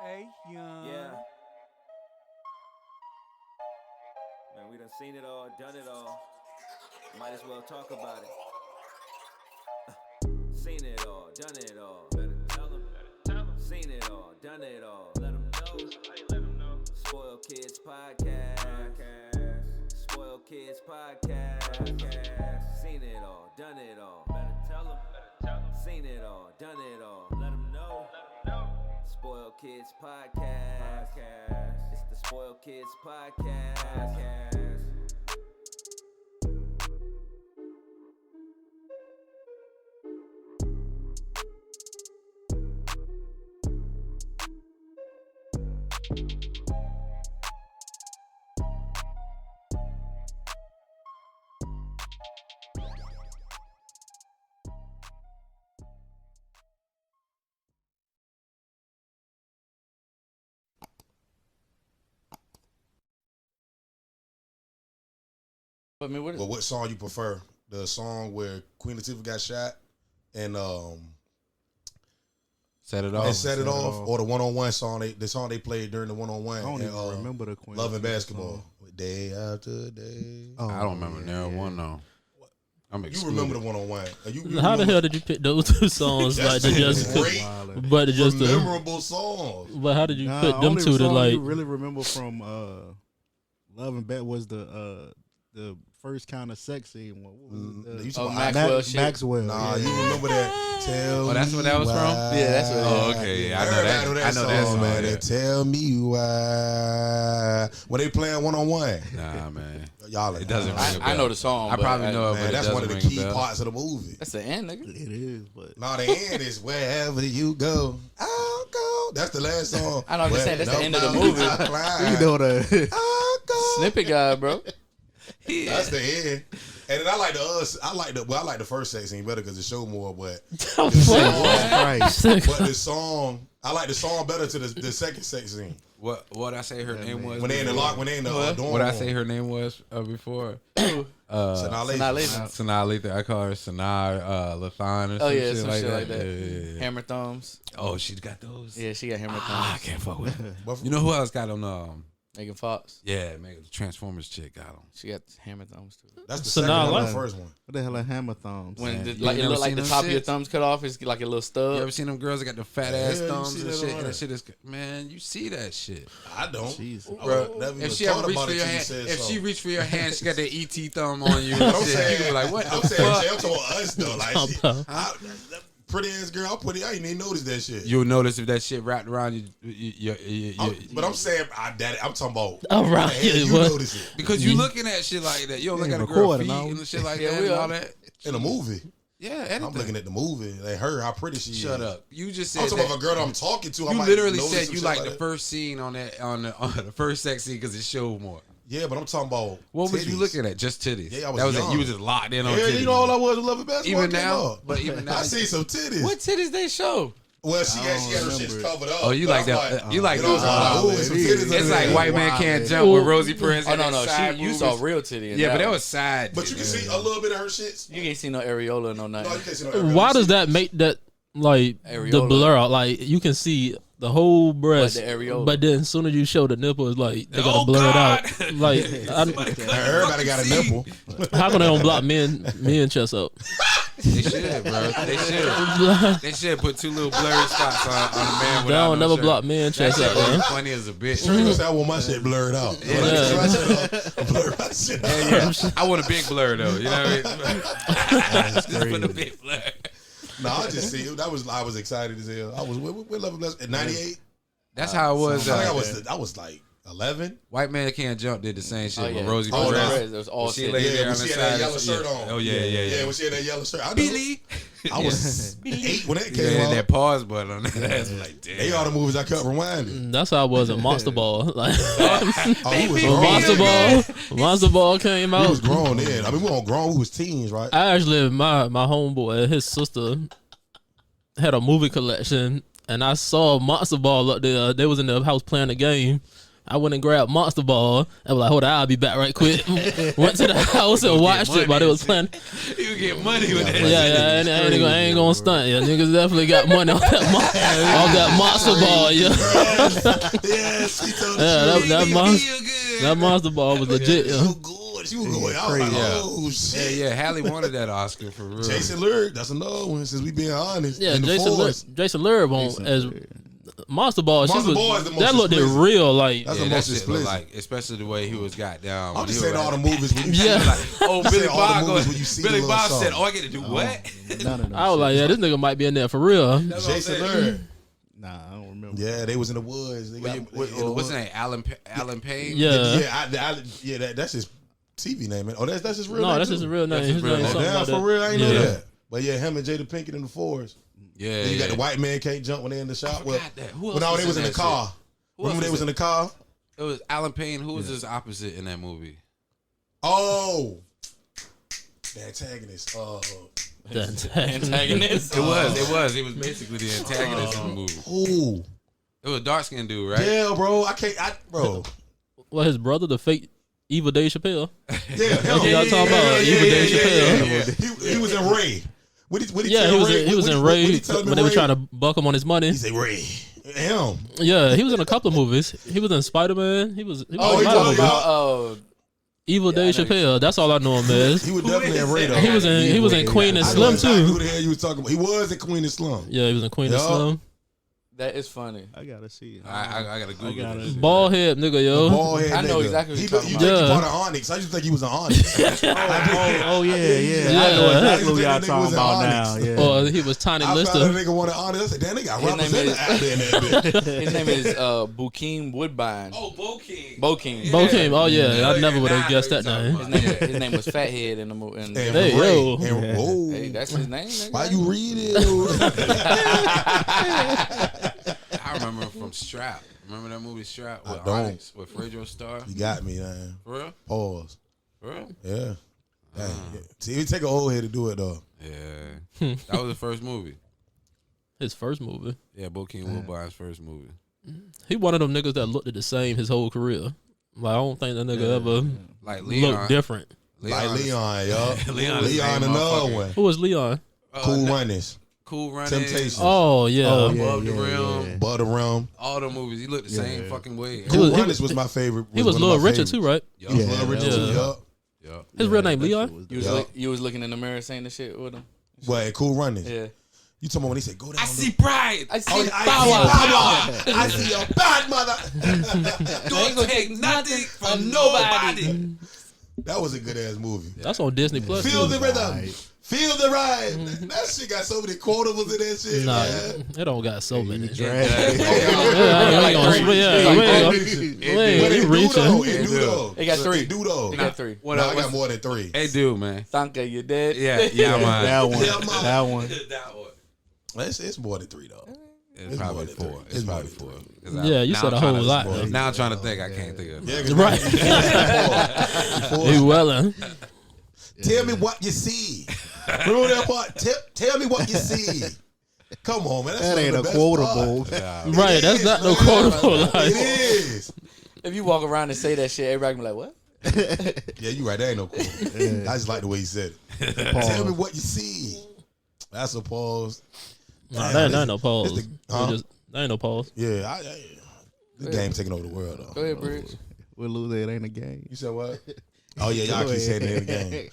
Hey, young. Yeah. Man, we done seen it all, done it all. Might as well talk about it. Seen it all, done it all. Better tell them. Seen it all, done it all. Let them know. Spoiled Kids Podcast. Spoiled Kids Podcast. Seen it all, done it all. Better tell them. Seen it all, done it all. Let them know. Spoiled Kids Podcast. It's the Spoiled Kids Podcast. I mean, what song you prefer? The song where Queen Latifah got shot and Set It Off, or the one-on-one song, the song they played during the one-on-one. I don't even remember the Queen Love and Latifah Basketball. song. Day after day. Oh, I don't remember never one though. I'm You excluded. remember the one-on-one? How the hell did you pick those two songs? Like That's to just, great, but to just memorable songs. But how did you put them only two to song like? you really remember from Love and Basketball was the first kind of sexy one. What was it? You talking about Maxwell shit. Maxwell. Nah, yeah. you remember that? Tell Oh, that's me what that was from? why. Yeah, that's what it Oh, is. okay. Yeah, I know Everybody know that. I know that song. man. Yeah. They tell me why. When they playing one-on-one. Nah, man. Y'all, It doesn't ring a bell. I know the song. I but probably know it, Man, but it that's doesn't one of the ring a key bell. parts of the movie. That's the end, nigga. It is, but No, the end is wherever you go, I'll go. That's the last song. I know, I'm just saying, that's the end of the No, movie. I'll climb. you know the I'll go. Snippet guy, bro. That's the end. And then I like the first sex scene better because it showed more. But Christ. the song, I like the song better to the second sex scene. What I say her name was? When they in the lock, when they in the dorm. What I say her name was before? Sanaa Lathan. Sanaa Lathan. I call her Sanaa Lathan or some Yeah, shit some like shit that. like that. Yeah. Hammer thumbs. Oh, she's got those. Yeah, she got hammer thumbs. I can't fuck with her. You know who else got them? Megan Fox. Yeah, man, the Transformers chick got them. She got hammer thumbs too. That's the Sanaa second one, Lathan. the first one. What the hell are hammer thumbs? When You it never look like seen the them top of your shits? thumbs cut off, it's like a little stub. You ever seen them girls that got the fat ass Yeah, you thumbs see and that shit? on And there. that shit is, man, you see that shit. I don't. Jesus. I would never even If she thought ever reached about for it your till you hand, said if so. she reached for your hand, she got that ET thumb on you. And I'm shit. saying, You be like, what I'm the saying, fuck? I'm talking us though. Like, that pretty ass girl, I didn't even notice that shit. You'll notice if that shit wrapped around you. But I'm saying, I'm talking about. Around how the hell you, you what? notice it because you looking at shit like that. You don't look Yeah, at a girl recording, feet no. and shit like Yeah, that we and are. all that. in a movie. Yeah, anything. I'm looking at the movie. Like her, how pretty she is. Shut up. You just said I'm talking that. about a girl that I'm talking to. I You might literally notice said some you shit like the that. first scene on the first sex scene because it showed more. Yeah, but I'm talking about. What was you titties. looking at? Just titties. Yeah, I was that was young. it. You was just locked in on Yeah, titties. you know all I was loving basketball. Even came now, up. but even now, I see some titties. What titties they show? Well, she had her remember shit it. covered up. Oh, you but like I'm that? You like you know, those? I was like, ooh, some titties. It's like White Man Can't Jump Well, with Rosie Perez. Oh and no, that no, side you saw movies. real titty. In Yeah, but that that one. was side. But you can see a little bit of her shit. You can't see no areola, no nothing. No, you can't see no. Why does that make that like the Areola. blur out? Like you can see the whole breast, But the areola. but then as soon as you show the nipple, it's like they gotta Oh, blur God. it out. Like Everybody got a nipple. how come they don't block men chest up? They should, bro. They should. They should put two little blurry spots on a man. They without don't no never shirt. block men That chest shit up, was man. funny as a bitch. You know, say I want my shit blurred out. Blur my shit out. Yeah. I want a big blur though. You know what I mean? Just put a big blur. No, I just see it. I was excited as hell. I was with Love and Bless at 98. That's how it was. I think I was like 11. White Man Can't Jump did the same shit Oh, with yeah. Rosie Oh, Perez. no. It was all She titties. laid Yeah, there when on the she had side. that yellow shirt on. Oh yeah. Yeah, when she had that yellow shirt. I know. Billy. I was 8 when that Yeah, came and out. that pause button on that. That's like, damn. They all the movies I kept rewinding. That's how I was in Monster Ball. Like Oh, we was when grown. Monster Ball came We out. was grown then. I mean, we weren't grown. We was teens, right? I actually, my homeboy, his sister had a movie collection, and I saw Monster Ball up there. They was in the house playing the game, I went and grabbed Monster Ball. I was like, hold on, I'll be back right quick. Went to the house and watched it while they was playing. You get money with that. Yeah, I ain't gonna stunt. Yeah, niggas definitely got money on that Monster Ball. Yeah, Yes, he told that Monster Ball was legit. You Yeah. were good. She was going. I was like, oh shit. Yeah, Halle wanted that Oscar for real. Jason Lurk, that's another one. Since we being honest, Yeah, in the force. Jason Lurb on as Monster Ball. Monster Ball is the most that looked explicit. real. Like That's Yeah, the that most shit look explicit. like, especially the way he was got down. I'm when just he saying was all the like- movies. When you Yeah. see, Like, oh, Billy saying all the Bob movies goes. when you see Billy the Bob little said, song. "Oh, I get to do what?" None of them. I was like, yeah, this nigga might be in there for real. That's what I'm Jason saying. Lurk. Nah, I don't remember. Yeah, they was in the woods. They got, What's in the his woods. name? Alan Payne. Yeah. That's his TV name, man. Oh, that's his real name. No, that's too? his real name. That's His his real name name. something Damn, like for that. real, I ain't know Yeah. that. But yeah, him and Jada Pinkett in the forest. Yeah, Then you got yeah. the white man can't jump when they in the shop. Well, forgot that. Who else when all was they was in in the that car. Who Remember else they was was in the car? It was Alan Payne. Who was his opposite in that movie? Oh, the antagonist. The antagonist. It was. He was basically the antagonist in the movie. Ooh, It was a dark skinned dude, right? yeah, bro. Bro. Well, his brother, the fake evil Dave Chappelle. Yeah, That's what y'all talking about. Evil Dave Chappelle. He was in Ray. What did Yeah, he was in Ray when when they were trying to buck him on his money. He said Ray. Him. Yeah, he was in a couple of movies. He was in Spider-Man. He was in a he lot of was, movies. Evil Dave Chappelle. That's all I know him as. He was definitely in Ray though. He was in Queen and Slim Who too. the hell you was talking about? He was in Queen and Slim. Yeah, he was in Queen and Yup. Slim. That is funny. I gotta see it. I gotta Google gotta- this. Bald head nigga, yo. Bald head I know nigga. exactly what He you're talking you about. think he Yeah. part of Onyx? I just think he was an Onyx. Oh yeah. I know exactly what y'all talking about now. Yeah. Or he was Tiny I found a Lister. nigga wanted Onyx. I said, damn, they got His name representative out there in that bitch. His name is Bokeem Woodbine. Oh, Bokeem. Bokeem. Bokeem. Oh yeah, I never would Nah, have guessed I that know name. what you're talking His name was Fathead in the movie. And Hey, Ray. yo. And, whoa. Hey, that's his name. Nigga. Why you read it? I remember him from Strap. Remember that movie Strap with I don't. Onyx with Fredo Starr? You got me, man. For real? Pause. For real? Yeah. Dang. See, it take an old head to do it though. Yeah. That was the first movie. His first movie. Yeah, Bokeem Woodbine's first movie. He one of them niggas that looked at the same his whole career. Like I don't think that nigga ever Like Leon. looked different. Like Leon, yo. Leon is the Leon same another motherfucker. one. Who was Leon? Cool Runnings. Cool Running. Temptations. Oh yeah. Above the Rim. Butter Rum. All the movies. He looked the same fucking way. Cool was- Runnings was my favorite. He was one of Little my Richard too, favorites. right? Yup. He was Little Richard too, Yeah. yup. Yup. His real name that shit Leon? was You was, Yeah. you was looking in the mirror saying the shit with him. What, at Cool Runnings? Yeah. You talking about when he said, go down. I see pride. I see Oh, I see your bad mother. Don't take nothing from nobody. That was a good ass movie. That's on Disney Plus. Feel too. the rhythm. Right. Feel the ride. That shit got so many quotables in that shit, Nah, man. it don't got so many. Drag. But it do though. It do though. It got three. It do though. He got three. What No, else? I got more than three. Hey, dude, man. Sanka, you dead? Yeah, man. That one. Yeah, man. That one. That one. It's more than three though. It's probably more than four. three. It's It's probably more four. than 'Cause Yeah, you now said I'm a trying whole to- lot. Now I'm trying to think. I can't think of. Yeah, 'cause Right. before. He wellin'. Tell me what you see. Remember that part? Tell me what you see. Come on, man. That's That one of ain't the a best quotable. parts. Right, It that's is, not no man. quotable. It Like, is. If you walk around and say that shit, everybody can be like, what? Yeah, you right. That ain't no quotable. I just like the way he said it. Tell me what you see. That's a pause. nah, that ain't no pause. It's the- huh? That ain't no pause. Yeah, this game taking over the world though. Go ahead, Bridge. We'll lose it. Ain't a game. You said what? Oh yeah, y'all keep saying it in the game.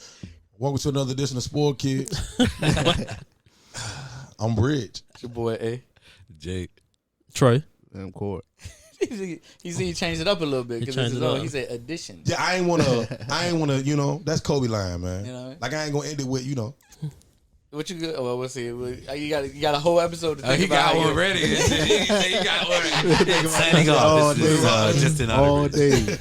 Welcome to another edition of Sport Kids. I'm Bridge. It's your boy, A. Jake. Trey. Damn court. He said he changed it up a little bit He because changed it up. he said addition. Yeah, I ain't wanna, you know, that's Kobe line, man. You know what I mean? Like I ain't gonna end it with, you know. What you good? Well, we'll see. You got a whole episode to think He about. got how one you- ready. He got one. Signing All off. This was day. just an All honor. day.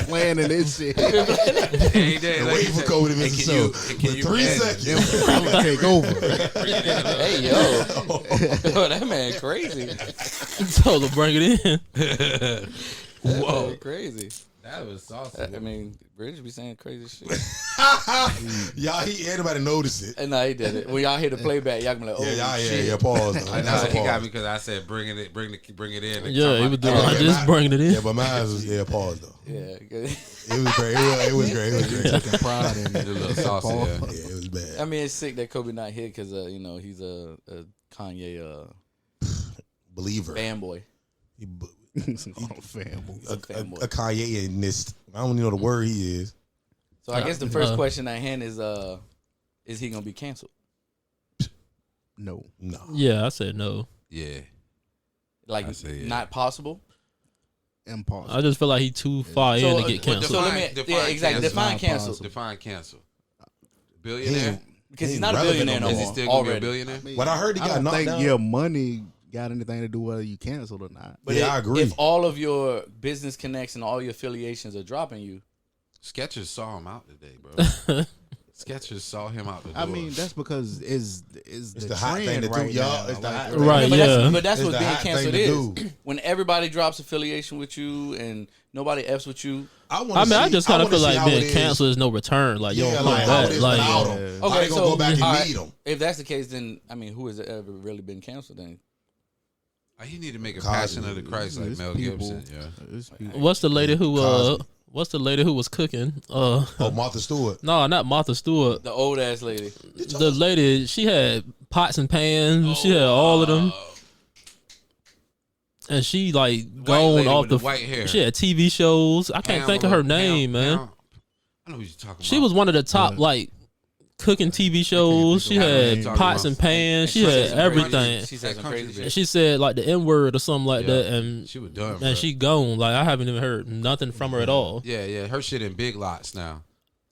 Planning this shit. Hey, Dave, like Wait you for said, Kobe to miss hey, the can you- show. can For you 3 end? seconds. I'm gonna take over. Hey yo, that man crazy. Told him bring it in. Whoa, crazy. That was saucy. I mean, Bridge be saying crazy shit. Y'all, everybody noticed it. And no, he did it. When y'all hear the playback, y'all gonna be like, oh, shit. Pause. Though. Nah, he got me because I said bring it in. Yeah, he was doing like this, bringing it in. Yeah, but mine was pause though. Yeah, It was great. It was great. Taking pride in A it. little saucy. Yeah, it was bad. I mean, it's sick that Kobe not here because he's a Kanye Believer. fanboy. Fanboy. A Kanye-nist. I don't even know the word he is. So I guess the first question at hand is he gonna be canceled? No. Yeah, I said no. Yeah. Like, not possible? Impossible. I just feel like he too far in to get canceled. So define cancel. Define cancel. Billionaire? Because he's not a billionaire no more. Is he still gonna be a billionaire? When I heard he got don't knocked think down. your money got anything to do whether you canceled or not. But I agree. If all of your business connects and all your affiliations are dropping you, Skechers saw him out today, bro. Skechers saw him out the door. I mean, that's because it's the hot thing to do, right y'all. now. It's the hot Right, but that's It's what the being hot thing canceled to is. do. When everybody drops affiliation with you and nobody F's with you. I just kind of feel like being canceled is no return. Like, you don't come back. Like, okay, so go back and meet him. If that's the case, then I mean, who has ever really been canceled? Then he need to make a Passion of the Christ like Mel Gibson. Yeah. what's the lady who What's the lady who was cooking? Martha Stewart. No, not Martha Stewart. The old ass lady. The lady, she had pots and pans. She had all of them. And she like gone off the white hair. She had TV shows. I can't think of her name, man. I know what you're talking about. She was one of the top like cooking TV shows. She had pots and pans. She had everything. She said some crazy shit. And she said like the N word or something like that, and she was done. And she gone. Like I haven't even heard nothing from her at all. Yeah. Her shit in Big Lots now.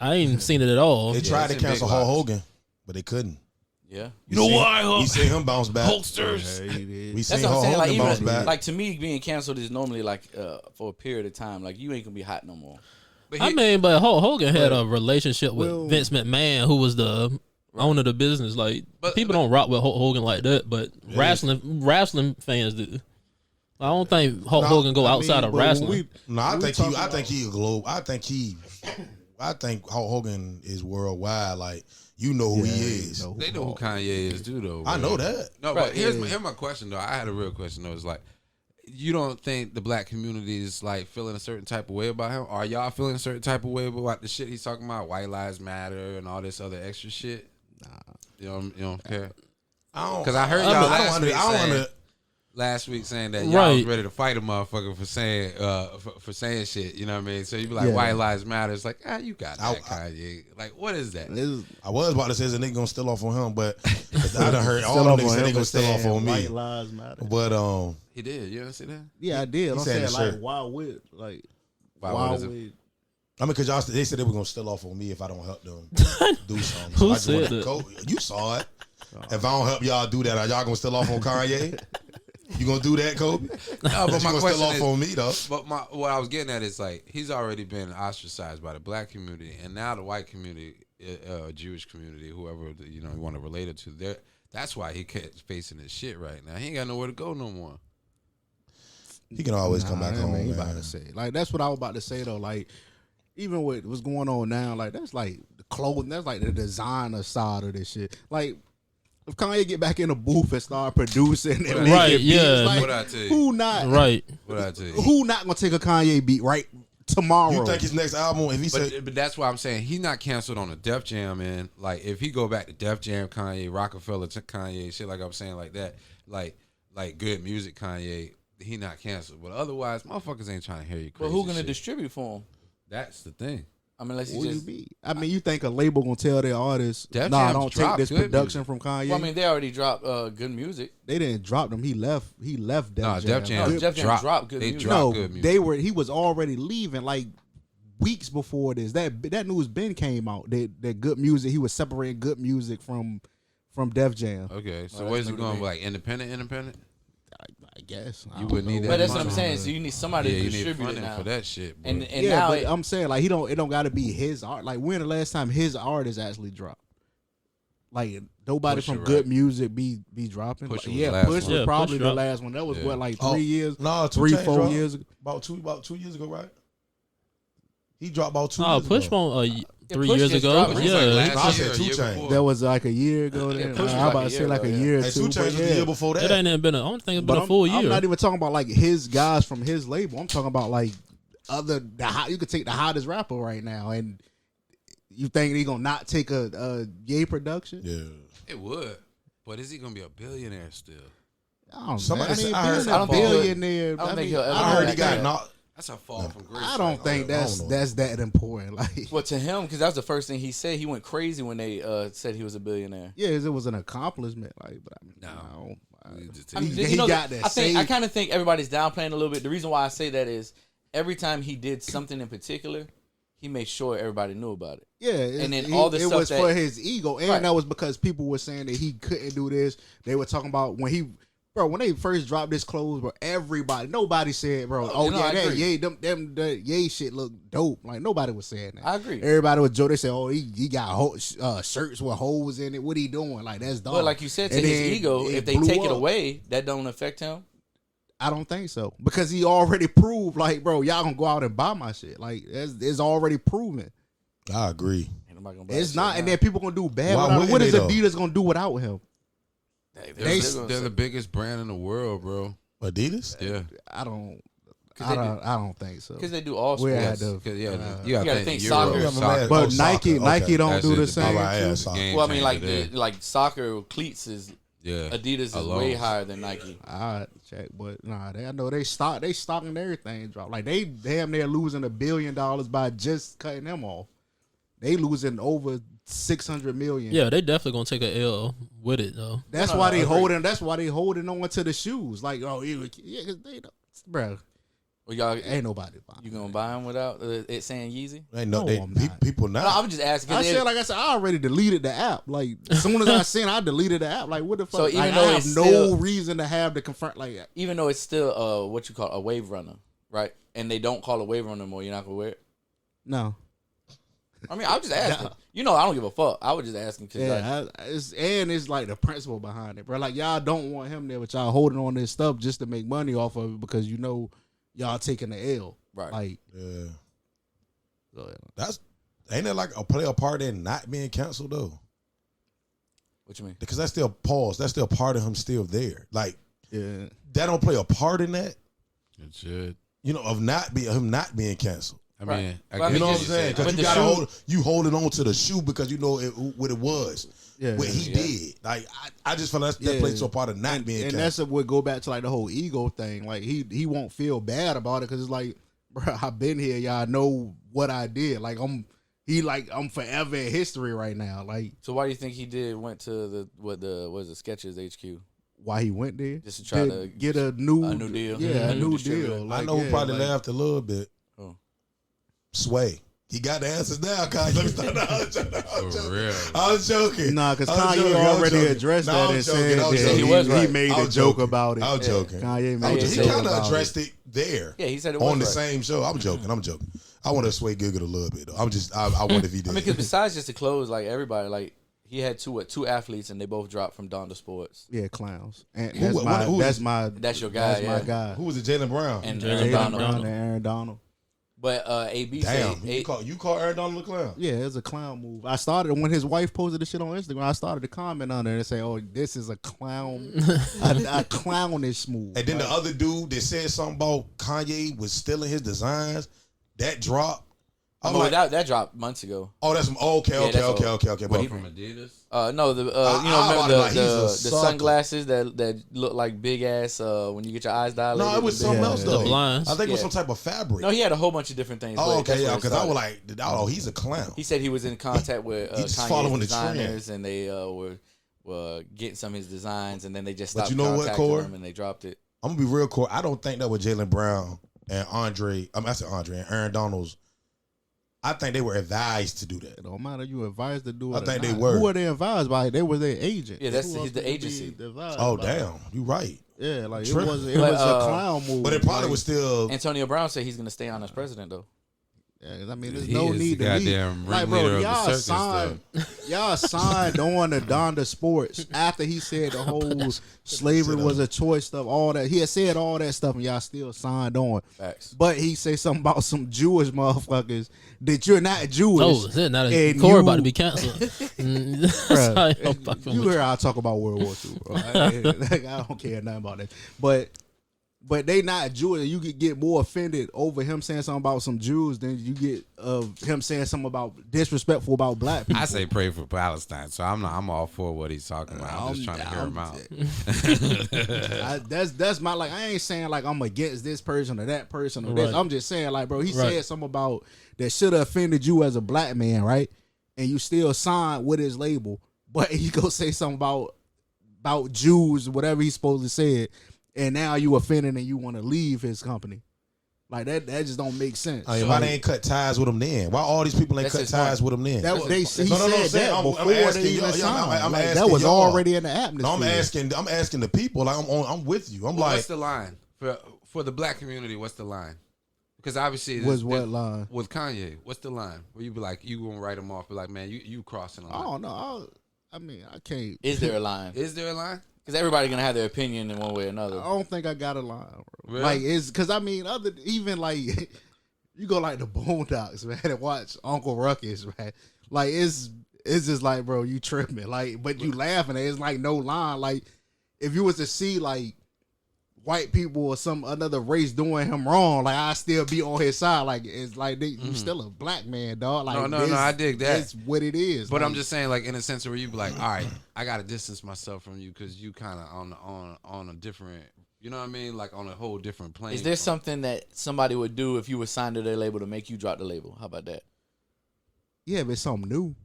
I ain't seen it at all. They tried to cancel Hulk Hogan, but they couldn't. Yeah. You know why? We seen him bounce back. Hulksters. We seen Hulk Hogan bounce back. Like to me, being canceled is normally like for a period of time. Like you ain't gonna be hot no more. But Hulk Hogan had a relationship with Vince McMahon, who was the owner of the business. Like people don't rock with Hulk Hogan like that, but wrestling fans do. I don't think Hulk Hogan go outside of wrestling. I think he a globe. I think Hulk Hogan is worldwide. Like you know who he is. They know who Kanye is too, though. I know that. No, but here's my question though. I had a real question though. It's like, you don't think the black community is like feeling a certain type of way about him? Are y'all feeling a certain type of way about the shit he's talking about, White Lives Matter and all this other extra shit? Nah, you don't care. Because I heard y'all last week saying that y'all was ready to fight a motherfucker for saying shit. You know what I mean? So you be like, White Lives Matter. It's like, you got that, Kanye. Like, what is that? I was about to say that nigga gonna steal off on him, but I done heard all them niggas say they gonna steal off on me. White Lives Matter. But he did. You ever see that? Yeah, I did. I'm saying like, why would I mean, because they said they were gonna steal off on me if I don't help them do something. Who said that? You saw it. If I don't help y'all do that, are y'all gonna steal off on Kanye? You gonna do that, Kobe? No, but my question still off on me though. But what I was getting at is like he's already been ostracized by the black community, and now the white community, Jewish community, whoever you want to relate it to. That's why he kept facing this shit right now. He ain't got nowhere to go no more. He can always come back home. Man. About to say like that's what I was about to say though. Like even with what's going on now, like that's like the clothing, that's like the designer side of this shit. Like. If Kanye get back in the booth and start producing and making beats, like, what I tell you? Who not? Right. What I tell you? Who not gonna take a Kanye beat right tomorrow? You think his next album? If he but that's why I'm saying he's not canceled on a Def Jam, man. Like if he go back to Def Jam, Kanye, Rockefeller, Kanye, shit like I'm saying like that, like good music, Kanye, he not canceled. But otherwise, motherfuckers ain't trying to hear you. Crazy But who gonna shit. distribute for him? That's the thing. I mean, unless you think a label gonna tell their artists, don't take this production from Kanye? Well, I mean, they already dropped good music. They didn't drop them. He left Def Jam. Def Jam dropped good music. Good music. He was already leaving like weeks before this. That news been came out. That good music. He was separating good music from Def Jam. Okay, so where's it going? Like independent? I guess you wouldn't need that. But that's what I'm saying. So you need somebody to distribute it now for that shit. Boy. And now but I'm saying like it don't got to be his art. Like when the last time his artist actually dropped? Like nobody from good music be dropping. Push Push was probably the last one. That was what like 3 years. No, 3-4 years ago. About 2 years ago, right? He dropped about 2 Oh, years Push ago. on 3 Push years just ago. dropped. It was like Yeah, last I said year, 2 year Chainz. before. That was like a year ago. Yeah, Then. Push was I'm like about a to year say like ago, a yeah. year or Hey, two. 2 but Chainz was the year before it that. ain't even been. I don't think it's been But a full I'm year. not even talking about like his guys from his label. I'm talking about like you could take the hottest rapper right now, and you think he gonna not take a Ye production? Yeah. It would. But is he gonna be a billionaire still? I don't Somebody know. said- I I heard- mean, I don't think he'll- billionaire. I don't think he'll ever I heard he got Yeah. knocked. That's a fall from grace. I don't think I don't know. that's that important. Like, Well, to him, because that was the first thing he said. He went crazy when they said he was a billionaire. yeah, it was an accomplishment. Like, but I mean, No. I mean, He you know, got that I save. kind of think everybody's downplaying a little bit. The reason why I say that is every time he did something in particular, he made sure everybody knew about it. Yeah, And then all the it stuff was that- for his ego, and Right. that was because people were saying that he couldn't do this. They were talking about when they first dropped his clothes, bro. Nobody said, bro, Oh, no, I that agree. Ye, the Ye shit look dope. Like nobody was saying that. I agree. Everybody was joking. They said, oh, he got shirts with holes in it. What he doing? Like that's dumb. But like you said, to And his then ego, if they blew take it up. away, that don't affect him. I don't think so because he already proved, like, bro, y'all gonna go out and buy my shit. Like it's already proven. I agree. Ain't nobody gonna buy It's that not, shit and now. then people gonna do bad. Why Without him. wouldn't What is they, though? Adidas gonna do without him? They're the biggest brand in the world, bro. Adidas? Yeah. I don't think so. because they do all We sports. had to- Cause yeah, you you gotta gotta think think soccer. Euro, Yeah, soccer. But Oh, Nike, soccer. Nike Okay. don't That's do it. the All same. right, yeah, too. soccer. Game Well, I mean, like changer there. like soccer cleats is Yeah. Adidas is Alone. way higher than Nike. I check, but nah, I know they stocking everything drop. Like they damn near losing $1 billion by just cutting them off. They losing over 600 million. Yeah, they definitely gonna take a L with it though. That's No, why I they agree. holding. That's why they holding on to the shoes. Like, oh, yeah, cause they don't, bro. Well, y'all, Ain't nobody buying. you gonna buy them without it saying Yeezy? They know No, they I'm not. people No, now. I'm just asking. 'cause I said, like I said, I already deleted the app. Like, as soon as I seen, I deleted the app. Like, what the fuck? So even Like, though I have it's no still- reason to have to confront like that. even though it's still what you call a wave runner, right? And they don't call it wave runner anymore. You're not gonna wear it. No. I mean, I'm just asking. You know, I don't give a fuck. I was just asking because Yeah, it's like the principle behind it, bro. Like y'all don't want him there, but y'all holding on this stuff just to make money off of it because you know y'all taking the L. Right. Like, Yeah. so, That's ain't that like a player part in not being canceled though? what you mean? Because that's still pause. That's still part of him still there. Like yeah. that don't play a part in that. It should. You know, of him not being canceled. I mean, Right. I Well, I guess You know mean, what I'm saying? But Because the you gotta shoe- holding on to the shoe because you know what it was, Yeah. what he Yeah. did. Like I just feel that Yeah. plays a part of not being And canceled. that's what go back to like the whole ego thing. Like he won't feel bad about it because it's like, bro, I've been here. Y'all know what I did. Like I'm forever in history right now. Like So why do you think he went to what is it, Skechers HQ why he went there just to try to get a new deal? Yeah, A a new new distributor. deal. I Like, know who yeah, probably like, laughed a little bit. Oh. Sway. He got the answers now, Kanye. Let me start. No, I was joking. For real. I was joking. Nah, because I was joking. Kanye I was already joking. addressed No, that I and was said joking. I was that joking. He was right. he made I a was joke joking. about it. I was joking. Kanye I made was a just He joke kind of about addressed it. it there. Yeah, he said it was On the right. same show. I'm joking. I want to sway Giggle a little bit though. I wonder if he did. I mean, because besides just the clothes, like everybody, like he had two athletes and they both dropped from Donda Sports. Yeah, clowns. And Who- who that's is- my That's your guy, That's my yeah. guy. Who was it? Jalen Brown. And Jalen Aaron Jalen Donald. Brown and Aaron Donald. But AB Damn, said, you call Aaron Donald a clown? Yeah, it's a clown move. I started when his wife posted the shit on Instagram. I started to comment on it and say, "Oh, this is a clown, a clownish move." And then the other dude that said something about Kanye was stealing his designs, that dropped. I'm oh, like, that dropped months ago. oh, that's okay. Yeah, that's all. But What, from Adidas? No, the I remember like, he's a the sucker. sunglasses that look like big ass when you get your eyes dilated. no, it was something Yeah. else The though. blinds. I think it was Yeah. some type of fabric. No, he had a whole bunch of different things. oh, but okay, that's yeah, where it because I was started. like, oh, he's a clown. He said he was in contact with He just following Kanye's the trend. designers, and they were getting some of his designs, and then they just But stopped you know what, contacting Core? him, and they dropped it. I'm gonna be real cool. I don't think that was Jalen Brown and Andre. I said Andre and Aaron Donald's. I think they were advised to do that. It don't matter. You advised to do it. I or think they not. were. Who are they advised by? They were their agent. Yeah, that's Who else he's the would they agency. be advised Oh by? damn, you right. Yeah, like True. it was But, a clown move. But it probably Like, was still. Antonio Brown said he's going to stay on as president, though. Yeah, I mean, there's He no is need the to leave. goddamn Like, bro, ringleader of the y'all circus, signed on to Donda Sports after he said the whole slavery was a choice stuff, all that. He had said all that stuff, and y'all still signed on. Facts. But he say something about some Jewish motherfuckers that you're not Jewish. Oh, is it? Now the and core you- about to be canceled. That's how y'all fucking You with hear I talk about World War II, bro. I don't care nothing about that. But they not Jewish. You could get more offended over him saying something about some Jews than you get of him saying something about disrespectful about black people. I say pray for Palestine, so I'm all for what he's talking about. I'm just trying to hear him out. That's my like. I ain't saying like I'm against this person or that person or this. Right. I'm just saying like, bro, he Right. said something about that should have offended you as a black man, right? And you still signed with his label, but he go say something about Jews, whatever he's supposed to say it, and now you offended and you want to leave his company. Like that just don't make sense. I mean, why they ain't cut ties with him then? Why all these people ain't That's cut his ties point. with him then? That he No, said I'm that saying, before I'm they asking even y'all. signed. I'm Like, asking that was y'all. already in the atmosphere. No, I'm asking the people. Like I'm with you. I'm Well, like, what's the line for the black community? What's the line? Because obviously, Was what line? with Kanye? What's the line where you be like, you gonna write him off? Be like, man, you crossing the I line. don't know. I mean, I can't. Is there a line? Is there a line? Because everybody's gonna have their opinion in one way or another. I don't think I got a line, bro. Really? Like it's because I mean, even like you go like the Boondocks, man, and watch Uncle Ruckus, man. Like it's just like, bro, you tripping, like, but you laughing at it. It's like no line. Like if you was to see like white people or another race doing him wrong, like I still be on his side. Like it's like you still a black man, dog. Like No, I dig that. That's what it is. But like, I'm just saying, like in a sense where you be like, all right, I gotta distance myself from you because you kind of on a different, you know what I mean, like on a whole different plane. Is there something that somebody would do if you were signed to their label to make you drop the label? How about that? yeah, if it's something new.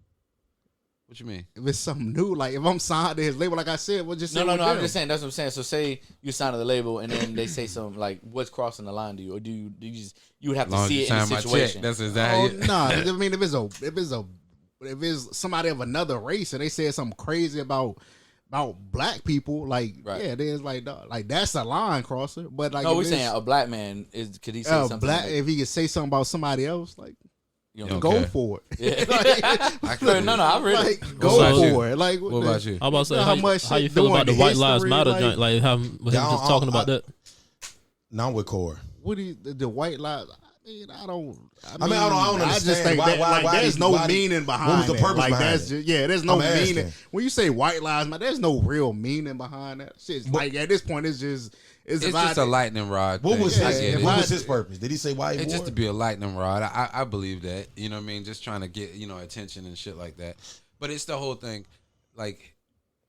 What you mean? If it's something new, like if I'm signed to his label, like I said, we'll just No. with I'm them. just saying. That's what I'm saying. So say you sign to the label and then they say something like, "What's crossing the line to you?" Or do you just you would have to Long as see you it in the sign my situation? check, that's Oh exactly. no! I mean, if it's somebody of another race and they said something crazy about black people, like Right. yeah, then it's like dog, like that's a line crosser. But like No, if we're it's, saying a black man could he say something? black, like, if he could say something about somebody else, like you don't know, go care. for it. yeah. I could- No, I really. Like go about for you? it. Like What about you? How about say know how, how much how you shit feel about the doing White Lives history, Matter like- joint? Like how with him Yeah, just talking about that. now I'm with Core. what do you, the white lives? I mean, I don't understand. just think Why- that why- like why there's these- no why these- meaning behind what was the that. purpose Like behind that's it? just, yeah, there's no I'm meaning. asking. When you say white lives matter, there's no real meaning behind that. Shit's like at this point, it's It's just a lightning rod. What thing. was I his? get it. What was his purpose? Did he say why he It's wore just to it? be a lightning rod. I believe that. You know what I mean? Just trying to get, attention and shit like that. But it's the whole thing. Like,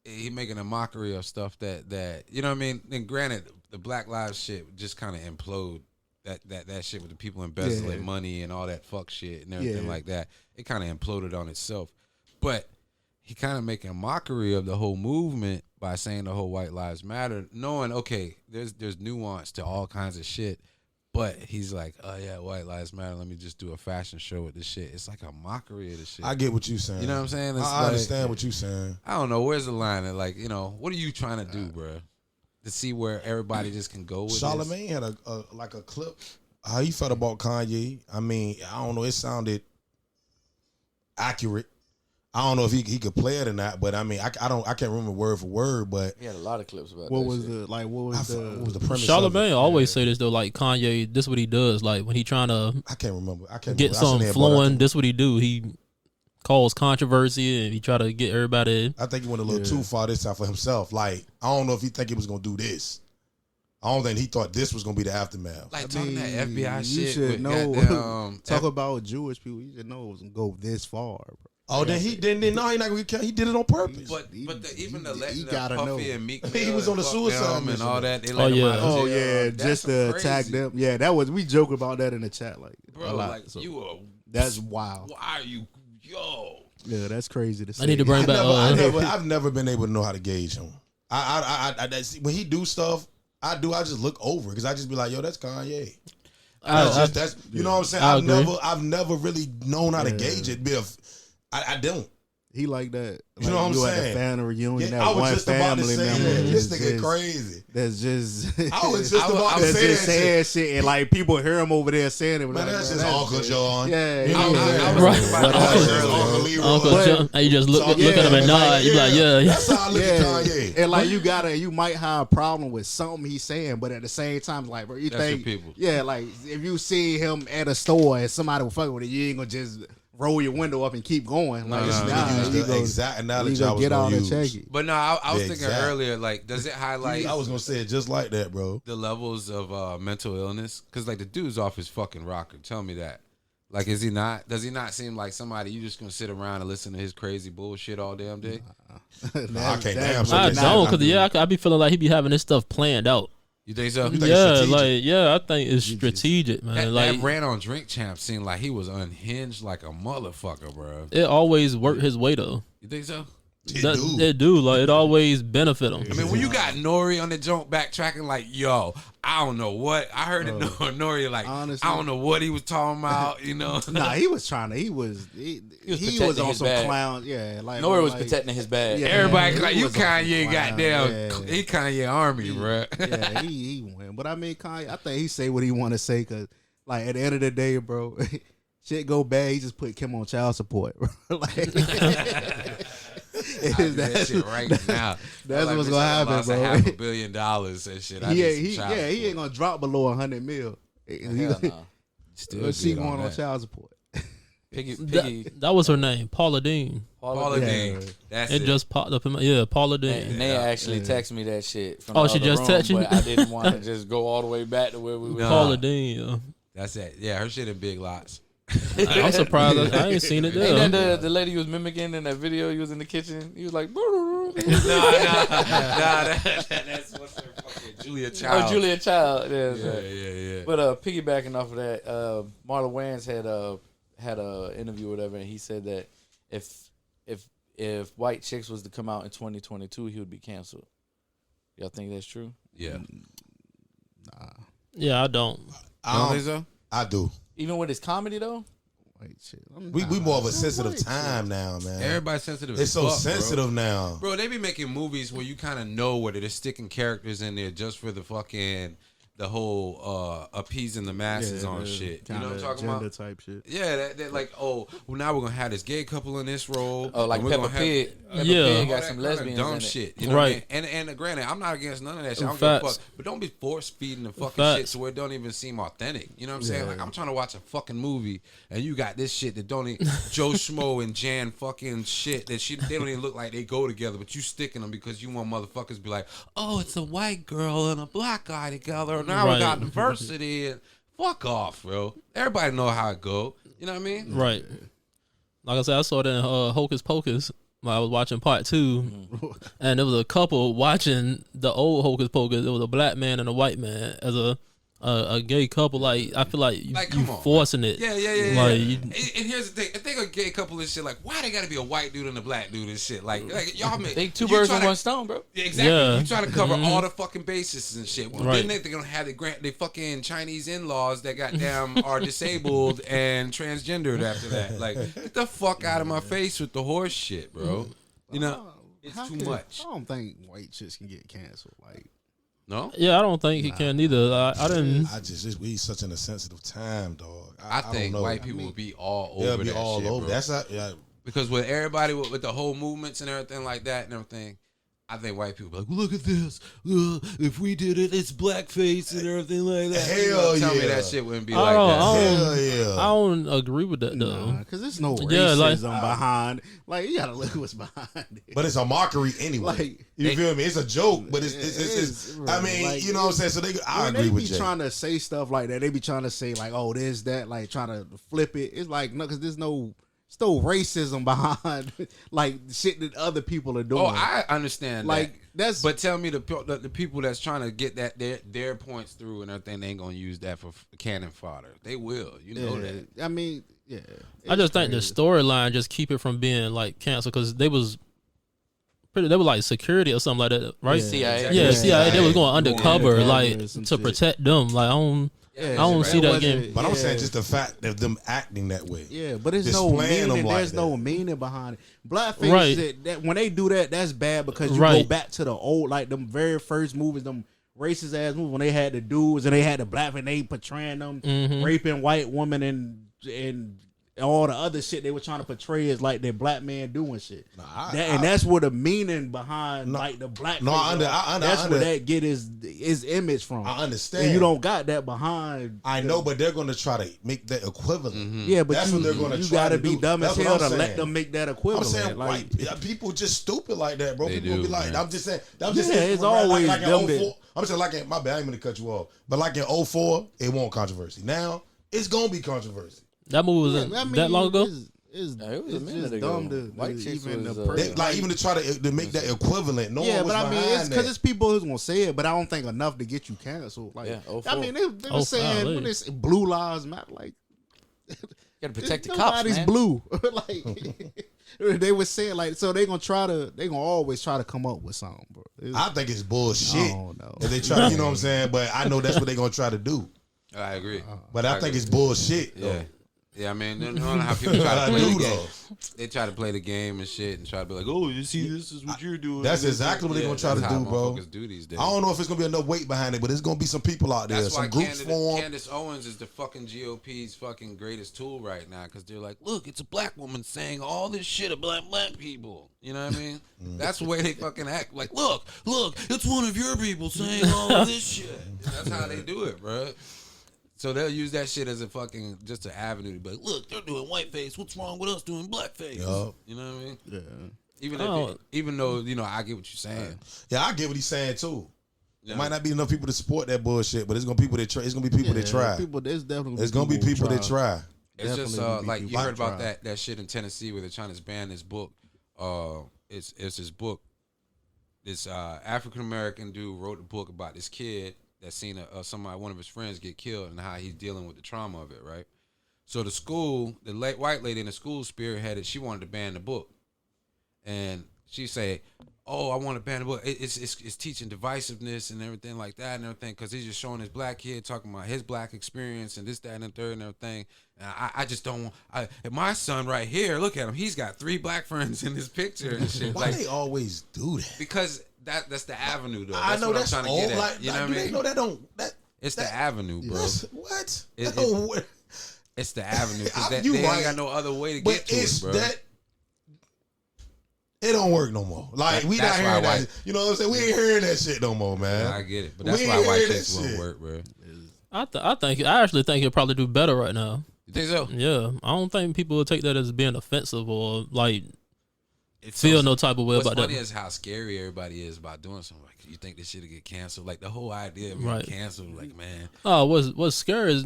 he making a mockery of stuff that you know what I mean? And granted, the Black Lives shit just kind of implode. That shit with the people embezzling money and all that fuck shit and everything like that. It kind of imploded on itself. But he kind of making a mockery of the whole movement by saying the whole White Lives Matter, knowing, okay, there's nuance to all kinds of shit. But he's like, oh yeah, White Lives Matter. Let me just do a fashion show with this shit. It's like a mockery of the shit. I get what you're saying. You know what I'm saying? It's I like, understand what you're saying. I don't know. Where's the line? That like, what are you trying to do, bro? To see where everybody just can go with Charlamagne had a clip. How he felt about Kanye. I mean, I don't know. It sounded accurate. I don't know if he could play it or not, but I mean, I can't remember word for word, but He had a lot of clips about what that was shit. the like? What was what was the? the premise? of Charlamagne it? always say this though, like Kanye, this what he does. Like when he trying to I can't remember. I can't get remember. I something seen it, but I flowing, think- this what he do. He cause controversy and he try to get everybody. I think he went a little too far this time for himself. Like, I don't know if he think he was gonna do this. I don't think he thought this was gonna be the aftermath. Like talking that FBI you shit. should with know. goddamn, Talk about Jewish people. You should know it was gonna go this far, bro. Oh, then he didn't. No, he not gonna count. He did it on purpose. But even the letting the gotta Puffy know. and Meek He Mill was on the fuck suicide them and mission. all that. They Oh, let him yeah. out of Oh jail. yeah, That's just some to attack crazy. them. Yeah, that was we joke about that in the chat like a Bro, lot. like So you are. that's wild. Why are you? Yo. Yeah, that's crazy to say. I need to bring back. I've never been able to know how to gauge him. When he do stuff, I just look over because I just be like, yo, that's Kanye. You know what I'm saying. I agree. I've never really known how to gauge it. I don't. He like that. You know what I'm saying? At the family reunion, Yeah, that I was one just about to family say member. that. This is nigga just- crazy. That's just. I was just about to that's say just that saying shit. shit, and like people hear him over there saying it. Man, that's just Uncle John. Yeah, You know what I'm saying? I was Right. thinking about That's that just earlier. Uncle Leroy. Uncle But- John, and you just look So, at him and man, nod. You like, yeah. That's how I look at Kanye. And like you might have a problem with something he's saying, but at the same time, like, bro, you That's your think, people. yeah, like if you see him at a store and somebody will fuck with it, you ain't gonna just roll your window up and keep going. Like, No, nah, Nigga used you the go- exact you analogy I go was get out going to and use. check it. But no, I was thinking Exact. earlier, like, does it highlight I was going to say it just like that, bro. the levels of mental illness? Because like the dude's off his fucking rocker. Tell me that. Like, is he not? Does he not seem like somebody you just gonna sit around and listen to his crazy bullshit all damn day? I can't damn sure. I Nah, don't, nah, cause yeah, I be feeling like he be having this stuff planned out. You think so? You think it's Yeah, strategic? like yeah, I think it's strategic, man. That, like that ran on Drink Champ seemed like he was unhinged like a motherfucker, bro. it always worked his way though. You think so? It do like it always benefit him. I mean, when you got Nori on the joint backtracking, like, yo, I don't know what I heard it. Nori, like, honestly. I don't know what he was talking about, you know. Nah, he was trying to. He was protecting on his some bag. clown. Yeah, like Nori was like, protecting his bag. Yeah. Everybody, like, he you was on some Kanye, clown, goddamn, yeah. he Kanye army, bro. Yeah, he win. But I mean, Kanye, I think he say what he want to say because, like, at the end of the day, bro, shit go bad. He just put Kim on child support. Bro. Like, I do that shit right now. That's Like, what's bitch, gonna I happen, lost bro. $500 million and shit. I he need some child ain't support. gonna drop below $100 million. Hell no. Still She good going on that. child support. Piggy. That was her name, Paula Dean. Paula Yeah. Dean. That's It it. just popped up in my Paula Dean. And they actually texted me that shit. From Oh, the she other just room, texted you? but I didn't want to just go all the way back to where we were. No. Paula Dean. Yeah. That's it. Yeah, her shit in big lots. I'm surprised I ain't seen it there. Ain't that the lady you was mimicking in that video? He was in the kitchen. He was like, Nah, that's what's her fucking Julia Child. oh, Julia Child. Yeah, Yeah, yeah. But piggybacking off of that, Marlon Wayans had a interview or whatever, and he said that if White Chicks was to come out in 2022, he would be canceled. Y'all think that's true? Yeah. Yeah, I don't. You don't think so? I do. Even with his comedy though? Wait, shit. We more of a sensitive time now, man. Everybody's sensitive. It's as so fuck, sensitive now. Bro, they be making movies where you kind of know where they're sticking characters in there just for the fucking the whole appeasing the masses on shit. You know what I'm talking about? Type shit. Yeah, that like, oh, well, now we're gonna have this gay couple in this role. Oh, like and we're Peppa gonna have- Pig. Peppa Yeah. Pig all got that some kinda lesbians dumb in it. shit. You know Right. what I mean? And granted, I'm not against none of that shit. I don't Facts. give a fuck. But don't be force feeding the fucking Facts. shit to where it don't even seem authentic. You know what I'm saying? Like, I'm trying to watch a fucking movie and you got this shit that don't even Joe Schmo and Jan fucking shit that they don't even look like they go together, but you sticking them because you want motherfuckers to be like, oh, it's a white girl and a black guy together. Now we Right. got diversity and fuck off, bro. Everybody know how it go. You know what I mean? Right. Like I said, I saw it in Hocus Pocus when I was watching part 2, and there was a couple watching the old Hocus Pocus. It was a black man and a white man as a gay couple. Like I feel like you Come on, forcing it. Yeah. Like, And here's the thing: if they a gay couple and shit, like, why they gotta be a white dude and a black dude and shit? Like y'all make They two you birds with tryna- one stone, bro. Yeah, exactly. Yeah. You trying to cover all the fucking bases and shit. Well, Right. then they're gonna have they fucking Chinese in-laws that goddamn are disabled and transgendered after that. Like, get the fuck out of my face with the horse shit, bro. You know, it's How too could- much. I don't think white chicks can get canceled. Like, No, yeah, I don't think he can either. I didn't. We such in a sensitive time, dog. I think don't know. white people will be all over They'll be that all shit, over. bro. That's not. Yeah, Because with everybody, with the whole movements and everything like that and everything, I think white people be like, look at this. If we did it, it's blackface and everything like that. Hell Tell me yeah. that shit wouldn't be I like don't- that. hell yeah. I don't agree with that though. because there's no Yeah, racism like- behind. Like, you gotta look what's behind it. But it's a mockery anyway. Like, you feel me? It's a joke, but it's is, I mean, like, you know what I'm saying? So I when agree they with be Jay. trying to say stuff like that. They be trying to say like, "Oh, this, that," like trying to flip it. It's like no, because there's no racism behind like shit that other people are doing. Oh, I understand like that. that's But tell me the people that's trying to get that their points through and everything, they ain't gonna use that for cannon fodder. They will, you know that. I mean, yeah. I just think the storyline just keep it from being like canceled because they were like security or something like that, right? CIA. Yeah, CIA. They was going Going undercover, undercover like or some to shit. protect them. Like I don't I don't see that game. But I'm saying just the fact of them acting that way. Yeah, but there's Displaying no meaning. them like There's that. no meaning behind it. Blackface, Right. that when they do that, that's bad because you Right. go back to the old, like them very first movies, them racist ass movies when they had the dudes and they had the black and they portraying them raping white women and all the other shit they were trying to portray as like that black man doing shit. And that's where the meaning behind like the black. No, that's where that get his image from. I understand. And you don't got that behind. I know, but they're going to try to make that equivalent. Yeah, but that's what they're going to you try gotta to be do. dumb as That's what hell I'm to saying. let them make that I'm equivalent. saying like, people just stupid like that, bro. They People do, be like, man. I'm just saying. I'm just Yeah, saying. it's always like them in that- 04. I'm saying like in, my bad. I ain't mean to cut you off, but like in 04, it won't controversy. Now it's gonna be controversy. That movie was that long ago. It's it was a minute just ago. dumb to White chicks even was, the Like even to try to make that equivalent. No yeah, one was but I mean, behind it's because that. it's people who's gonna say it, but I don't think enough to get you canceled. Like, Yeah, 04. I mean, they were saying when it's blue lives matter, like You gotta protect the cops, nobody's man. blue. Like they were saying, like, so they gonna always try to come up with something, bro. I think it's bullshit. I don't know. If they try, you know what I'm saying. But I know that's what they're gonna try to do. I agree. But I think it's bullshit. Yeah. Yeah, I mean, I don't know how people try to I play do the game. though. They try to play the game and shit and try to be like, oh, you see, this is what you're doing. That's exactly what they're gonna try to that's how do, bro. motherfuckers do these days. I don't know if it's gonna be enough weight behind it, but there's gonna be some people out there, That's why some groups form. Candace Owens is the fucking GOP's fucking greatest tool right now because they're like, look, it's a black woman saying all this shit about black people. You know what I mean? That's the way they fucking act. Like, look, it's one of your people saying all of this shit. That's how they do it, bro. So they'll use that shit as a fucking just an avenue to be like, look, they're doing whiteface. What's wrong with us doing blackface? Yup. You know what I mean? Yeah. Even though you know I get what you're saying. Yeah, I get what he's saying too. You There know? might not be enough people to support that bullshit, but it's gonna be people that try. It's gonna be people that try. There's definitely There's gonna be people that try. It's just Definitely like be you heard people about try. that shit in Tennessee where they're trying to ban this book. It's this book. This African American dude wrote a book about this kid that seen one of his friends get killed and how he's dealing with the trauma of it, right? So the school, the white lady in the school spearheaded. She wanted to ban the book, and she said, "Oh, I want to ban the book. It's teaching divisiveness and everything like that and everything because he's just showing this black kid talking about his black experience and this, that, and the third and everything. And I just don't want. And my son right here, look at him. He's got 3 black friends in this picture and shit. Why Like they always do that? because that's the avenue though. I That's know what that's I'm trying all. to get at. Like, You know like, what do I they mean? know that don't that? It's the avenue, bro. What? It- No, It's the avenue because they You ain't right. got no other way to but get to it's it, bro. that. It don't work no more. Like we not That's why hearing that. white- You know what I'm saying? We ain't hearing that shit no more, man. I get it, but We that's ain't why white hearing chicks that won't shit. work, bro. I actually think he'll probably do better right now. You think so? Yeah, I don't think people will take that as being offensive or like It's feel so- no type of way What's about funny that. is how scary everybody is about doing something. Like, you think this shit will get canceled? Like the whole idea of being Right. canceled. Like, man, Oh, what's scary is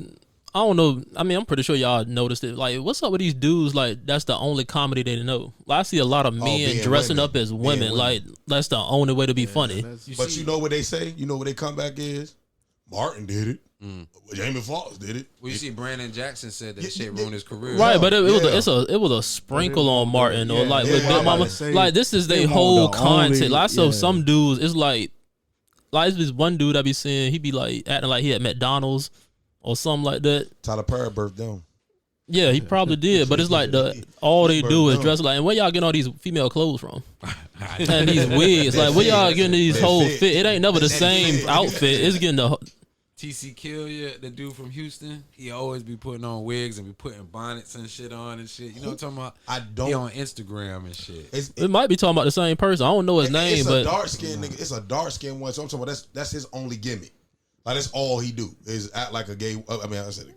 I don't know. I mean, I'm pretty sure y'all noticed it. Like, what's up with these dudes? Like, that's the only comedy they know. Like, I see a lot of men being dressing women. up as Being women. women. Like, that's the only way to be funny. But you know what they say? You know what their comeback is? Martin did it. Jamie Foxx did it. well, you see, Brandon Jackson said that Yeah, shit yeah, ruined his career. Right, but it was Yeah. it was a sprinkle on Martin or like with yeah, Big I'm Mama. about to say, Like this is their them whole on the content. only- Like I saw yeah. some dudes. It's like it's this one dude I be seeing. He be like acting like he at McDonald's or something like that. Tyler Perry birthed them. Yeah, he probably did. But it's like all they do is Bird dress like. And where y'all getting all these female clothes from? And these wigs. Like where y'all getting these That whole fit. fit? It ain't never the That same fit. outfit. It's getting the. TC Killian, the dude from Houston, he always be putting on wigs and be putting bonnets and shit on and shit. You know what I'm talking about? I don't. He on Instagram and shit. It's, It might be talking about the same person. I don't know his name, it's but a dark skinned nigga. It's a dark skinned one. So I'm talking about that's his only gimmick. Like that's all he do is act like a gay. I mean, I said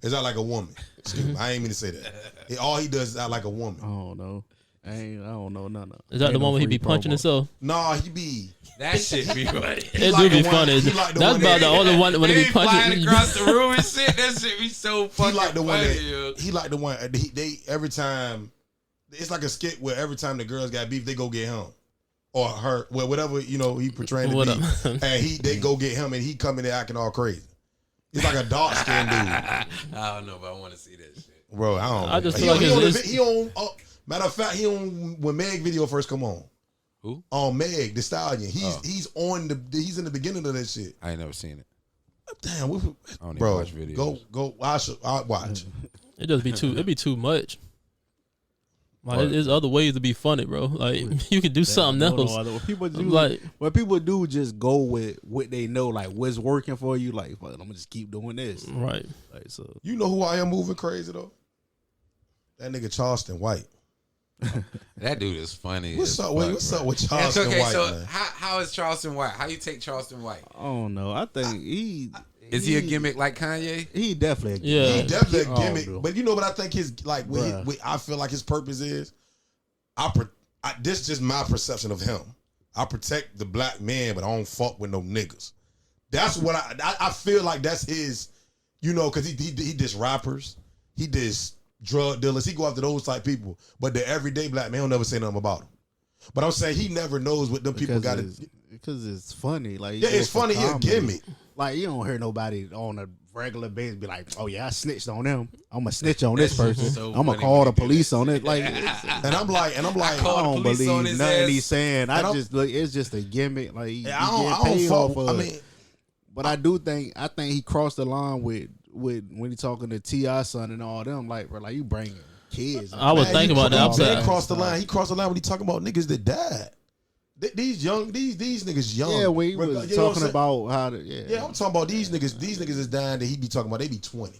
is act like a woman. Excuse me, I ain't mean to say that. All he does is act like a woman. I don't know. I don't know none of. is that the one where he be punching himself? Nah, he be. That shit be funny. It like do be the one- funny. he like the That's one about that- the only one when They he be be flying punching. across the room and shit. That shit be so He fucking like the one funny. that. He like the one. They every time. It's like a skit where every time the girls got beef, they go get him. Or her, well, whatever he portraying to What be, up? and they go get him, and he come in there acting all crazy. He's like a dark skinned dude, I don't know, but I want to see that shit. bro. I don't. I just he feel on, like he on, it's- the, he on matter of fact, he on when Meg video first come on. Who? On Meg the Stallion, he's on he's in the beginning of that shit. I ain't never seen it. damn, I don't bro, even watch videos. go. I watch. It just be too. It'd be too much. Like, there's other ways to be funny, bro. Like you could do something else. What people do, like, what people do, just go with what they know, like what's working for you. Like, fuck, I'm gonna just keep doing this, right? Like, so You know who I am moving crazy though? That nigga Charleston White. That dude is funny. What's up? fuck, What's bro. up with It's Charleston okay. White? So Man? how is Charleston White? How you take Charleston White? I don't know. I think Is he a gimmick like Kanye? He definitely, Yeah. He definitely a Oh, gimmick, no. but you know what I think his like. I feel like his purpose is. This is just my perception of him. I protect the black man, but I don't fuck with no niggas. That's what I feel like. That's his, you know, because he diss rappers, he diss drug dealers, he go after those type people. But the everyday black man, he'll never say nothing about him. But I'm saying he never knows what them people got to. Because it's funny. Like, Yeah, it's funny. He a gimmick. Like, you don't hear nobody on a regular basis be like, "Oh yeah, I snitched on them. I'm gonna snitch on this person. so I'm gonna funny call when the you do police that. on it." Like, And I'm like, I call the don't police on believe his nothing ass. he's saying. And It's just a gimmick. Like, he I getting don't paid fuck. off of I it. mean, But I think he crossed the line with when he talking to T.I. son and all them. Like, bro, like you bringing kids. I was thinking about that. He I'm crossed the line. He crossed the line when he talking about niggas that died. These niggas young. Yeah, when he was You know what I'm talking saying? about how to Yeah, I'm talking about these niggas. These niggas is dying that he be talking about. They be 20.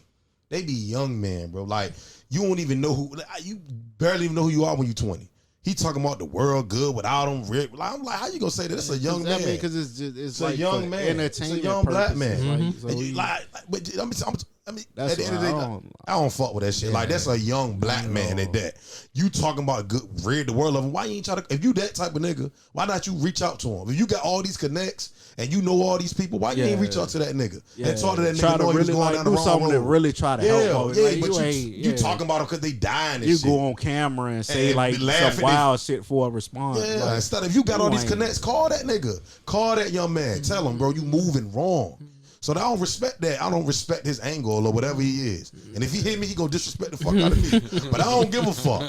They be young men, bro. Like, you don't even know who. You barely even know who you are when you 20. He talking about the world good without him. I'm like, how you gonna say that? That's a young man. Because it's a like young for man. entertainment. It's a young black purposes. man. Like, so he- But I mean, That's at the end of the why day, I don't fuck with that shit. Like, that's a young black man at that. You talking about rid the world of him. Why you ain't try to? If you that type of nigga, why not you reach out to him? If you got all these connects and you know all these people, why you ain't reach out to that nigga and talk to that try nigga? to Know he was really going like down the do wrong something road. to really try to help. Yeah, Like, but ain't- you talking about them because they dying and You shit. go on camera and say And like be laughing some wild shit for a response. Yeah, Like, instead of you got all these ain't- connects, call that nigga. Call that young man. Tell him, bro, you moving wrong. So I don't respect that. I don't respect his angle or whatever he is. And if he hit me, he gonna disrespect the fuck out of me. But I don't give a fuck.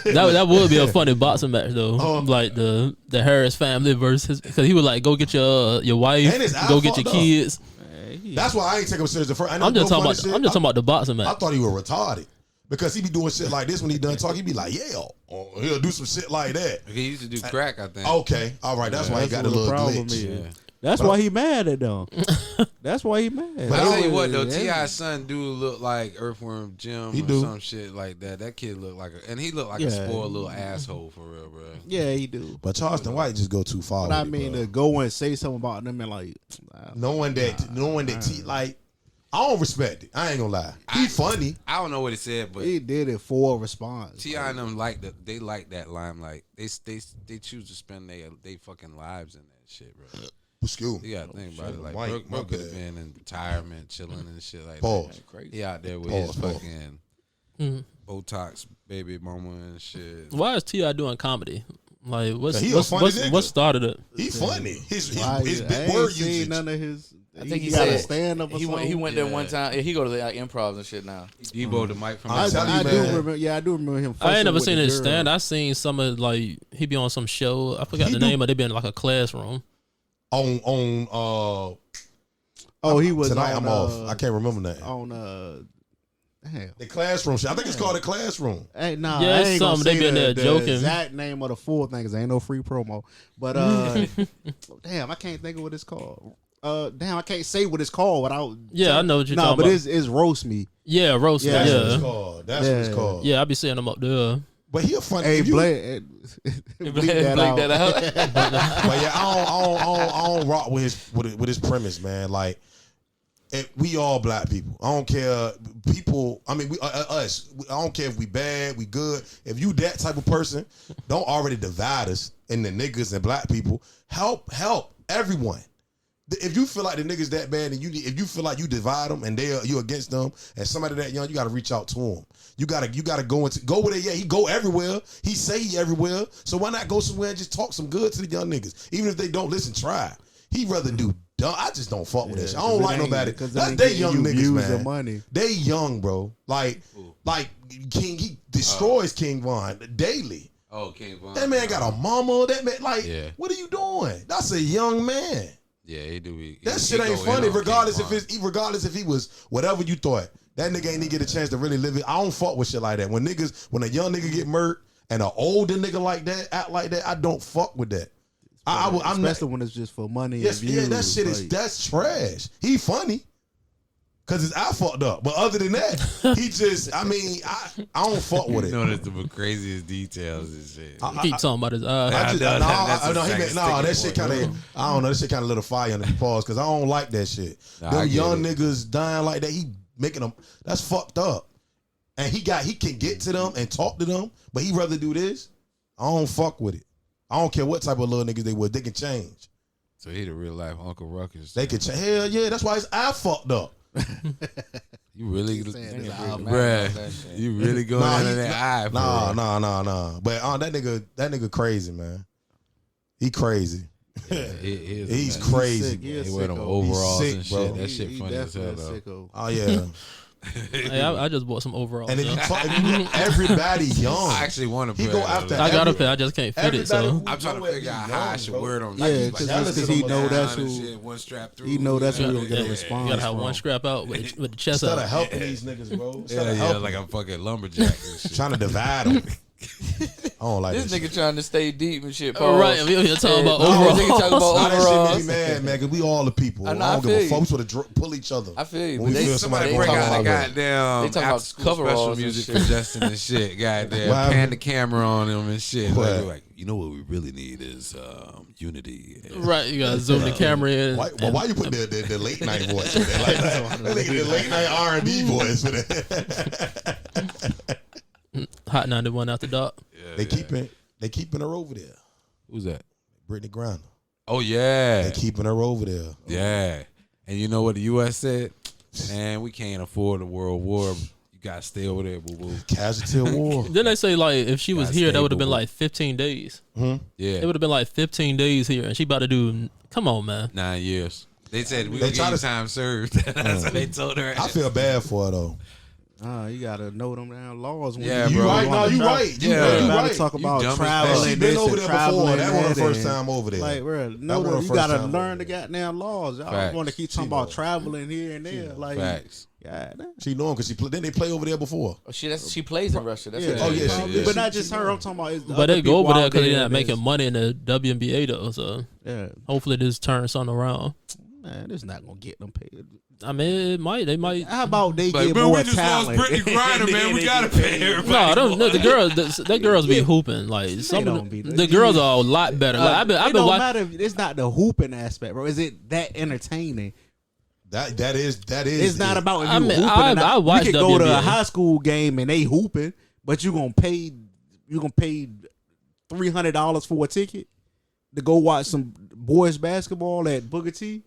that would be a funny boxing match though. Like the Harris family versus, because he would like go get your wife, And his eye go get your fucked up. kids. That's why I ain't taking him serious at first. I'm just talking about the boxing I match. thought he was retarded. Because he be doing shit like this when he done talking. He be like, yeah. Or he'll do some shit like that. He used to do crack, I think. Okay. All right. That's why he got a what the little problem glitch. is. Yeah. That's why he mad at them. That's why he mad. But I tell you what though, Yeah. T.I.'s son do look like Earthworm Jim He or do. some shit like that. That kid look like and he look like a Yeah. spoiled little asshole for real, bro. Yeah, he do. But Charleston White just go too far. But I with it, mean, bro. to go and say something about them and like, knowing that like, I don't respect it. I ain't gonna lie. He funny. I don't know what he said, but he did it for a response. T.I. and them like that limelight. They choose to spend they fucking lives in that shit, bro. Excuse me. You gotta think about it. Like White, Brooke my could have bad. been in retirement, chilling and shit like Pause. that. He out there with Pause, his pause. fucking Botox baby mama and shit. Why is T.I. doing comedy? Like He a funny nigga. what started it? He funny. His Why, big I ain't word seen usage. none of his. I think he got a said stand up. he went there one time. Yeah, he go to the like, improv and shit now. He bowed the mic from I'm the telling I you, do man. remember. Yeah, I do remember him. I ain't never fussing seen with his the girl. stand. I seen some of like he be on some show. I forgot He the do- name, but they be in like a classroom. On Oh, he was tonight. on, I'm off. I can't remember that. on damn. The classroom shit. I think it's called the classroom. Hey, nah, Yeah, I it's ain't gonna something. They say been there the joking. exact name of the full thing because ain't no free promo. But damn, I can't think of what it's called. Damn, I can't say what it's called without. Yeah, I know what you're No, talking but about. it's roast me. Yeah, roast. Yeah. That's what it's Yeah, called. That's what it's Yeah. called. yeah. I be seeing them up there. But he a funny. Hey, if you- Blake, bleep that out. But yeah, I don't rock with his premise, man. Like, we all black people. I don't care. People. I mean, we us. I don't care if we bad, we good. If you that type of person, don't already divide us into niggas and black people. Help everyone. If you feel like the niggas that bad and if you feel like you divide them and you against them and somebody that young, you got to reach out to them. You gotta go with it. Yeah, he go everywhere. He say he everywhere. So why not go somewhere and just talk some good to the young niggas? Even if they don't listen, try. He rather do dumb. I just don't fuck with that shit. I don't like nobody. That's they young niggas, man. Money. They young, bro. Like King, he destroys King Von daily. Oh, King Von. That man got a mama. That man, like, Yeah. what are you doing? That's a young man. Yeah, he do. That shit ain't funny, regardless if he was whatever you thought. That nigga ain't get a chance to really live it. I don't fuck with shit like that. When a young nigga get murked and an older nigga like that act like that, I don't fuck with that. I'm especially when it's just for money. Yes, and views, that shit that's trash. He funny. Cause his eye fucked up, but other than that, he just. I mean, I don't fuck with it. You know, that's the craziest details and shit. Keep talking about his eye. That shit kind of. I don't know. That shit kind of lit a fire under the pause because I don't like that shit. Them young niggas dying like that. He making them. That's fucked up. And he can get to them and talk to them, but he rather do this. I don't fuck with it. I don't care what type of little niggas they were. They can change. So he the real life Uncle Ruckus. They can change. Hell yeah. That's why his eye fucked up. You really, bruh, you really going into that eye? Nah. But that nigga crazy, man. He crazy. Yeah, he's crazy. He wear them overalls sick, and bro. shit. That shit funny as hell though. Oh yeah. Hey, I just bought some overalls. And if you everybody young. I actually want to. He go after. I got a pair. I just can't fit it. So I'm trying to figure out how I should wear them. Yeah, because he know that's who. One strap through. He know that's who he'll get a response. You gotta have one scrap out with the chest Instead out. of helping these niggas, bro. Yeah, like I'm fucking lumberjack and shit. Trying to divide them. I don't like this that nigga shit. trying to stay deep and shit. All right, we here talking about overalls. Nigga talking about That shit overalls. make me mad, man, because we all the people. I don't give a fuck. We sort of pull each other. I feel you. When we feel Somebody somebody bring out the going goddamn They talking about after school coveralls special and music shit. for Justin and shit. Goddamn, What pan happened? the camera on him and shit. What? Like, you know what we really need is unity. Right, you gotta zoom the camera in. Why you put the late night voice? The late night R&B voice for that. Hot 91 after dark. They keeping her over there. Who's that? Brittany Griner. Oh yeah, They keeping her over there. yeah. And you know what the U.S. said? Man, we can't afford a world war. You gotta stay over there, boo boo. Casualty of war. Then they say like if she was Gotta here, stay, that would have been boo-boo. like 15 days. Yeah, It would have been like 15 days here, and she about to do. Come on, man. 9 years. They said we They gonna try get you to- time served. That's what they told her. I feel bad for her though. You gotta know them damn laws. When Yeah, you bro. right. No, you travel. right. Yeah. You Gotta right. talk about dumb as traveling. fuck. She been this over and there traveling before. That wasn't the that first and- time over there. Like, bro, That no, wasn't you her gotta first time learn over the there. goddamn laws. Y'all Facts. want to keep talking about traveling here and there. Like, Facts. God, She know him because then they play over there before. Oh, she plays in Russia. That's yeah, what Oh, yeah, probably. she- but not just her. I'm talking about. It's the But other they go over people there out because they're not that's- making money in the WNBA though. So Yeah, hopefully this turns something around. man, it's not gonna get them paid. I mean, it might. They might. How about they Like, get man, more we just talent? lost Brittany Griner, man. We gotta pay everybody. No, the girls. The girls be hooping. Like some don't of be. the girls are a lot better. Like I've it been don't watching. matter. If it's not the hooping aspect, bro. Is it that entertaining? That is. It's not about if you I mean, hooping. I or not. watch You could go to a WNBA. high school game and they hooping, but you gonna pay $300 for a ticket to go watch some boys basketball at Booker T.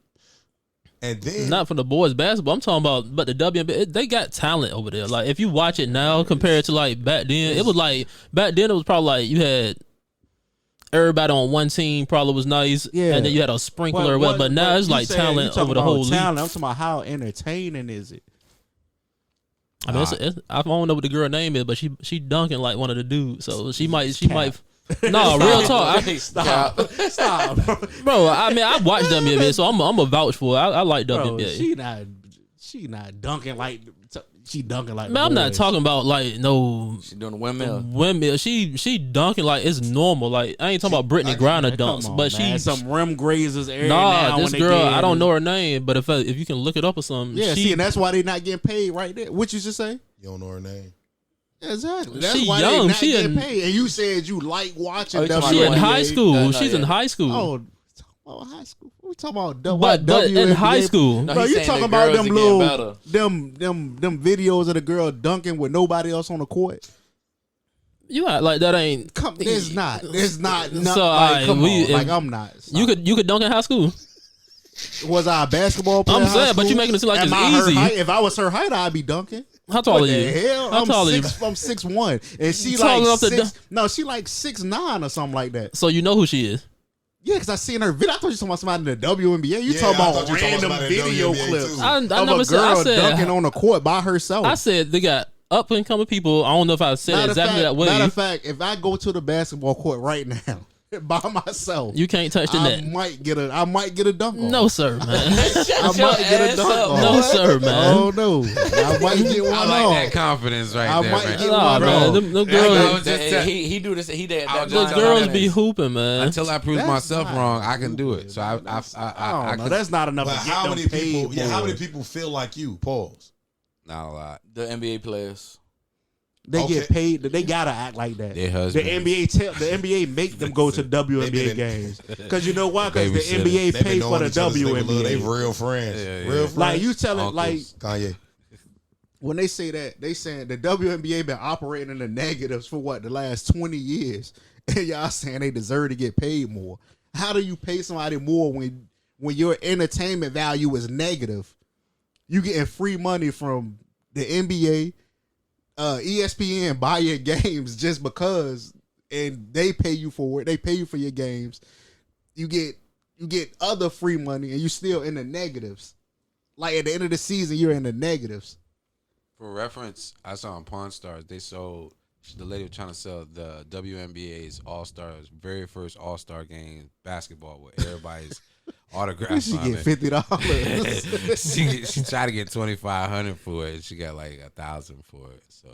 And then Not for the boys basketball. I'm talking about, but the WNBA, they got talent over there. Like if you watch it now compared to like back then, it was like back then it was probably like you had everybody on one team probably was nice, Yeah. and then you had a sprinkler or whatever. But now it's you like saying- you talent talking over the about whole league. talent. I'm talking about how entertaining is it? I mean, I don't know what the girl name is, but she dunking like one of the dudes, so she might. No, real talk, Stop, bro. I mean, I watched WNBA, so I'm a vouch for it. I like bro. WNBA. She not dunking like she dunking like. Man, I'm not boys. talking about like no she doing the windmill. women. She dunking like it's normal. Like I ain't talking about Brittany Griner Come dunks, on, but man. she. some rim grazers. Every Nah, now this and girl, again. I don't know her name, but if you can look it up or something, Yeah, she, see, and that's why they not getting paid right there. What you just say? you don't know her name. Exactly. That's She why young. they not She getting in- paid. And you said you like watching. Oh, you talking she in WNBA? high school. No, She's in yeah. high school. Oh, high school. We talking about but in high school, No, Bro, he's you saying talking the about girls them are getting little better. them videos of the girl dunking with nobody else on the court? you act like that ain't. There's not. So, Like, alright, come we- on. Like if- I'm not. You could dunk in high school. Was I a basketball player? I'm in high saying, but you school? making it seem like Am it's I her easy. height? If I was her height, I'd be dunking. How tall What are the you? hell? How tall are you? I'm 6'1", and she You tall like enough to six. No, she like 6'9" or something like that. So you know who she is. Yeah, because I seen her video. I thought you were talking about somebody in the WNBA. You Yeah, talking I about thought you were talking random about somebody in the video WNBA clips too. I of never a said. I girl dunking said. on the court by herself. I said they got up and coming people. I don't know if I said it exactly that way. Matter of fact, if I go to the basketball court right now by myself, You can't touch the net. I might get a dunk off. No, sir, man. I might get a dunk off. No, sir, man. Oh no, I might get one I like off. that confidence right I there, might man. get Nah, one man. off. Them I girls, was just tell- he do this. He did. I was That, just the girls telling be you. hooping, man. Until I prove That's myself not wrong, I can do it. So I don't know. could- That's not enough. But to get how them many people? paid Yeah, how more. many people feel like you? Pause. not a lot. the NBA players. They Okay. get paid? They gotta act like that. Their The husbands. NBA make them go to WNBA games because you know why? Because the Babysitter. NBA They pay been for knowing the each other since they were little. They WNBA. real friends. Yeah, yeah. Real friends. Like you telling, like Uncles. Kanye. when they say that, they saying the WNBA been operating in the negatives for what the last 20 years, and y'all saying they deserve to get paid more. How do you pay somebody more when your entertainment value is negative? You getting free money from the NBA, ESPN buy your games just because, and they pay you for it. They pay you for your games. You get other free money, and you still in the negatives. Like at the end of the season, you're in the negatives. For reference, I saw on Pawn Stars, they sold, the lady was trying to sell the WNBA's All-Stars, very first All-Star game basketball with everybody's autographs She on get it. $50. she tried to get $2,500 for it. And she got like $1,000 for it. So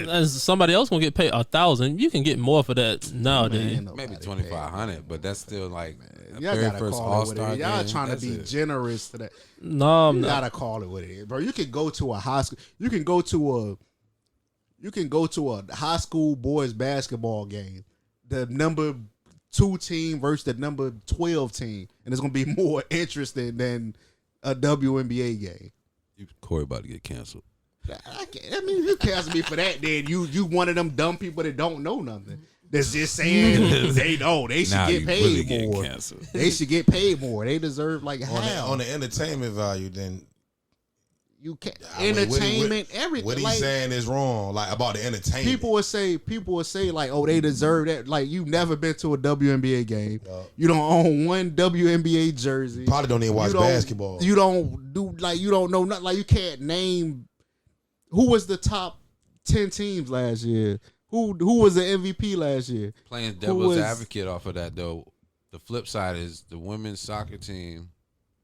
As somebody else gonna get paid 1,000, you can get more for that nowadays. maybe $2,500, but that's still like a Y'all very gotta first call it what All-Star it game. is. Y'all trying to That's be it. generous to that. No, I'm You not. gotta call it what it is, bro. You can go to a high school. You can go to a high school boys basketball game. The number 2 team versus the number 12 team, and it's gonna be more interesting than a WNBA game. Corey about to get canceled. I mean, if you cancel me for that, then you one of them dumb people that don't know nothing. That's just saying they should get paid more. They should get paid more. They deserve like half. On the entertainment value, then You can't I mean, entertainment, everything. what he's like, saying is wrong. Like about the entertainment. people would say like, oh, they deserve that. Like you've never been to a WNBA game. You don't own one WNBA jersey. Probably don't even watch basketball. You don't know nothing. Like you can't name who was the top 10 teams last year. Who was the MVP last year? Playing Who devil's was- advocate off of that though, the flip side is the women's soccer team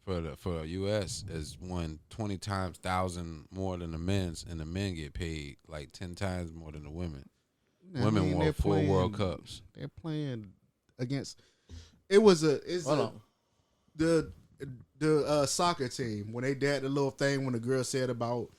for the U.S. has won 20 times 1,000 more than the men's, and the men get paid like 10 times more than the women. I Women mean, won they're 4 playing- World Cups. They're playing against. It's the soccer team when they did the little thing when the girl said about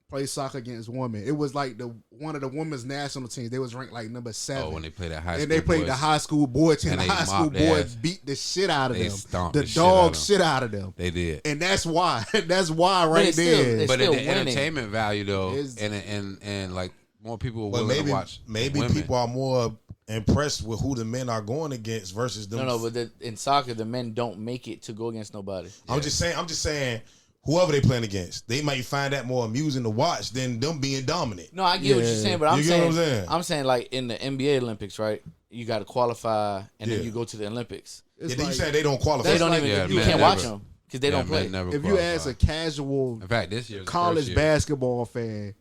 play soccer against women. It was like one of the women's national teams. They was ranked like number 7. Oh, when they played that high school and they played boys. the high school boy team. And The they high school mopped their boys ass. beat the shit out of They them. stomped The the shit out of dog them. shit out of them. They did. And that's why. That's why right it's still- there. it's But still the winning. entertainment value though, Is- and like more people are But willing maybe to watch. maybe women. people are more impressed with who the men are going against versus them. No, but in soccer, the men don't make it to go against nobody. I'm just saying, whoever they playing against, they might find that more amusing to watch than them being dominant. No, I get what you're saying, but You get what I'm saying? I'm saying like in the NBA Olympics, right? You got to qualify, and then Yeah. you go to the Olympics. It's You like- saying they don't qualify? They don't like- even. Yeah, you men can't never- watch them because they don't play. if you ask a casual in fact, this year's college basketball fan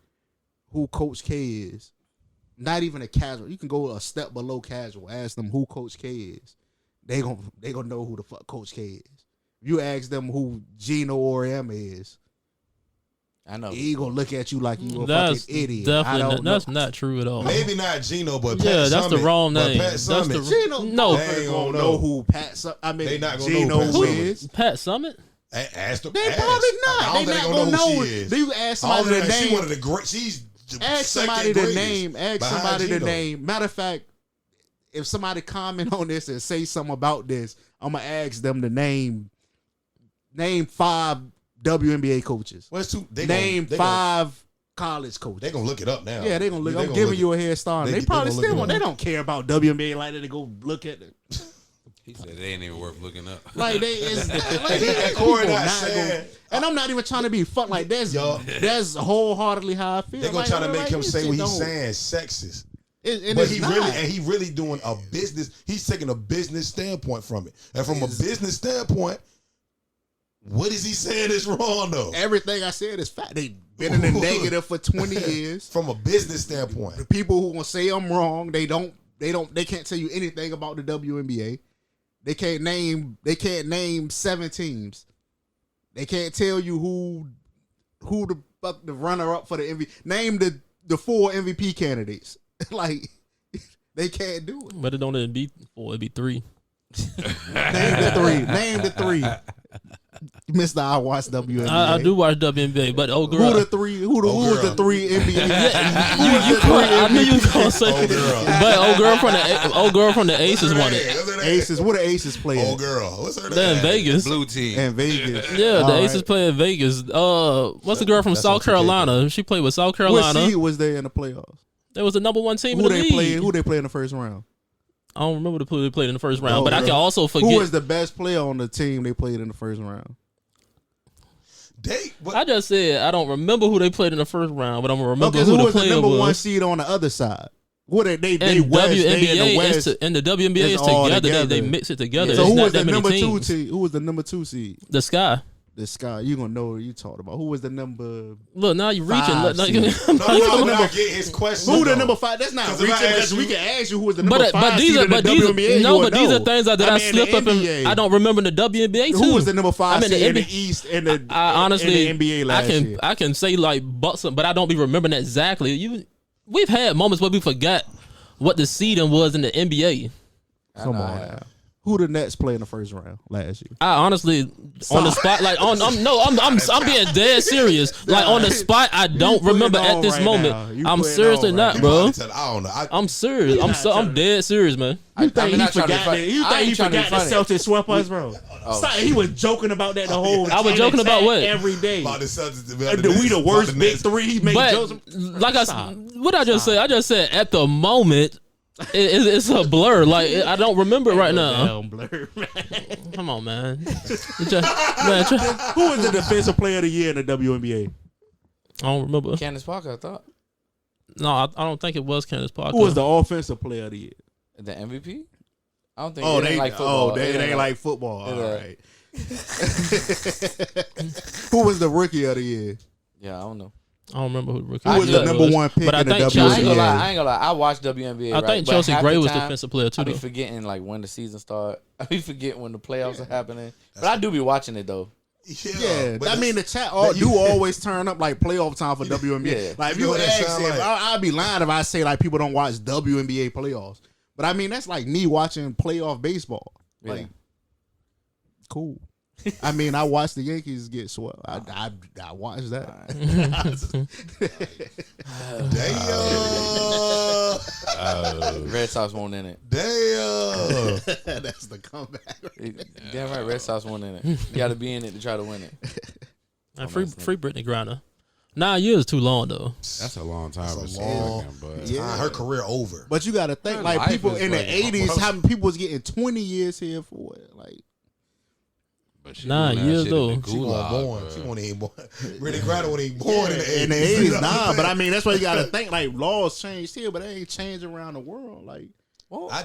who Coach K is, not even a casual. You can go a step below casual. Ask them who Coach K is. They gonna know who the fuck Coach K is. If you ask them who Gino Auriemma is, I know. he gonna look at you like you a That's fucking idiot. I definitely don't know. that's not true at all. Maybe not Gino, but Yeah, Pat that's the Summitt. wrong But name. Pat That's Summitt, the- Gino, No. they They ain't ain't gonna gonna know know. who They not gonna Gino know Pat Summitt. is. Pat Summit? Ask them. They ask. probably I not. don't They think not gonna gonna know. who she is. Do you ask I don't somebody the think- She name? one of the great. She's Ask somebody second the greatest name. Ask behind somebody the Gino. name. Matter of fact, if somebody comment on this and say something about this, I'm gonna ask them to name 5 WNBA coaches. Well, it's they Name gonna, 5 college coaches. They gonna look it up now. Yeah, they gonna look. They I'm gonna giving look you it- a head start. they- They they probably gonna look still it won't. up. They don't care about WNBA like that. They go look at it. He said they ain't even worth looking up. Like they is. Like, And Corey people not not saying- gonna- and I'm not even trying to be fun. Like that's wholeheartedly how I feel. They're gonna Like, try to make like, him this say shit what he's don't- saying, sexist. And But it's he not. really doing a business. He's taking a business standpoint from it, and from a business standpoint, what is he saying is wrong though? Everything I said is fact. They been in the negative for 20 years. From a business standpoint, The people who gonna say I'm wrong, they don't They can't tell you anything about the WNBA. They can't name 7 teams. They can't tell you who the fuck the runner up for the MVP. Name the 4 MVP candidates. Like they can't do it. But it don't even be 4, it'd be 3. Name the 3. Mr. I watch WNBA. I do watch WNBA, but girl, who was the 3 NBA? I knew you was gonna say but old girl from the Aces won it. Aces, what the Aces play? Old girl, what's her name? They're in Vegas. Blue team. In Vegas. Yeah, the Aces play in Vegas. What's the girl from South Carolina? She played with South Carolina. What seed was there in the playoffs? There was the number 1 team in the league. Who they play in the first round? I don't remember who they played in the first round, but I can also forget. Who was the best player on the team they played in the first round? I just said I don't remember who they played in the first round, but I'm gonna remember who the was the player number was. 1 seed on the other side? What they And West, WNBA they in the West. and the WNBA is all together. They mix it together. So It's who not was the that many number 2 teams. seed? Who was the number 2 seed? The Sky. The Sky. You gonna know what you talked about. Who was the number? Look, now you're reaching. 5 Like, seed. No, I get his question. Who the though. number 5? That's not 'Cause if reaching I because ask we you- can ask you who was the number 5 but these seed are in the but these WNBA. no, you would but these know. are things that I mean, slip the up and NBA. I don't remember the WNBA too. Who was the number 5 I mean, seed in the the East and the I honestly in the NBA last year? I can say like Bucks, but I don't be remembering that exactly. We've had moments where we forgot what the seeding was in the NBA. Come on now. Who the Nets play in the first round last year? I honestly on the spot, like I'm being dead serious. Like on the spot, I don't putting remember it at on this right moment. now. You I'm putting it seriously on not, right bro. I don't know. I'm serious. I'm dead serious, man. You think he not trying to forgot be that? You funny. I think he ain't trying to be forgot the funny. Celtics swept us, bro? Stop, he was joking about that the whole. I was joking about what? every day. About the Celtics. We the worst big 3. He made But jokes. like what I just said, I just said at the moment. It's a blur. Like I don't remember right now. Damn blur, man. Come on, man. Who was the defensive player of the year in the WNBA? I don't remember. Candace Parker, I thought. No, I don't think it was Candace Parker. Who was the offensive player of the year? The MVP? I don't think Oh, it ain't like football. it ain't like football. All Yeah. right. Who was the rookie of the year? Yeah, I don't know. I don't remember who the rookie Who was the number 1 pick But I in the think I Chelsea- ain't gonna lie. WNBA? I ain't gonna lie. I watched WNBA. I right? think But Chelsea half Gray the was time, defensive player too. I be Though. forgetting like when the season start. I be forgetting when the playoffs are happening. But I do be watching it though. Yeah, but I mean the chat always turn up like playoff time for WNBA. Yeah. Like if You know you what that ask sound him, like? I'd be lying if I say like people don't watch WNBA playoffs. But I mean that's like me watching playoff baseball. Yeah. Like, cool. I mean, I watched the Yankees get swept. I watched that. Damn. Red Sox won in it. Damn. That's the comeback. Damn right, Red Sox won in it. You got to be in it to try to win it. And free Brittany Griner. 9 years is too long though. That's a long time That's to a long- say, but Yeah. Her career over. But you got to think Her like life people is in the like- 80s, how many people was getting 20 years here for it? Like, but she 9 doing that years shit in though. the She gulag, wasn't born. bro. She wasn't even born. Brittany Griner wasn't even born in the 80s. in the 80s, nah. But I mean, that's why you got to think like laws changed here, but they ain't changed around the world. Like,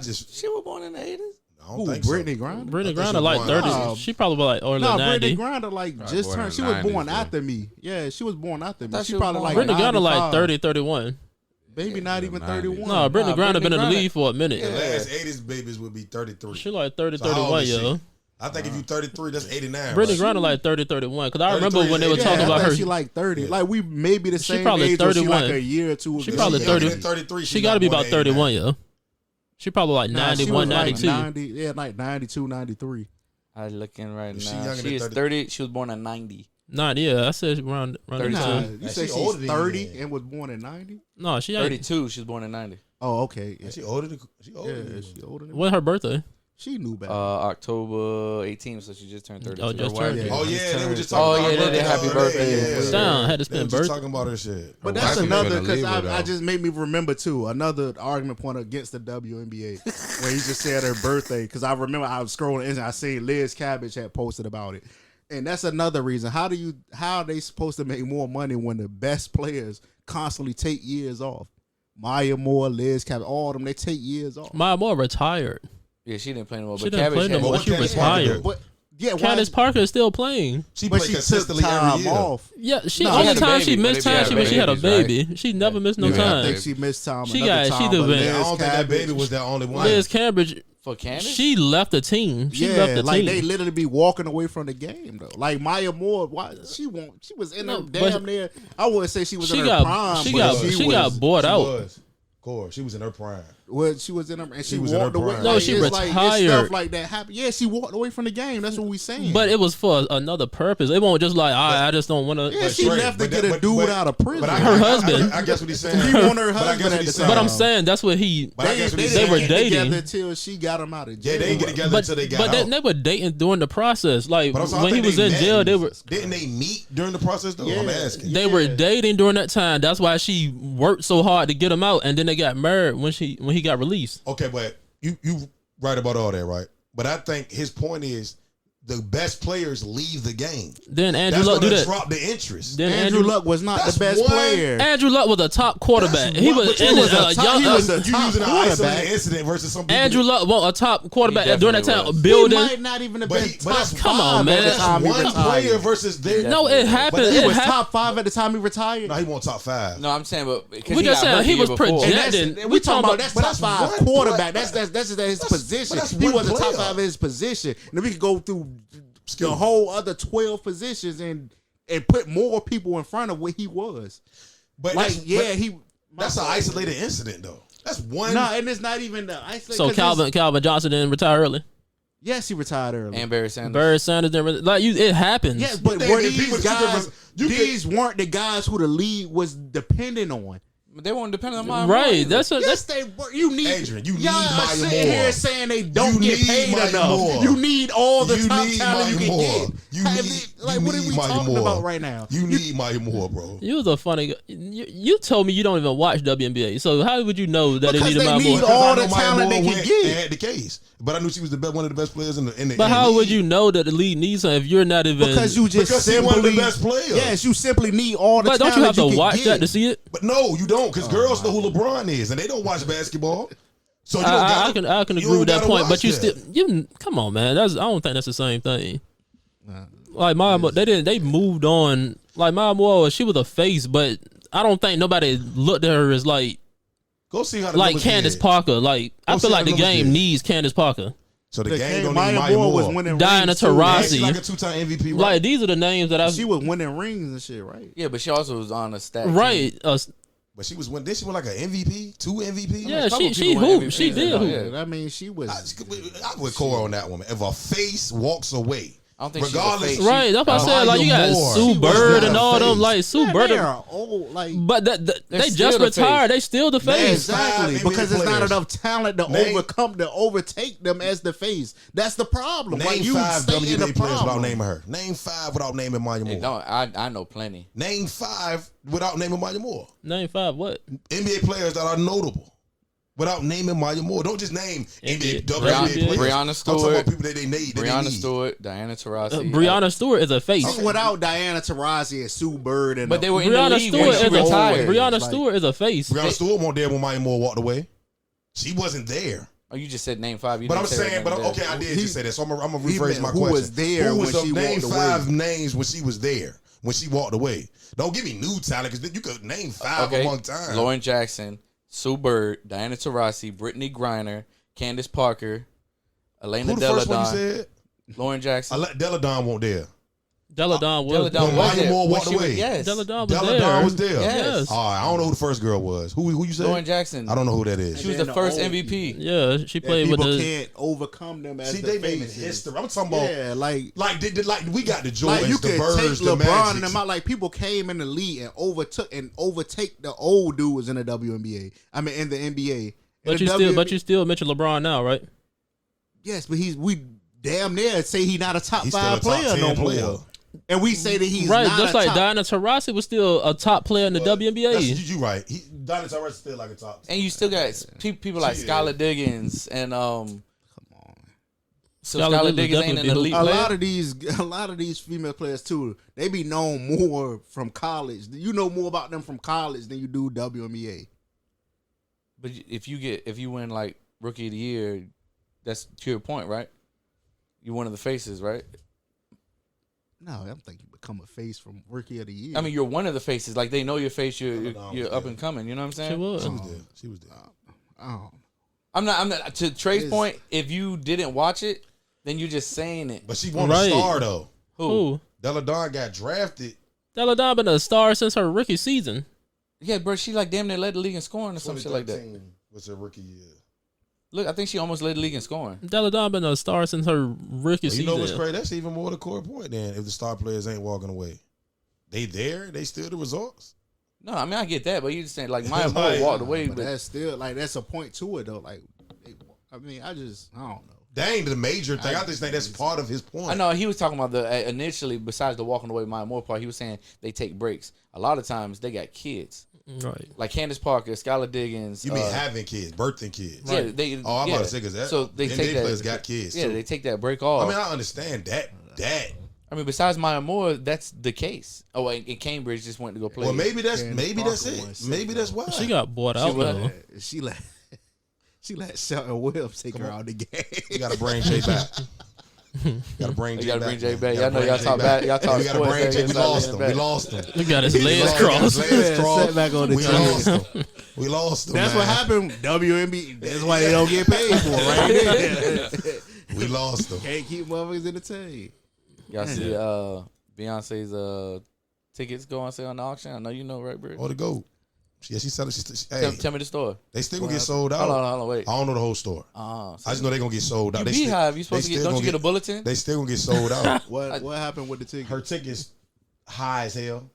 She was born in the 80s? I don't who, think so. Brittany Griner? Brittany I thought she Griner like was 30. born- She probably like early No, 90. Brittany Griner like Probably just born turned. in She the was 90s, born though. after me. Yeah, she was born after me. thought She she was probably born- like Brittany Griner like 95. 30, 31. Maybe not even 90s. 31. No, Brittany Griner been in the Brittany league for a minute. The last 80s babies would be 33. She like 30, So how old 31, is she? yo. I think if you 33, that's 89. Brittany right? Griner like 30, 31. Because I 33 remember when they were is- talking I about think her. She like 30. Yeah. Like we maybe the She same probably age, or she 31. like a year or two. She ago. probably If 30. she's 33, She got to be about 31, yo. She probably like Nah, she 91, was like 92. 90, yeah, like 92, 93. I'm looking right She now. younger She than is 30. 30. She was born in 90. Yeah, I said around 32. the Nah, time. you She say older she's than you 30 then. and was born in 90? No, she ain't. 32. She was born in 90. Oh, okay. Yeah, She older than yeah, she older than me. When her birthday? She knew better. October 18th, so she just turned 32. Oh, just Her wife- turned. Oh, yeah, they were just Oh, talking yeah, about they her did happy birthday. Yeah. Damn, had to They spend were just birthday. talking about her shit. But Her that's wife another been a because Libra, I though. just made me remember too another argument point against the WNBA where he just said her birthday because I remember I was scrolling and I seen Liz Cabbage had posted about it, and that's another reason. How are they supposed to make more money when the best players constantly take years off? Maya Moore, Liz Cabbage, all of them, they take years off. Maya Moore retired. Yeah, she didn't play no more. She But didn't play Cabbage no had- more. But She what Cabbage retired. But Candace Parker is still playing. She but played she consistently took time every year. off. Yeah, she No, only she had a time she baby, missed but they time had when she had a babies, baby. She never missed no Yeah, I time. think she missed time. She another got- time, she but did- I don't think that Cabbage- baby was the only one. Liz Cambridge, For Candace? she left the team. She Yeah, left the like team. they literally be walking away from the game though. Like Maya Moore, she was in No, her but damn near. I wouldn't say she was she in her got prime. she but got she she was, got bought She out. was. Core. She was in her prime. Well, she was in her, and she was in her walked away. prime. No, Like, she it's retired. Like, it's stuff like that happened. Yeah, she walked away from the game. That's what we saying. But it was for another purpose. It won't just like I just don't want to. yeah, she Straight. left to But get that- a dude but- out of prison. But Her husband. I guess what he's saying. He wanted her But I husband guess what at he's the saying. But I'm saying that's what he. But I guess what he's they saying. were get dating. together until she got him out of jail. Yeah, they didn't get together But until they got out. they were dating during the process. Like But I'm saying, I when he think was they in met. jail, they were Didn't they meet during the process though? I'm Yeah. asking. they were dating during that time. That's why she worked so hard to get him out, and then they got married when he got released. Okay, but you right about all that, right? But I think his point is the best players leave the game. Then Andrew That's Luck do gonna that. drop the interest. Then Andrew Luck was not That's the best one- player. Andrew Luck was a top quarterback. That's He what- was but you in was his, a top- young. he was a You top using an quarterback. isolated incident versus some people. Andrew Luck was a top quarterback He during that definitely time. was. Building. He might not even have But been he- but top that's- Come on, five man. at the That's time he one retired. player versus their. No, it happened. But He It was happened. top 5 at the time he retired. No, he won top 5. No, I'm saying, but because We just saying he was And projected. that's, we talking about that's but top that's 5 one quarterback. play- That's his but position. that's He one was a top player. 5 in his position. And then we could go through the whole other 12 positions and put more people in front of what he was. But Like, that's, yeah, but he. that's an isolated incident though. That's one. No, and it's not even the isolate. So 'cause Calvin Johnson didn't retire early. yes, he retired early. And Barry Sanders. Barry Sanders didn't. Like it happens. Yes, but But were then people- these you could- guys? you could- These weren't the guys who the league was depending on. But they won't depend on mine. Right. That's Yes, they were. You need Adrian, you need y'all Maya sitting Moore. here saying they don't You get need paid Maya enough. Moore. You need all the You top need talent you Maya can Moore. get. You Have need- it- like, you what are need we Maya talking Moore. about right now? You need Maya Moore, bro. You was a funny guy. You told me you don't even watch WNBA. So how would you know that Because they needed they my need more? Because all I know the Maya talent they Moore can went get. and had the case, but I knew she was one of the best players in the. But in how the would league. you know that the league needs her if you're not even? Because you just Because he simply one of the best players. Yes, you simply need all the But talent don't you have to can watch get. that to see it? But no, you don't, because girls know who LeBron is, and they don't watch basketball. So you don't I gotta, can you agree with don't that gotta point. watch But you that. still come on, man. I don't think that's the same thing. Like they moved on. Like Maya Moore, she was a face, but I don't think nobody looked at her as like Go see how the like numbers Candace did. Parker. Like I Go feel see like how the the numbers game did. needs Candace Parker. So the The game game don't Maya need Maya Moore was Moore. winning Diana rings too. Taurasi. And she's like a 2-time MVP, right? Like these are the names that I She was winning rings and shit, right? Yeah, but she also was on a stat. right. But she was win. Did she win like an MVP, 2 MVP? Yeah, couple she people won hooped. MVPs She in did that, hoop. yeah. I mean, she was. I would core on that woman. If a face walks away, I don't think regardless, she's a face. Right, that's what I said. Like you got Maya Moore, Sue she was Bird not and a all them. face. Like Sue Man, Bird, they are old. Like, but they still just the face. retired. They still the face. exactly, 5 because NBA it's not players. enough talent to Name- overtake them as the face. That's the problem. name Like you 5 stating the WNBA players without problem. naming her. Name 5 without naming Maya Hey, Moore. I know plenty. Name 5 without naming Maya Moore. Name 5 what? NBA players that are notable without naming Maya Moore. Don't just name NBA, NBA WNBA players. Brianna I'm talking Stewart. about people that they need. Brianna Stewart, Diana Taurasi. Brianna Stewart is a face. Without Diana Taurasi and Sue Bird and But they were in the Brianna league Stewart when she is a retired. Brianna Like- Stewart is a face. Brianna Stewart wasn't there when Maya Moore walked away. She wasn't there. Oh, you just said name 5. You But I'm didn't say her saying, name but there. okay, I did He- just say that. So I'm gonna he rephrase meant my who question. was there Who was when the she name walked 5 away? names when she was there when she walked away? Don't give me new talent because you could name 5 Okay. among time. Lauren Jackson, Sue Bird, Diana Taurasi, Brittany Griner, Candace Parker, Elena Who the first one you Deladon, said? Lauren Jackson. Deladon won't there. Deladon was Deladon When was Maya there. Moore When walked she was- away. Yes. Deladon was Deladon there. was there. Yes. All right, I don't know who the first girl was. Who you said? Lauren Jackson. I don't know who that is. She was And the then first the old MVP. Yeah, she that played with people the. can't overcome them as See, the they naming faces. history. I'm talking about Yeah, like like we got the Jordans, like you the could Birds, take the LeBron Magics. and them out. Like people came in the league and overtake the old dudes in the WNBA. I mean, in the NBA. But you still mention LeBron now, right? Yes, but we damn near say he's not a top He's still 5 a top player 10 no player. more. And we say that he's Right, not just a like top. Diana Taurasi was still a top player in the WNBA. You right. Donald Tyrese still like a top. And you still got people like Yeah. Skylar Diggins and So Skylar Skylar Diggins Diggins ain't an definitely elite a player. lot of these female players too. They be known more from college. You know more about them from college than you do WNBA. But if you win like Rookie of the Year, that's to your point, right? You're one of the faces, right? No, I'm thinking you become a face from Rookie of the Year. I mean, you're one of the faces. Like they know your face. You're up and coming. You know what I'm saying? She was. She was there. I'm not. To Trey's point, if you didn't watch it, then you're just saying it. But she won a star though. Who? Della Dawn got drafted. Della Dawn been a star since her rookie season. Yeah, bro. She like damn near led the league in scoring or some shit like that. Was her rookie year. Look, I think she almost led the league in scoring. Della Dawn been a star since her rookie season. You know what's crazy? That's even more the core point. Then, if the star players ain't walking away, they there. They still the results. No, I mean I get that, but you just saying like Maya Moore walked away. But that's still like that's a point to it though. Like, I mean, I don't know. That ain't the major thing. I just think that's part of his point. I know he was talking about the initially. Besides the walking away Maya Moore part, he was saying they take breaks. A lot of times they got kids. Right. Like Candace Parker, Skylar Diggins. You mean having kids, birthing kids? Yeah, Right. they. I'm yeah. about to say because that. So they take that. players got kids. Yeah, too. they take that break off. I mean, I understand that. I mean, besides Maya Moore, that's the case. Oh, and Cambridge just went to go play. Well, maybe that's Candace maybe Parker that's won it. six, Maybe that's why She got bought out though. She let Shelton Williams take her out the game. You got to bring Jay back. Got to bring You Jay gotta back. bring Jay man. back. You Y'all gotta know bring y'all Jay talk back. back. Y'all talk We got to sports. bring Jay. They We start lost him. leaning We back. lost him. He got his legs crossed. Yeah, sat back on the We team. lost him. We lost him. That's man. what happened. WNBA. That's why they don't get paid for it right there. We lost him. Can't keep motherfuckers in the team. Y'all see Beyonce's tickets go on sale on the auction? I know you know, right, Britt? Or the GOAT. Yeah, she's selling. Hey, Tell me the store. they still gonna get sold out. Hold on, wait. I don't know the whole store. So I just know they gonna get sold out. you They still- Beehive, you supposed they to get? still Don't you gonna get a bulletin? They still gonna get sold out. What happened with the ticket? Her tickets high as hell.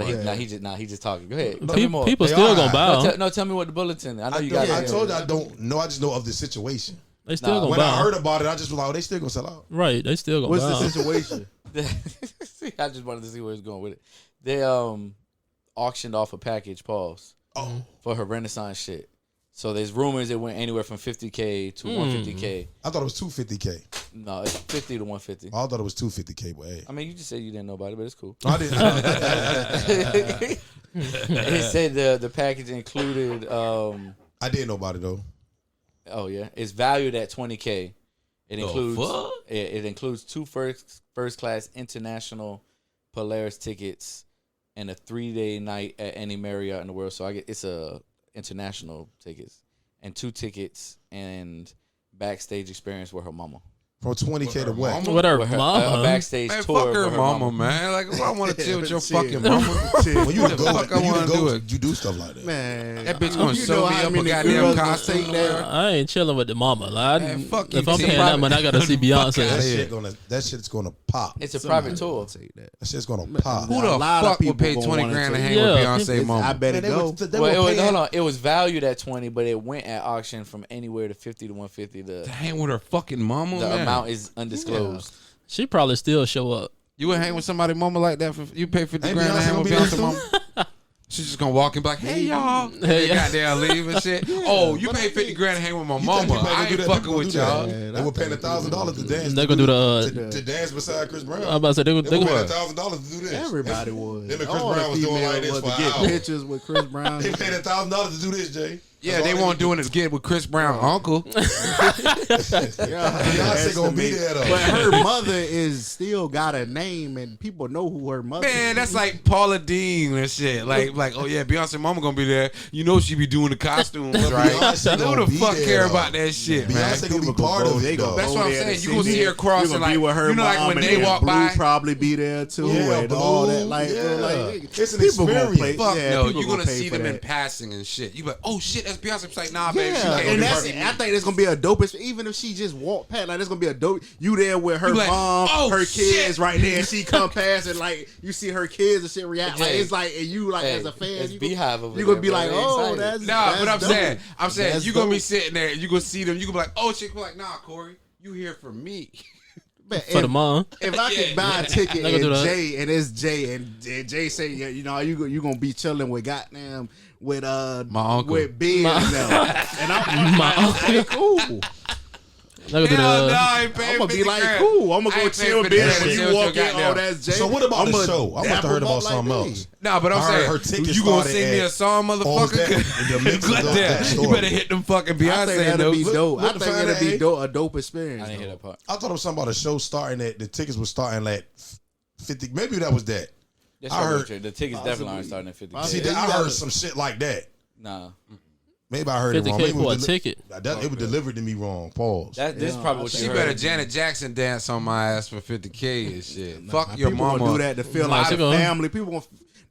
He just talking. Go ahead. Tell me more. People They still are. gonna buy them. No, tell me what the bulletin. I know you got it. I told you I don't know. I just know of the situation. They still Nah. gonna When buy I 'em. heard about it, I just was like, oh, they still gonna sell out. Right, they still gonna What's buy the 'em. situation? See, I just wanted to see where it's going with it. They auctioned off a package, for her Renaissance shit. So there's rumors it went anywhere from $50K to $150K. I thought it was $250K. No, it's $50 to $150. I thought it was $250K, but hey, I mean, you just said you didn't know about it, but it's cool. I didn't. It said the package included. I didn't know about it though. Oh yeah, it's valued at $20K. It includes fuck? it includes two first class international Polaris tickets and a 3-day night at any Marriott in the world. So it's a international tickets and 2 tickets and backstage experience with her mama. From $20K to what? With her With her, mama. a backstage Man, tour. fuck her with mama, man. Like, I want to chill with your fucking Chill. mama. When you the go, fuck I when you wanna go, do it? you do stuff like that. Man, That bitch gonna you sew know me how up a many goddamn girls gonna costume. take that? I ain't chilling with the mama. Like, Man, fuck you, if I'm T. paying that money, I gotta see That Beyonce. shit's gonna pop. It's a private tour. Take that. That shit's gonna pop. Who A the lot of fuck would pay people 20 gonna grand to wanna hang take with it. Beyonce Yeah, mama? I bet it go. Hold on. It was valued at 20, but it went at auction from anywhere to 50 to 150. To hang with her fucking mama, The man. amount is undisclosed. She probably still show up. You would hang with somebody mama like that for you pay 50 Ain't grand to Beyonce hang gonna with be there Beyonce mama? She's just gonna walk and be like, hey y'all, Hey, hey, goddamn leave and shit. Oh, you pay 50 grand to hang with my mama. I ain't fucking with y'all. They were paying $1,000 to dance. They're gonna do the. to dance beside Chris Brown. I'm about to say they They were paying gonna. $1,000 to do this. Everybody was. Them and Chris All the Brown was doing females like this was for to an get hour. pictures with Chris Brown. They paid $1,000 to do this, Jay. Yeah, they won't doing it again with Chris Brown uncle. Beyonce gonna be there though. But her mother is still got a name, and people know who her mother Man, is. that's like Paula Dean and shit. Like, oh yeah, Beyonce mama gonna be there. You know she be doing the costumes, right? Beyonce Who gonna the be fuck there, care though. about that shit, man? Beyonce gonna be People part go, of they it go though. That's what I'm there to saying. You see gonna see me. her crossing, You gonna be like, with her you know, like mom, when and they then walk Blue by. probably be there too, Yeah, and all Blue, that. Like, yeah. like It's an people gonna experience. play. Fuck yeah, no, people you're gonna pay see for them in that. passing and shit. You be like, oh shit, that's Beyonce. It's like, nah, baby, she Yeah, can't and do that's that. I think it's gonna be a dope. Even if she just walked past, like there's gonna be a dope. You there with her You like, mom, oh, her shit. kids right there. And she come past and like you see her kids and shit react. Like Jay, it's like and you like hey, as a fan, it's you Beehive over you gonna there, be bro. like, They oh, excited. that's Nah, but I'm dope. saying, That's you gonna be dope. sitting there, you gonna see them, you gonna be like, oh shit, be like, nah, Corey, you here for me. Man, For the mom. If I Yeah. could buy a ticket They gonna do and that. Jay and it's Jay and Jay say, yeah, you know, you gonna be chilling with goddamn with My uncle. with Ben and them. And I'm My like, cool. They gonna do Hell the. no, I ain't paying I'm gonna be 50 like, grand. cool. I'm I gonna go ain't paying chill 50 Ben grand when to you chill with walk your in. Oh, goddamn- that's Jay. So what about I'ma the show? I must have dap heard him about up like something me. else. Nah, but I'm I heard saying, her tickets you gonna started sing me at- a song, Oh, is motherfucker? that the mix of Good that there. You story? better hit them fucking I think Beyonce that'll be notes. dope. I What the think fuck it'll be that a dope experience. I didn't though. hear that part. I thought it was something about a show starting at the tickets were starting at 50. Maybe that was that. That's I heard the tickets definitely aren't starting at 50K. See, I heard some shit like that. Nah. Maybe I heard it wrong. 50K Maybe for a ticket. It was delivered to me wrong. Pause. This is probably what She you better heard. Janet Jackson dance on my ass for 50K and shit. Nah, Fuck your people mama. gonna do that to feel Nah, like she a gonna- family.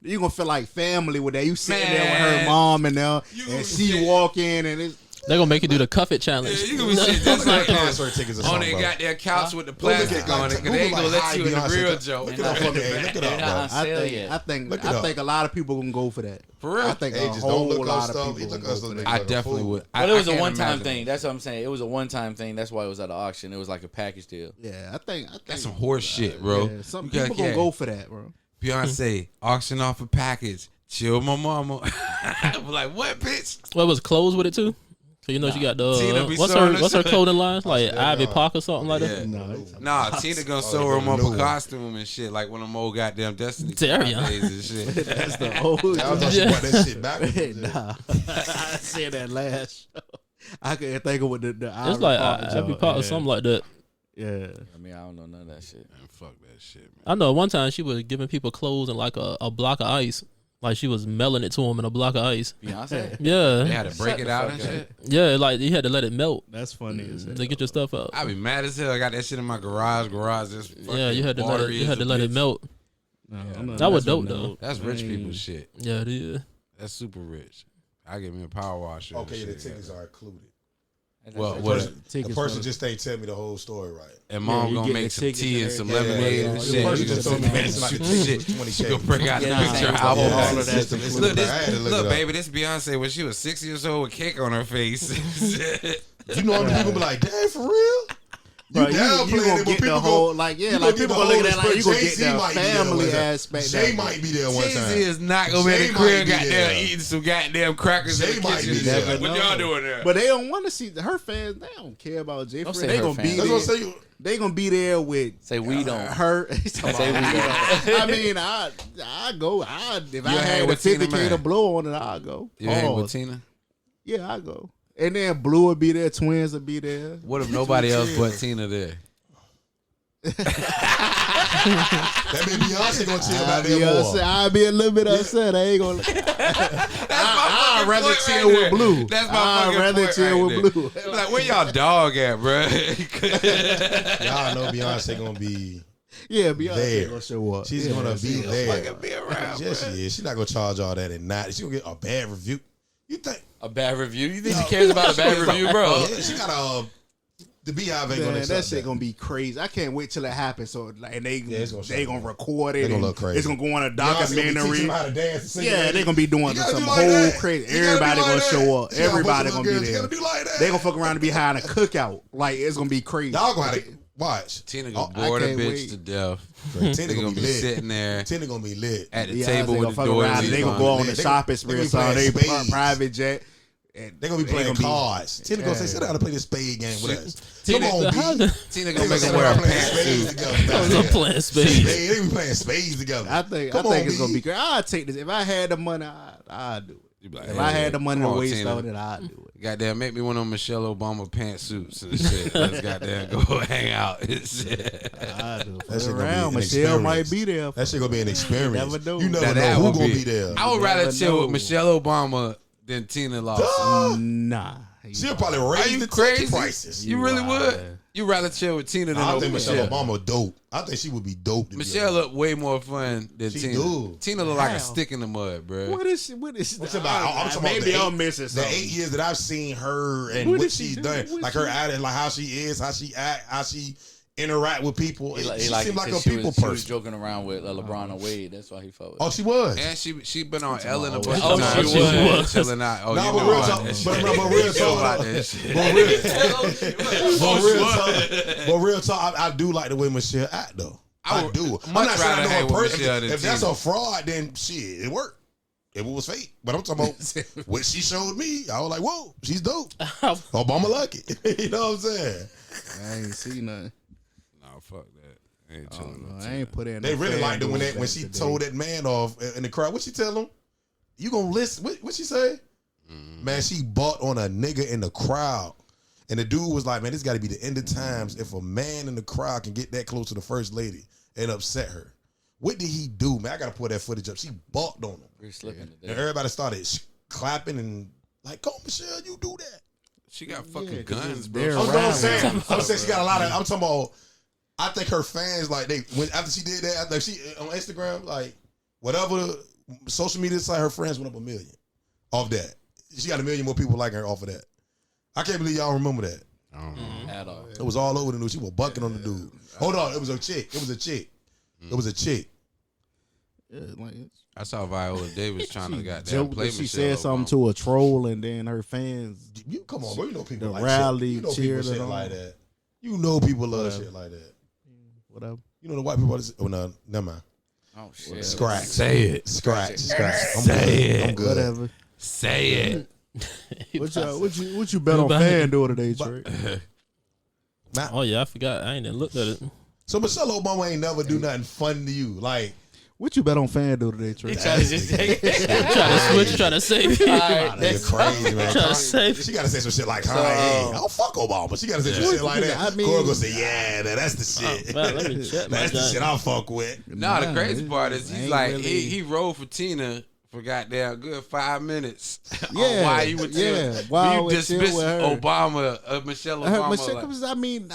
You gonna feel like family with that. You sitting there with Man. her mom and You and she walk in and it's They're gonna make you do the cuff it challenge. Yeah, you gonna be shit just like concert tickets or on something, their bro. goddamn couch with the Go look at, plastic on it, because they ain't gonna Google, let you in the Beyonce. real joke. Look it up, fucking look it They're up, not on bro. sale yet. Look it think a lot of people gonna go for that. For real? I think Hey, a just whole don't look up lot stuff. of people Look gonna up go for stuff. that. I Like a definitely fool. would. But it was a can't one-time imagine. thing. That's what I'm saying. It was a one-time thing. That's why it was at the auction. It was like a package deal. Yeah, I think That's some horse shit, bro. Yeah, some You people gotta gonna get- go for that, bro. Beyonce auction off a package. Chill, my mama. I'm like, what, bitch? What was clothes with it too? So you know she got Tina the be what's sewing her that what's her shit. clothing line like Yeah, Ivy no. Park or something like Yeah. that. Nah, Tina gonna sew Oh, her the up new a one. costume and shit, like one of them old goddamn Destiny There Child you days and shit. That's the old. I thought she brought that shit back. Nah, I said that last show. I couldn't think of what the It's Ivy like Park Ivy joke. Park or Yeah. something like that. Yeah, I mean, I don't know none of that shit. Man, fuck that shit, man. I know one time she was giving people clothes and like a block of ice. Like she was mailing it to them in a block of ice. Beyonce? Yeah. They had to break Shut it the out fuck and up. shit. Yeah, like you had to let it melt that's funny. As hell. to get your stuff out. I be mad as hell. I got that shit in my garage just Yeah, you had to let it. You had to let it melt. No, I'm not That was messing dope with though. That's rich I people ain't- shit. Yeah, it is. That's super rich. I give me a power washer. and Okay, the shit. tickets are included. Well, The what? person, Tickets the person for- just ain't tell me the whole story right. And mom you gonna get make the some tickets tea and and some everything. lemonade Yeah, and the shit. person You just gonna told me, man, it's like shoot the the tickets shit. 20K. She gonna bring out the Yeah, picture nah, album. yeah, all of Look, that. this, I had to look it look, up. baby, this Beyonce when she was 6 years old with cake on her face. You know how many people be like, damn, for real? Bro, You you downplaying gonna it, but get the people whole go- like you like get people the gonna look at whole that like you gonna Jay-Z get the might be there family one time. aspect. Jay might be there one Jay-Z time. is not gonna be in Jay the might crib be goddamn there. eating some goddamn crackers Jay in the might kitchen. be and there. shit. Like, what y'all doing there? But they don't want to see her fans. They don't care about Jay. Don't Friend. say They her gonna be fans. That's what I'm there. saying. They gonna be there with Say we don't. her. Say we don't. I mean, I go. If I hang had the with Tina, 50K man? to blow on it, I'll go. You hang with Pause. Tina? Yeah, I go. And then Blue will be there. Twins will be there. What if nobody else but Tina there? That mean Beyonce gonna chill about that more. I'll be a little bit upset. I ain't gonna. I'd rather point chill right with there. Blue. That's my I'd fucking rather point chill right with there. Blue. Like, where y'all dog at, bro? Y'all know Beyonce gonna be. Yeah, Beyonce There. gonna show up. She's Yeah, gonna be there. Fucking be around, Yes, bro. she is. She's not gonna charge all that and not. She gonna get a bad review. You think? A bad review? You think she cares about a bad review, bro? Yeah, she got the Beehive ain't Man, gonna that accept shit gonna be crazy. I can't wait till it happens. So like, and it's gonna they show gonna up. record it. They gonna and look crazy. It's gonna go on a Beyonce gonna be teaching documentary. them how to dance and sing. Yeah, they gonna be doing You gotta some do like whole that. crazy. You gotta Everybody do gonna like show that. up. You gotta Everybody put gonna some be girls there. together, do like that. They gonna fuck around and behind a cookout. Like it's gonna be crazy. Y'all gonna have to watch. Tina Oh, gonna I bore the can't bitch wait. to death. Tina They gonna be lit. sitting there Tina gonna be lit. at the Yeah, table they with gonna the fuck door. around and they gonna go on the They shopping gonna be spree. So playing they spades. private jet. And They gonna be playing gonna be- cards. Tina gonna say, "Sit down and play this spade game with us." Come Tina, on, how B. the- Tina They gonna make sit him wear a around playing spades pantsuit. together. I'm playing spades. They be playing spades together. I think Come it's on, gonna be B. great. I'd take this. If I had the money, I'd do it. You be like, If hell I yeah. had the money Come to on, waste Tina. on it, I'd do it. Goddamn, make me one of them Michelle Obama pantsuits and shit. Let's goddamn go hang out and shit. I'd do it. That shit gonna be Around an Michelle might experience. be there. That shit gonna be an experience. never know. You never Now, know that who would gonna be there. I would rather never chill know. with Michelle Obama than Tina Lawson. Nah. She'll probably Are raise you the crazy? ticket prices. You really would? lying. You rather chill with Tina than I over think Michelle Michelle? Obama dope. I think she would be dope. To Michelle be look way more fun than She Tina. do. Tina look like a How? stick in the mud, bro. What is I'm talking about, I'm talking maybe about I'm missing the something. 8 years that I've seen her and What what did she she's do? done, What like she- her attitude, like how she is, how she act, how she interact with people. He She like seemed like a she people was, She was person. joking around with LeBron and Wade. That's why he fought with. Oh, she was. And she been on Ellen a bunch Oh, of times. she was. Chilling out. Oh, Nah, you but know real about talk- that but shit. real You know talk, about though. that shit. But real talk, I do like the way Michelle act though. I I would do. I'm much not saying I rather know hang her with person. Michelle than If that's Tina. a fraud, then shit, it worked. If it was fake. But I'm talking about what she showed me. I was like, whoa, she's dope. Obama like it. You know what I'm saying? I ain't see nothing. Nah, fuck that. I ain't I chilling don't with know. Tina. I ain't put in. They no really fan liked it when duels when back she today. told that man off in the crowd. What she tell him? You gonna listen? What she say? Man, she bought on a nigga in the crowd. And the dude was like, man, this got to be the end of times if a man in the crowd can get that close to the first lady and upset her. What did he do, man? I gotta put that footage up. She balked on him. We're slipping And everybody started clapping and like, "Go, Michelle, you do that." She got fucking 'cause guns, it's bro. their I'm saying she got a lot of. I'm talking about. I think her fans like after she did that, like she on Instagram, like whatever social media site, her friends went up 1 million off that. She got 1 million more people liking her off of that. I can't believe y'all remember that. at all. It was all over the news. She was bucking on the dude. Hold on, it was a chick. It was a chick. Yeah, like, I saw Viola Davis trying to goddamn joked play that she Michelle said something Obama. to a troll, and then her fans. You come on, bro. You know people The like rally, shit. You know cheered people shit it on. like that. You know people love shit like that. Whatever. You know the white people. Oh no, never mind. Oh shit. Scratch. Say it. Scratch. I'm Say good. it. I'm good. Whatever. Say it. What you bet on FanDuel today, Trey? Oh yeah, I forgot. I ain't even looked at it. So Michelle Obama ain't never do nothing fun to you. Like, What you bet on FanDuel today, Trey? Trying to just take Trying to switch, trying to save. you're crazy, man. Trying to save. She gotta say some shit like, Kanye. Oh, fuck Obama. She gotta say some shit like that. I mean- Corey gonna say, yeah, that's the shit. Man, let me check my That's the shit joint. I fuck with. No, the Nah, crazy it part is he's ain't like really- he rode for Tina for goddamn good 5 minutes. Yeah, on why you would yeah, why I you would dismiss chill with her. Obama, Michelle Obama. Michelle, like- 'cause I mean,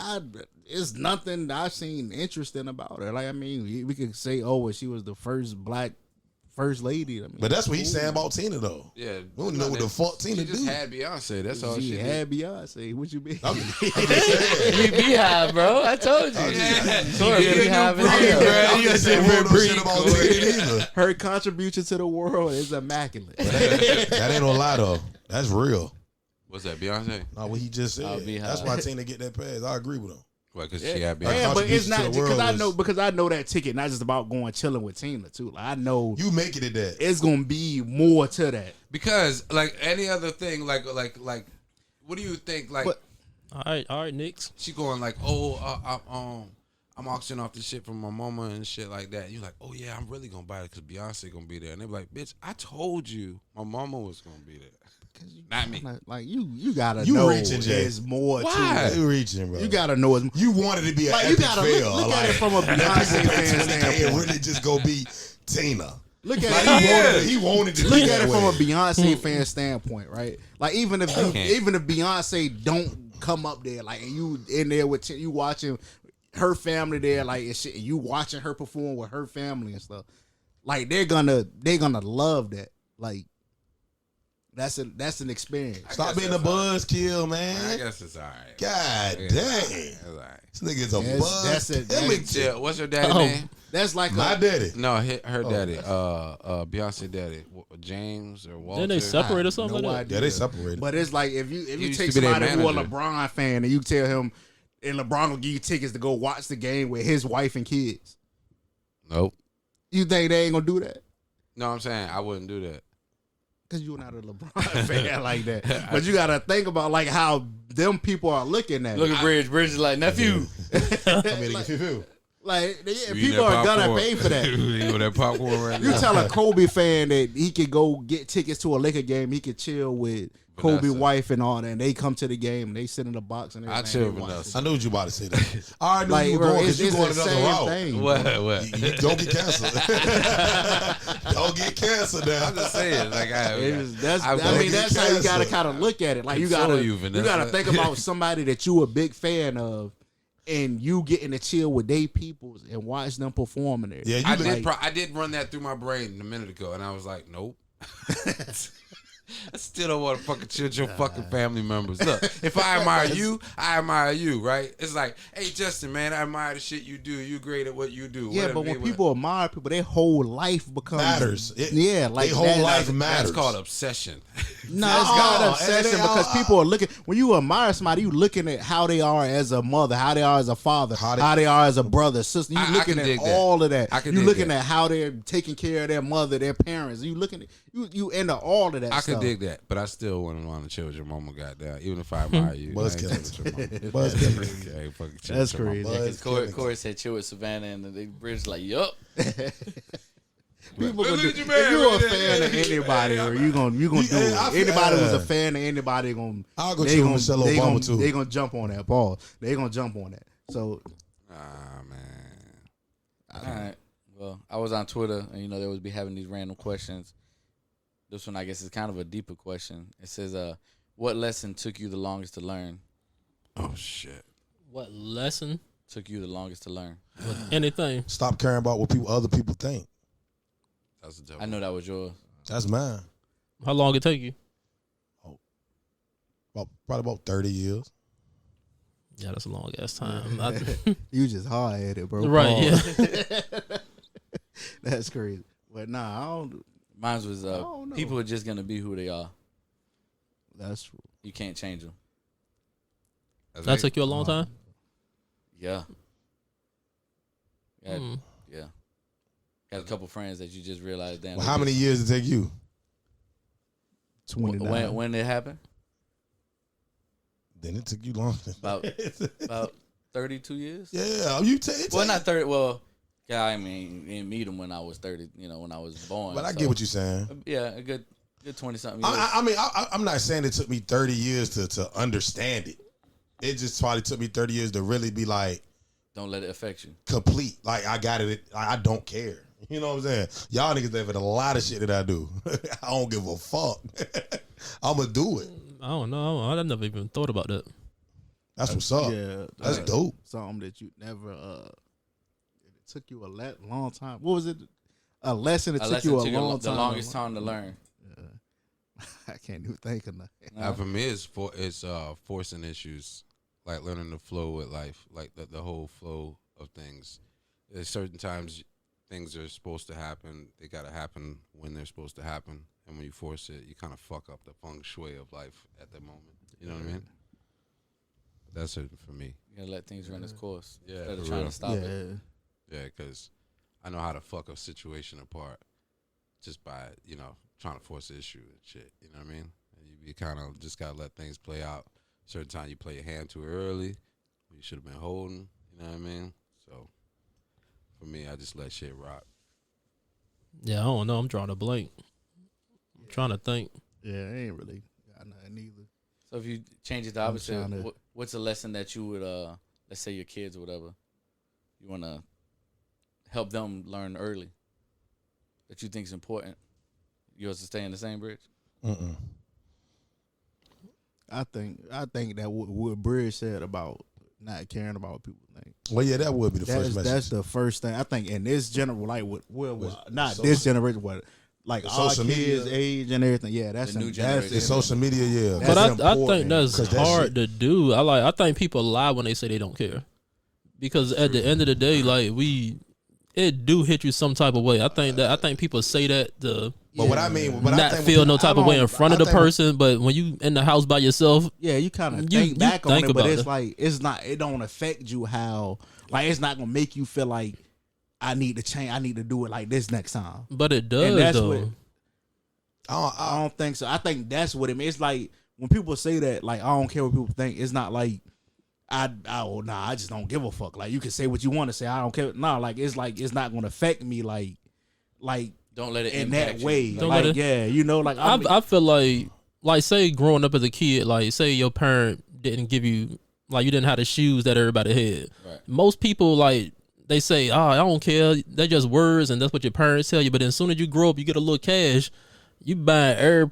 it's nothing I've seen interesting about her. Like, I mean, we could say, oh, well, she was the first black first lady. I mean, But that's what he's saying about Tina, though. yeah, We don't know what the fuck Tina She just do. had Beyonce. That's all she she had Beyonce. What you mean? I'm just saying. You beehive, bro. I told you. did. Sort of beehive in breed, hell. bro. I'm You just said saying, we don't know breed, shit about Corey. Tina either. Her contribution to the world is immaculate. That ain't no lie, though. That's real. What's that, Beyonce? No, what he just I'll said. be That's high. why Tina get that pass. I agree with him. Well, because she had Her Beyonce. Yeah, but it's contribution not to the world because I know that ticket not just about going chilling with Tina too. Like, I know You make it at that. it's gonna be more to that. Because like any other thing, like what do you think? Like But- All right, Knicks. she going like, I'm auctioning off this shit from my mama and shit like that. You're like, oh yeah, I'm really gonna buy it because Beyonce gonna be there. And they're like, bitch, I told you my mama was gonna be there. Not me. Like you gotta You know reaching, Jay. there's more Why? to it. You reaching, bro. You gotta know it's You wanted to be an like you epic gotta fail. look at like, it from a Beyonce fan and standpoint. really just go be Tina. Look Like, at it. he wanted to Look be at that it from a way. Beyonce fan standpoint, right? Like even if Okay. Beyonce don't come up there, like and you in there with you watching her family there, like and shit, and you watching her perform with her family and stuff, like they're gonna love that. Like that's an experience. Stop being a buzzkill, I man. guess it's all right. God It's dang. It's all right. This nigga's a That's- buzz. that's it. That That's- nigga- Yeah, what's her daddy Oh. name? That's like My daddy. No, her daddy. Beyonce daddy. James or Walter. Then they separate or something no like that. idea. Yeah, they separated. But it's like if you used take to be their somebody who a manager. LeBron fan and you tell him, and LeBron will give you tickets to go watch the game with his wife and kids, Nope. you think they ain't gonna do that? No, I'm saying I wouldn't do that. Because you're not a LeBron fan like that. But you gotta think about like how them people are looking at Look it. at Bridge. Bridge is like, nephew. I mean, nigga, feel. Like You eat people that are gonna popcorn? pay for that. You know that popcorn right You now. tell a Kobe fan that he could go get tickets to a Laker game, he could chill with Kobe Vanessa. wife and all that, and they come to the game and they sit in the box and I everything. chill They watch Vanessa. I knew what you about to say that. I already knew Like, you were bro, going it's, because you it's going the another same route. thing. What? You don't get canceled. Don't get canceled now. I'm just saying, like I mean, that's how you gotta kind of look at it. Like you Console gotta, you, you Vanessa. gotta think about somebody that you a big fan of, and you getting to chill with they peoples and watch them performing there. Yeah, you I look- did. I did run that through my brain a minute ago, and I was like, nope. I still don't want to fucking chill with your fucking family members. Look, if I admire you, I admire you, right? It's like, hey, Justin, man, I admire the shit you do. You great at what you do. Yeah, Whatever, but when whatever. people admire people, their whole life becomes Matters. Yeah, like their whole that- life matters. That's called obsession. No, it's not No, obsession they because are- people are looking. When you admire somebody, you looking at how they are as a mother, how they are as a father, How how they- they are as a brother, sister. You I looking can at dig that. all of that. I can You dig looking that. at how they're taking care of their mother, their parents. You looking at you into all of that. I stuff. can dig that, but I still wouldn't want to chill with your mama, goddamn. Even if I admire you, Buzz I ain't killers. chilling with your mama. Buzz killers. I ain't fucking chill That's with your mama. crazy. Because Corey said chill with Savannah, and the Bridge like, yup. People Look gonna do, at you, if man. you're a Look at fan you. of anybody, or you gonna do it. I feel- Anybody who's a fan of anybody gonna. I'll go they chill with gonna- Michelle they Obama, gonna- too. They gonna jump on that, Paul. They gonna jump on that. So Ah, man. All right. Well, I was on Twitter, and they would be having these random questions. This one, I guess, is kind of a deeper question. It says, "What lesson took you the longest to learn?" Oh shit! What lesson took you the longest to learn? Anything? Stop caring about what other people think. That's a I know that was yours. That's mine. How long it take you? Probably about 30 years. Yeah, that's a long ass time. You just hard at it, bro. Right? Yeah. That's crazy. But nah, I don't. Mine was don't know. people are just gonna be who they are. That's true. You can't change them. That took you a long time. Yeah. Yeah. Got a couple friends that you just realized. Damn. Well, how many years did it take you? 29. When it happened? Then it took you long. About 32 years. Yeah, you well, not 30. Well, yeah, I mean, didn't meet him when I was 30. When I was born. But I get what you're saying. Yeah, a good 20 something years. I mean, I'm not saying it took me 30 years to understand it. It just probably took me 30 years to really be like, don't let it affect you. Complete. Like I got it. I don't care. You know what I'm saying? Y'all niggas live in a lot of shit that I do. I don't give a fuck. I'ma do it. I don't know. I never even thought about that. That's what's up. Yeah, that's dope. Something that you never. It took you a long time. What was it? A lesson that took you a long time. The longest time to learn. Yeah. I can't even think of nothing. Now, for me, it's forcing issues, like learning to flow with life, like the whole flow of things. There's certain times things are supposed to happen. They gotta happen when they're supposed to happen. And when you force it, you kind of fuck up the feng shui of life at that moment. You know what I mean? That's it for me. You gotta let things run its course. Yeah, instead of trying to stop it. Yeah, because I know how to fuck a situation apart just by, trying to force the issue and shit. You know what I mean? You kind of just gotta let things play out. Certain time you play your hand too early. You should have been holding. You know what I mean? So for me, I just let shit rock. Yeah, I don't know. I'm drawing a blank. I'm trying to think. Yeah, I ain't really got nothing either. So if you change it the opposite, what's a lesson that you would, let's say your kids or whatever, you want to help them learn early that you think is important? Yours to stay in the same bridge? Mm-mm. I think that what Bridge said about not caring about what people think. Well, yeah, that would be the first message. That's the first thing. I think in this generation, like not this generation, but like our kids' age and everything. Yeah, that's the new generation. It's social media, yeah. But I think that's hard to do. I think people lie when they say they don't care, because at the end of the day, like it do hit you some type of way. I think people say that but what I mean, not feel no type of way in front of the person, but when you in the house by yourself, yeah, you kind of think back on it, but it's like it don't affect you how, like, it's not gonna make you feel like I need to change, I need to do it like this next time. But it does, and that's though. I don't think so. I think that's what it means. It's like when people say that, like, I don't care what people think. It's not like I just don't give a fuck. Like, you can say what you want to say. I don't care. No, like it's not gonna affect me. Like don't let it in impact that way. You. Like, yeah, like I feel like say growing up as a kid, like say your parent didn't give you, like, you didn't have the shoes that everybody had. Right. Most people, like, they say, I don't care. They're just words, and that's what your parents tell you. But then as soon as you grow up, you get a little cash, you buy every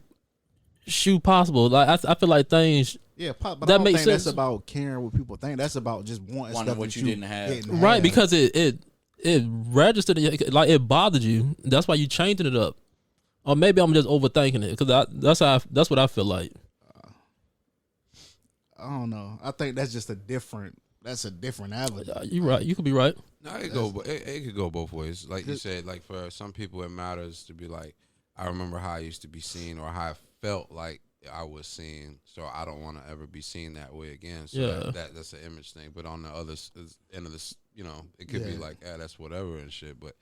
shoe possible. Like I feel like things. Yeah, but that I don't makes think sense. That's about caring what people think. That's about just wanting stuff what that you didn't have. Right, because it registered, like it bothered you. That's why you changing it up. Or maybe I'm just overthinking it, because that's what I feel like. I don't know. I think that's just a different avenue. You right. You could be right. No, it could go both ways. Like you said, like for some people it matters to be like, I remember how I used to be seen, or how I felt like I was seen, so I don't want to ever be seen that way again. So yeah. That's an image thing. But on the other end of this, it could be like, that's whatever and shit. But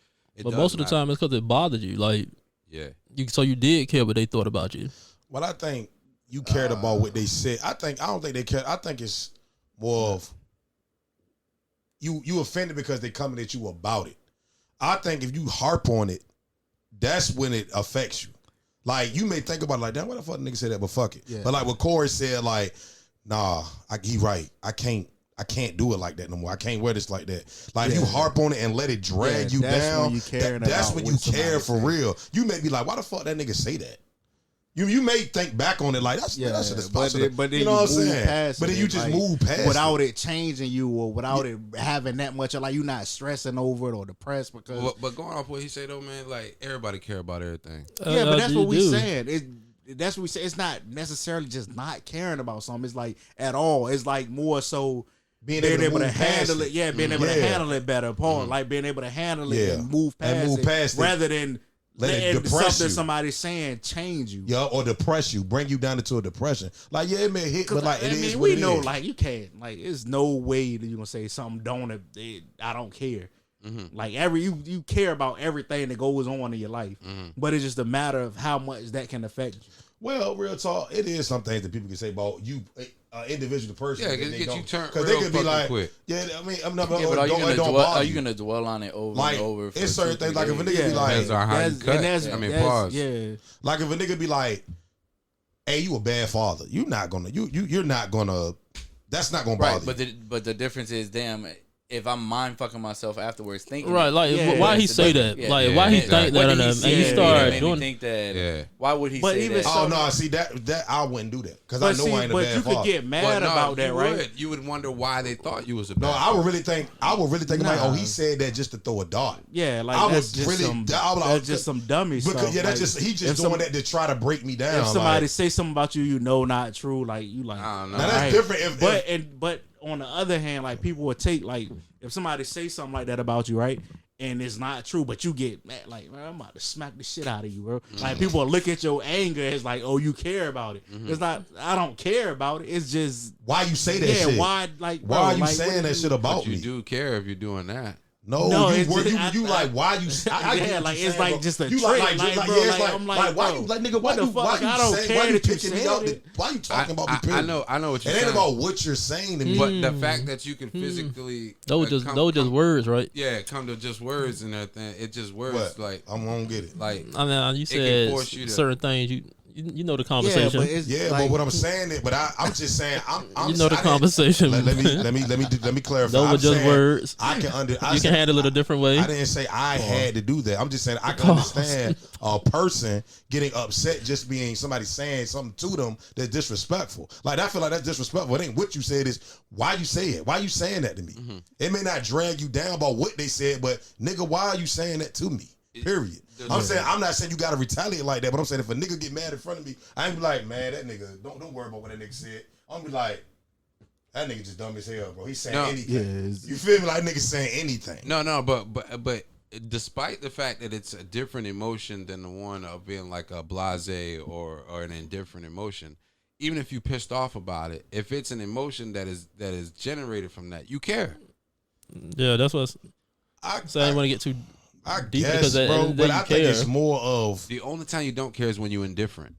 most of the time it's because it bothered you. Like, yeah, so you did care what they thought about you. Well, I think you cared about what they said. I don't think they cared. I think it's more of you offended because they coming at you about it. I think if you harp on it, that's when it affects you. Like, you may think about it like, damn, why the fuck nigga say that, but fuck it. Yeah. But like what Corey said, like, nah, he right. I can't I can't do it like that no more. I can't wear this like that. Like if you harp on it and let it drag you down, that's when you care for real. You may be like, why the fuck that nigga say that? You may think back on it like that's but then you know what I'm saying. But then you just move past without it changing you or without it having that much. Like you're not stressing over it or depressed because. But going off what he said though, man, like everybody care about everything. Yeah, but that's what we saying. That's what we say. It's not necessarily just not caring about something. It's like at all. It's like more so being able to handle it. Yeah, being able to handle it better. Paul, like being able to handle it and move past it rather than letting something somebody's saying change you. Yeah, or depress you, bring you down into a depression. Like, yeah, it may hit, but like, we know, like, you can't, like, there's no way that you're gonna say something I don't care. Mm-hmm. Like, you care about everything that goes on in your life, but it's just a matter of how much that can affect you. Well, real talk, it is some things that people can say about you, individual person. Yeah, because you turn because they could be like, quick. yeah, I mean, I'm not. Yeah, but are you gonna dwell on it over and over? It's certain things like if a nigga be like, pause. Yeah, like if a nigga be like, hey, you a bad father. You're not gonna. You're not gonna. That's not gonna bother you. But the difference is, damn. If I'm mind fucking myself afterwards thinking why he say that? Why he think that? And you start doing think that. Why would he say that? Oh no, see that I wouldn't do that because I know I ain't a bad father. But you could get mad about that, right? You would wonder why they thought you was a bad. No, I would really think like, oh, he said that just to throw a dart. Yeah, like that's just some dummy stuff. Yeah, he just doing that to try to break me down. If somebody say something about you, not true, like you like. I don't know. Now that's different. But on the other hand, like people would take like if somebody say something like that about you, right? And it's not true, but you get mad, like, man, I'm about to smack the shit out of you, bro. Like people will look at your anger as like, oh, you care about it. It's not. I don't care about it. It's just why you say that shit. Why are you saying that shit about me? You do care if you're doing that. No, you like why you? It's like just a trick. Why you like nigga? Why the fuck? I don't care. Why you picking me out? Why you talking about me? I know what you're saying. It ain't about what you're saying to me, but the fact that you can physically those just words, right? Yeah, come to just words and everything. It just words like I'm gonna get it. Like I mean, you said certain things you know the conversation. But what I'm saying is, I'm just saying, you know the conversation. Let me clarify. Those were just words. You can handle it a different way. I didn't say I had to do that. I'm just saying I can understand a person getting upset just being somebody saying something to them that's disrespectful. Like I feel like that's disrespectful. It ain't what you said, is why you say it. Why you saying that to me? Mm-hmm. It may not drag you down about what they said, but nigga, why are you saying that to me? Period. I'm not saying you gotta retaliate like that, but I'm saying if a nigga get mad in front of me, I ain't be like, man, that nigga, don't worry about what that nigga said. I'm be like, that nigga just dumb as hell, bro. He's saying anything. You feel me? Like nigga saying anything. No, but despite the fact that it's a different emotion than the one of being like a blasé or an indifferent emotion, even if you pissed off about it, if it's an emotion that is generated from that, you care. Yeah, that's what I don't want to get too. I guess, bro, but I think it's more of the only time you don't care is when you're indifferent.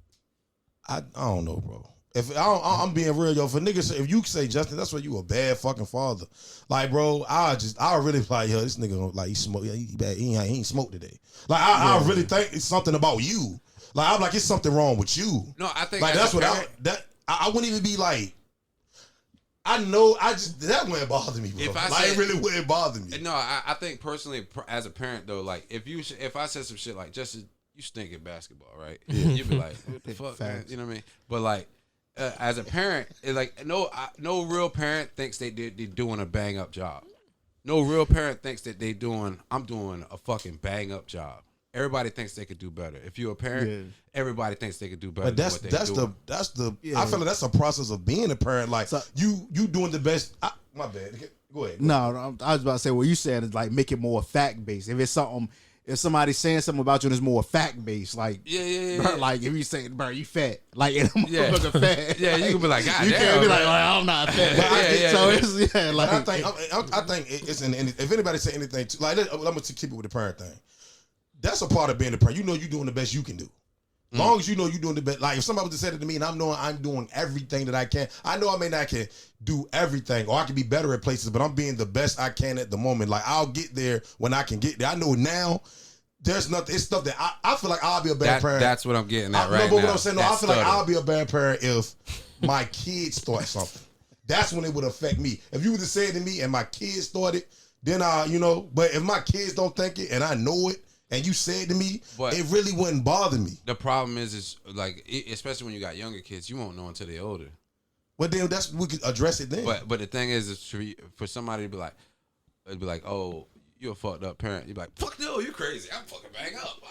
I don't know, bro. If I'm being real, yo, if you say Justin, that's why you a bad fucking father. Like, bro, I really like, yo, this nigga like he smoke, he bad, he ain't smoked today. Like, I really think it's something about you. Like, I'm like, it's something wrong with you. No, I think like that's what I wouldn't even be like. I know. That wouldn't bother me, bro. It really wouldn't bother me. No, I think personally, as a parent though, like if I said some shit like, Justin, you stink at basketball, right? Yeah. You'd be like, what the fuck, man? You know what I mean? But like, as a parent, it's like no real parent thinks they're doing a bang up job. No real parent thinks that I'm doing a fucking bang up job. Everybody thinks they could do better. If you're a parent, everybody thinks they could do better. But that's the I feel like that's a process of being a parent. Like you doing the best. My bad. Go ahead. No, I was about to say what you said is like make it more fact based. If it's something, if somebody's saying something about you and it's more fact based, like bro, like if you say, bro, you fat, like fat, you can be like, God you damn, can't be like, I'm not fat. So it's like I think it's if anybody say anything, like I'm gonna keep it with the parent thing. That's a part of being a parent. You know you're doing the best you can do. As long as you know you're doing the best. Like if somebody was to say it to me and I'm doing everything that I can. I know I may not can do everything or I can be better at places, but I'm being the best I can at the moment. Like I'll get there when I can get there. I know now there's nothing. It's stuff that I feel like I'll be a bad parent. That's what I'm getting at right now. No, but what I'm saying, I feel like I'll be a bad parent if my kids start something. that's when it would affect me. If you would have said it to me and my kids thought it, then but if my kids don't think it and I know it and you said it to me, but it really wouldn't bother me. The problem is like, especially when you got younger kids, you won't know until they're older. Well, then we could address it then. But the thing is for somebody to be like, it'd be like, oh, you're a fucked up parent. You'd be like, fuck no, you crazy. I'm fucking bang up.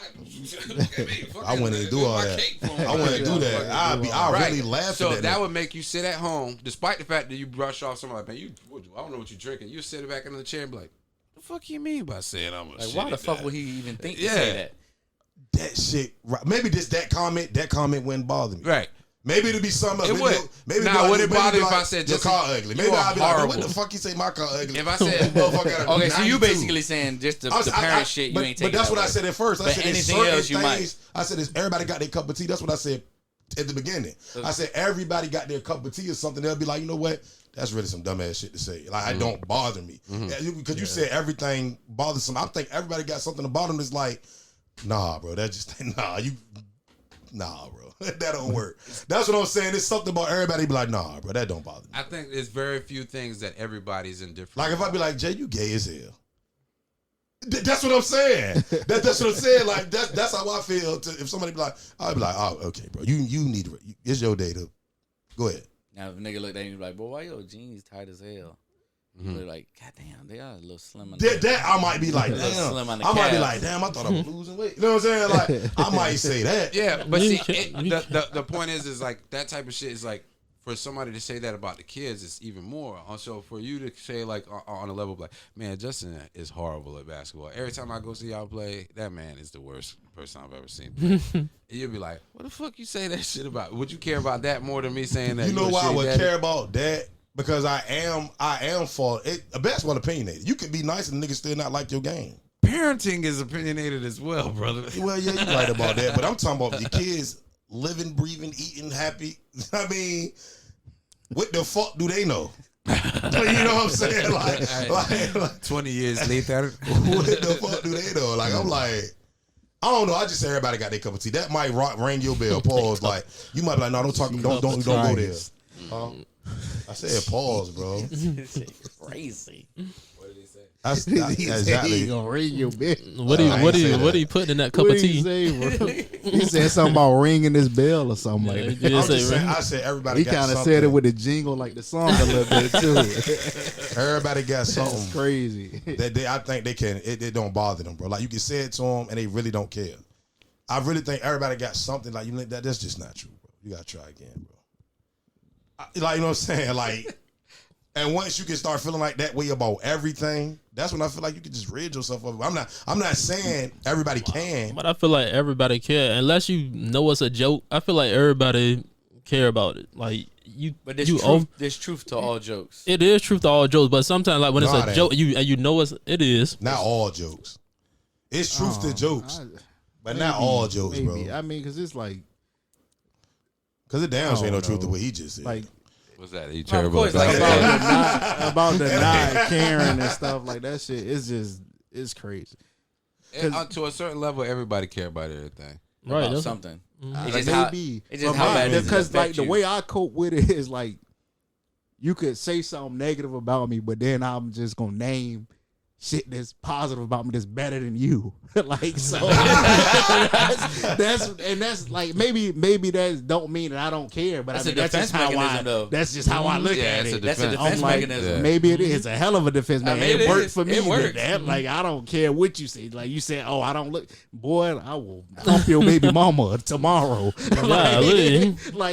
Look at me. I wouldn't do all that. I wouldn't do that. I'd really laugh so at that. that would make you sit at home, despite the fact that you brush off somebody like, man, I don't know what you're drinking. You sit back in the chair and be like, the fuck you mean by saying I'm a like, why the fuck would he even think to say that? That shit, right. Maybe that comment wouldn't bother me. Right. Maybe it'd be something else. It would. Maybe now, would it bother if I said, your car ugly? Maybe I'd be horrible. like, what the fuck you say my car ugly? If I said, okay, so you basically saying just the parent shit, you ain't taking. But that's what I said at first. I said anything else you might. I said everybody got their cup of tea. That's what I said at the beginning. I said everybody got their cup of tea or something. They'll be like, you know what? That's really some dumbass shit to say. Like, it don't bother me. Because you said everything bothers some. I think everybody got something to bother them. It's like, nah, bro. That just, nah, bro. That don't work. That's what I'm saying. It's something about everybody be like, nah, bro, that don't bother me. I think there's very few things that everybody's indifferent. Like if I be like, Jay, you gay as hell. That's what I'm saying. That's what I'm saying. Like that's how I feel. If somebody be like, I'll be like, oh, okay, bro, you need to. It's your day to go ahead. Now if a nigga look at you like, boy, why your jeans tight as hell? They're like, God damn, they are a little slim. That I might be like, damn. I might be like, damn, I thought I was losing weight. You know what I'm saying? Like, I might say that. Yeah, but see, the point is like that type of shit is like, for somebody to say that about the kids, it's even more. Also, for you to say like on a level of like, man, Justin is horrible at basketball. Every time I go see y'all play, that man is the worst person I've ever seen play. And you'd be like, what the fuck you say that shit about? Would you care about that more than me saying that? You know why I would care about that? Because I am for it. A basketball opinionated. You can be nice and niggas still not like your game. Parenting is opinionated as well, brother. Well, yeah, you're right about that. But I'm talking about your kids living, breathing, eating, happy. I mean, what the fuck do they know? You know what I'm saying? Like 20 years later. What the fuck do they know? Like, I'm like, I don't know. I just say everybody got their cup of tea. That might ring your bell. Pause. Like, you might be like, no, don't go there. I said pause, bro. Crazy. What did he say? Exactly. He gonna ring your bell. What are you putting in that cup of tea? He said something about ringing this bell or something like that. I said everybody got something. He kind of said it with a jingle like the song a little bit too. Everybody got something. That's crazy. I think they can. It don't bother them, bro. Like you can say it to them and they really don't care. I really think everybody got something like that's just not true, bro. You gotta try again, bro. Like, you know what I'm saying? Like, and once you can start feeling like that way about everything, that's when I feel like you can just rid yourself of it. I'm not saying everybody can. But I feel like everybody care. Unless you know it's a joke, I feel like everybody care about it. Like you But there's truth to all jokes. It is truth to all jokes, but sometimes like when it's a joke, you know it is. Not all jokes. It's truth to jokes. But not all jokes, bro. I mean, because it's like, because it damn sure ain't no truth to what he just said. Like, what's that? You terrible about the not caring and stuff like that shit. It's crazy. To a certain level, everybody care about everything. Right, about something. It's just how bad it is. Because like the way I cope with it is like, you could say something negative about me, but then I'm just gonna name shit that's positive about me that's better than you. Like, so that's like maybe that don't mean that I don't care, but that's I mean, that's just how I look at it. That's a defense mechanism. Yeah. Maybe it is a hell of a defense mechanism. It worked for me. It works. Like, I don't care what you say. Like, you said, oh, I don't look, boy, I will hump your baby mama tomorrow. Like, bro,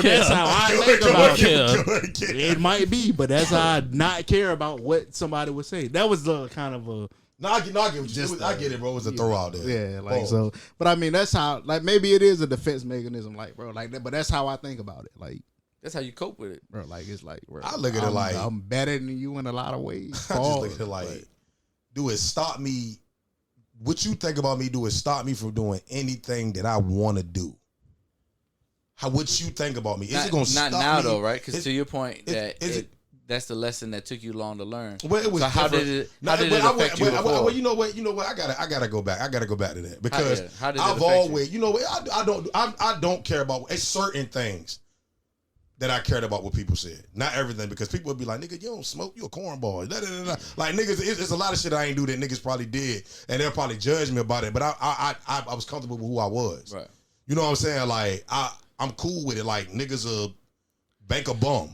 that's how I think about it. It might be, but that's how I not care about what somebody would say. That was the kind of a. No, I get it, bro. It was a throw out there. Yeah, like so. But I mean, that's how. Like maybe it is a defense mechanism, like bro, like that. But that's how I think about it. Like that's how you cope with it, bro. Like it's like, bro, I look at it like I'm better than you in a lot of ways. I just look at it like, do it stop me? What you think about me? Do it stop me from doing anything that I want to do? What you think about me? Is it gonna stop me? Not now though, right? Because to your point, that that's the lesson that took you long to learn. Well, it was so how did it affect you before? Well, you know what? I gotta go back. I gotta go back to that because how did it I've affect always, you? you know what? I don't care about it's certain things that I cared about what people said. Not everything, because people would be like, nigga, you don't smoke, you a cornball. Like niggas, it's a lot of shit I ain't do that niggas probably did, and they'll probably judge me about it. But I was comfortable with who I was. Right. You know what I'm saying? Like I'm cool with it. Like niggas a bank a bum.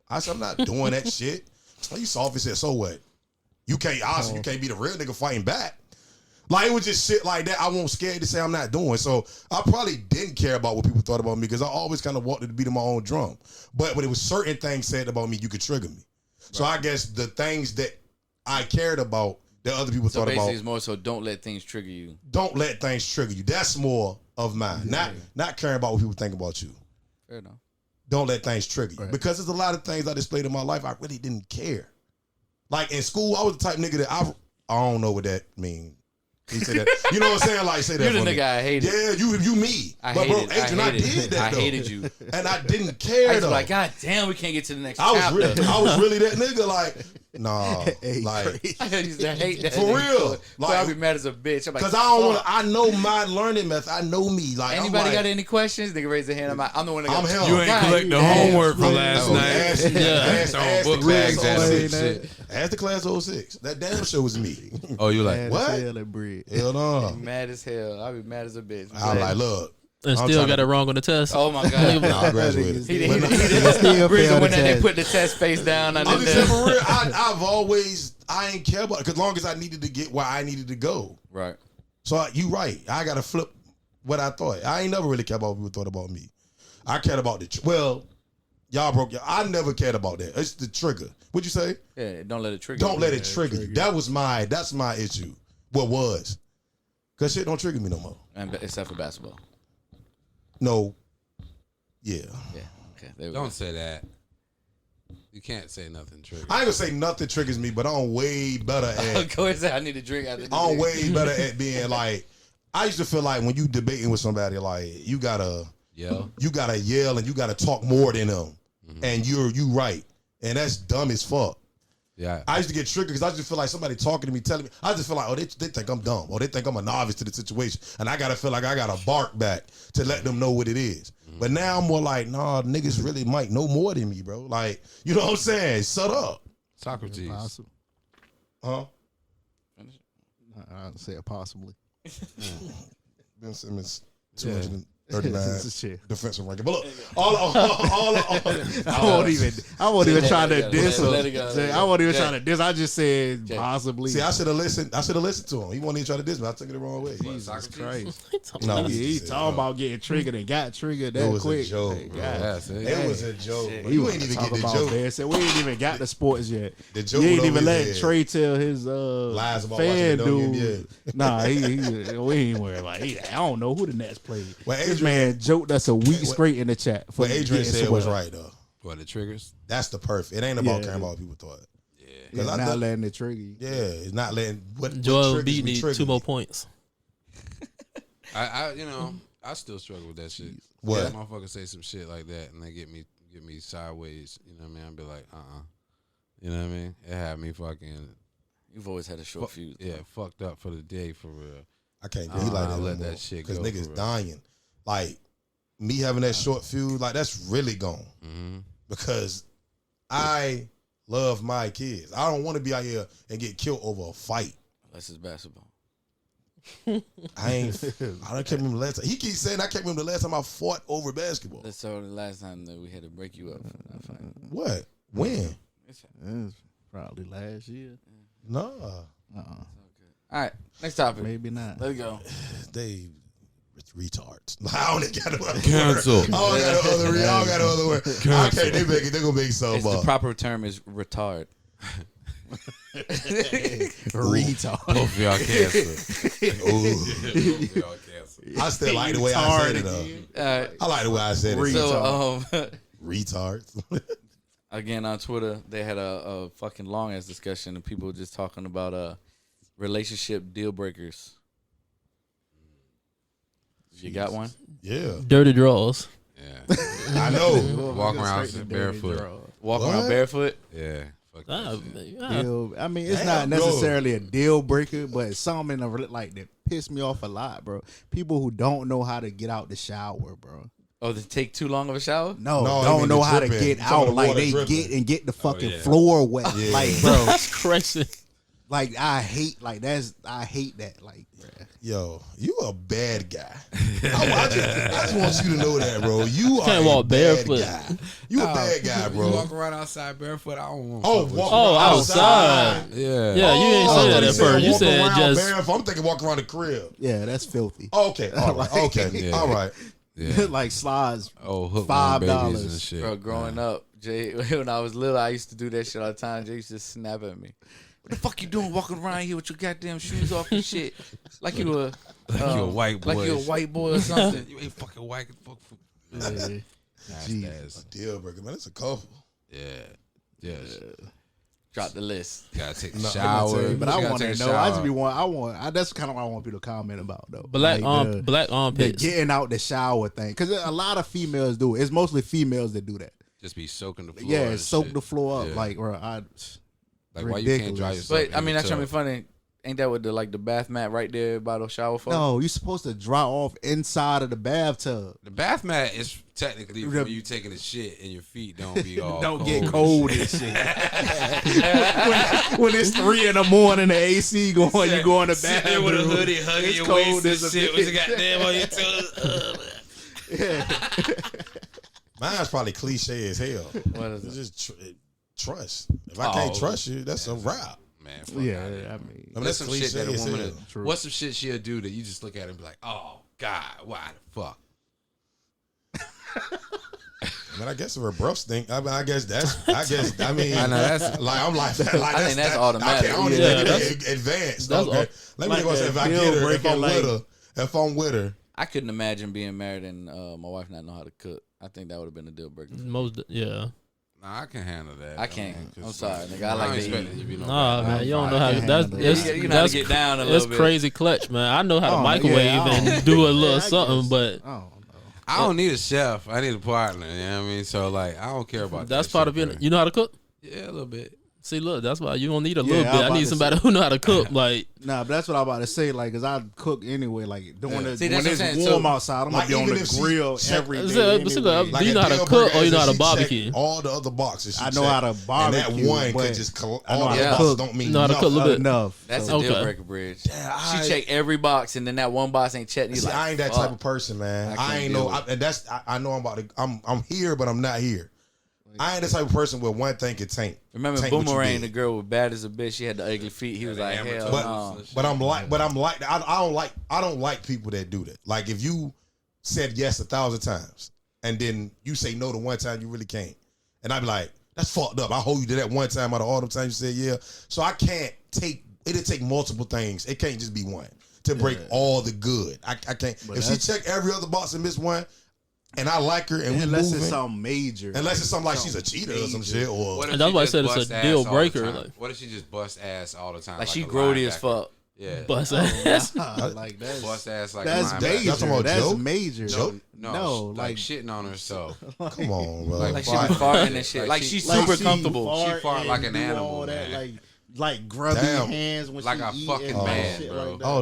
I said I'm not doing that shit. You soft as shit. So what? You can't be the real nigga fighting back. Like it was just shit like that. I won't scared to say I'm not doing. So I probably didn't care about what people thought about me because I always kind of wanted to beat my own drum. But when it was certain things said about me, you could trigger me. Right. So I guess the things that I cared about that other people thought about. So it's more so don't let things trigger you. Don't let things trigger you. That's more of mine. Yeah. Not caring about what people think about you. Fair enough. Don't let things trigger you. Right. Because there's a lot of things I displayed in my life I really didn't care. Like in school, I was the type of nigga that I don't know what that means. He said that. You know what I'm saying? Like say that. You're the nigga me. I hated. Yeah, you me. I did that. I hated you. And I didn't care. I was like, God damn, we can't get to the next chapter. I was really that nigga. Like, nah. Like I used to hate that. For real. Like, so I'd be mad as a bitch. I'm like, because I don't want. I know my learning method. I know me. Like anybody got any questions? Nigga raise their hand. I'm the one that got. I'm him. You ain't collect the homework from last night. Ask book bags. Ask the class 06. That damn show was me. Oh, you like what? Hell no. Mad as hell. I'd be mad as a bitch. I'm like, look. And still got it wrong on the test. Oh my God. I graduated. He didn't when they put the test face down. I'm just saying for real. I've always, I ain't care about it because long as I needed to get where I needed to go. Right. So you right. I got to flip what I thought. I ain't never really cared about what people thought about me. I cared about y'all broke your. I never cared about that. It's the trigger. What'd you say? Yeah, don't let it trigger. Don't let it trigger you. That's my issue. What was? Cause shit don't trigger me no more. And except for basketball. No. Yeah. Yeah. Okay. There we Don't go. say that. You can't say nothing triggers. I ain't gonna say nothing triggers me, but I'm way better at. Go ahead and say I need to drink after this. I'm way better at being like. I used to feel like when you debating with somebody, like you gotta yell, and you gotta talk more than them, and you right, and that's dumb as fuck. Yeah, I used to get triggered because I just feel like somebody talking to me, telling me. I just feel like, oh, they think I'm dumb, or they think I'm a novice to the situation, and I gotta feel like I gotta bark back to let them know what it is. But now I'm more like, nah, niggas really might know more than me, bro. Like, you know what I'm saying? Shut up, Socrates. Huh? I'd say it possibly. Ben Simmons, 239 defensive ranking. But look, I won't even try to diss him. I won't even try to diss. I just said possibly. See, I should have listened to him. He wasn't even trying to diss me. I took it the wrong way. Jesus Christ. No, he talking about getting triggered and got triggered that quick. It was a joke. You ain't even get the joke. We ain't even got the sports yet. The joke you ain't even let Trey tell his lies about fan dude. Nah, we ain't worried about it. I don't know who the Nets played. This man joked us a week straight in the chat. What Adrian said was right though. What, the triggers? That's the perfect. It ain't about caring about what people thought. Yeah, not letting it trigger you. Yeah, it's not letting Joel B need 2 more points. I still struggle with that shit. What? Yeah, motherfuckers say some shit like that and they get me sideways. You know what I mean? I'll be like, You know what I mean? It had me fucking. You've always had a short fuse. Yeah, fucked up for the day for real. I can't be like that. Let that shit go. Because niggas dying. Like, me having that short fuse, like, that's really gone. Mm-hmm. Because I love my kids. I don't want to be out here and get killed over a fight. Unless it's basketball. I can't remember the last time. He keeps saying I can't remember the last time I fought over basketball. That's the last time that we had to break you up for that fight. What? When? It was probably last year. No. All right, next topic. Maybe not. Let's go. They retards. I don't got no other Cancel. word. I don't got no other word. I can't. They gonna make something The up. proper term is retard. Retard. Both of y'all cancel. I still like the way I said it though. I like the way I said it. So, retards. again on Twitter, they had a fucking long ass discussion and people just talking about relationship deal breakers. You got one? Yeah. Dirty draws. Yeah. I know. Walking around barefoot. Walk around barefoot. Yeah. Fuck that shit. I mean, it's Damn, not bro. necessarily a deal breaker, but something like that piss me off a lot, bro. People who don't know how to get out the shower, bro. Oh, to take too long of a shower? No, I don't mean know the how to dripping. get You talking out. the Like water they dripping. get the fucking yeah. floor wet. Yeah. Like, bro, That's crazy. like I hate that. Like, bruh. Yo, you a bad guy. I just want you to know that, bro. You are Can't a walk bad barefoot. guy. You a bad guy, You bro. walk around outside barefoot. I don't want. Oh, walk Oh, around outside. Yeah. Yeah, you ain't Oh, say I that thought at you said first. You walk said around just barefoot. I'm thinking walk around the crib. Yeah, that's filthy. Okay, all right, okay, Yeah. all right. Yeah. Like slides. Oh, hook on babies $5. and shit. Bro, growing up, Jay, when I was little, I used to do that shit all the time. Jay used to snap at me. What the fuck you doing walking around here with your goddamn shoes off and shit? Like you a you a white boy. Like you a white boy or something. You ain't fucking white. Fuck. Yeah. Nasty. Deal breaker, man. It's a couple. Yeah. Yeah. Drop the list. Gotta take the No, shower. But I You gotta want take to a know. I shower. just be want. That's kind of what I want people to comment about though. black Like, black the armpits. getting out the shower thing, because a lot of females do it. It's mostly females that do that. Just be soaking the floor. Yeah, and soak shit. the floor up. Yeah. Like, bro, Like why you can't dry ridiculous. yourself? But I in mean, the that's trying to tub? be funny. Ain't that what the bath mat right there by the shower for? no, you're supposed to dry off inside of the bathtub. The bath mat is technically The- for you taking a shit and your feet don't be all Don't cold get and cold shit. and shit. when it's 3 a.m, the AC going, you go in the Sit there with a bathroom. hoodie, hugging It's your cold waist and as a shit with bitch. your goddamn on your toes. Mine's probably cliche as hell. What is It's it? just trust. If I can't Oh. trust you, that's a wrap. Man, fuck Yeah, outta here. I mean, I mean, What's that's some shit that a cliche as woman? hell. True. What's some shit she'll do that you just look at her and be like, oh God, why the fuck? I mean, I guess if her breath stink, I mean, I guan I mean, I know that's like, I'm like, I think that's automatic. I don't Yeah, even that's- think advanced. that's Okay. all- Let me like go say if a I deal get her, if breaker, I'm like- with her, I couldn't imagine being married and my wife not know how to cook. I think that would have been a deal breaker. Yeah. Nah, I can handle that. I can't. mean, 'cause, I'm sorry, like, nigga. I like don't to expect eat. it to be no Nah, bad. man, you don't know I how. can That's handle it's, that. You know how to that's get down a it's little bit. crazy clutch, man. I know how to Oh, microwave yeah, I and don't- do a Yeah, little I something, guess. but I don't know. I don't need a chef. I need a partner. You know what I mean? So like, I don't care about that's that part shit, of it. bro. You know how to cook? Yeah, a little bit. See, look, that's why you don't need a Yeah, little I'm bit. I about need to somebody say- who know how to cook. Like, Nah, but that's what I'm about to say. Like, cause I cook anyway. Like, Yeah. when See, it's that's what I'm saying. warm So, outside, I'm like, gonna be on even the if she- grill she- every Is day. it- but see, anyway. look, Do you a know how to deal cook breaker or you is know if how to she barbecue? check all the other boxes. She I know check, how to and that barbecue, one but could just I know all how the to boxes cook. don't mean Know how to cook a nothing. little bit. enough. That's So- a deal Okay. breaker, Bridge. I- She check every box, and then that one box ain't checked. You See, like, I ain't that fuck. type of person, man. I I, can't ain't deal know, with and that's I know I'm about to. I'm here, but I'm not here. I ain't the type of person where one thing can tank. Remember Tank what you Boomerang, did. the girl with bad as a bitch. She had the ugly feet. He was like, hammer hell toes. no. But I'm like I don't like people that do that. Like if you said yes 1,000 times and then you say no the one time you really can't, and I be like, that's fucked up. I hold you to that one time out of all the times you said yeah. So I can't take. It'll take multiple things. It can't just be one to break all the good. I can't. But If she check every other box and miss one, and I like her and we Unless moving, it's something major. unless it's something like she's a cheater or some shit, or What if And that's she why I just said it's a bust ass deal all the breaker, time? like- What if she just bust ass all the time? Like she a grody as linebacker? fuck. Yeah. bust ass. like Bust ass like that's a linebacker. major. Y'all talking about That's joke? major. Joke? No, like like shitting on herself. come on, bro. Like she be farting and shit. Like she's like super she comfortable. She fart and like an do animal, all that, man. like grubby Damn. hands when Like she a eat fucking and man, shit bro. like that. Oh,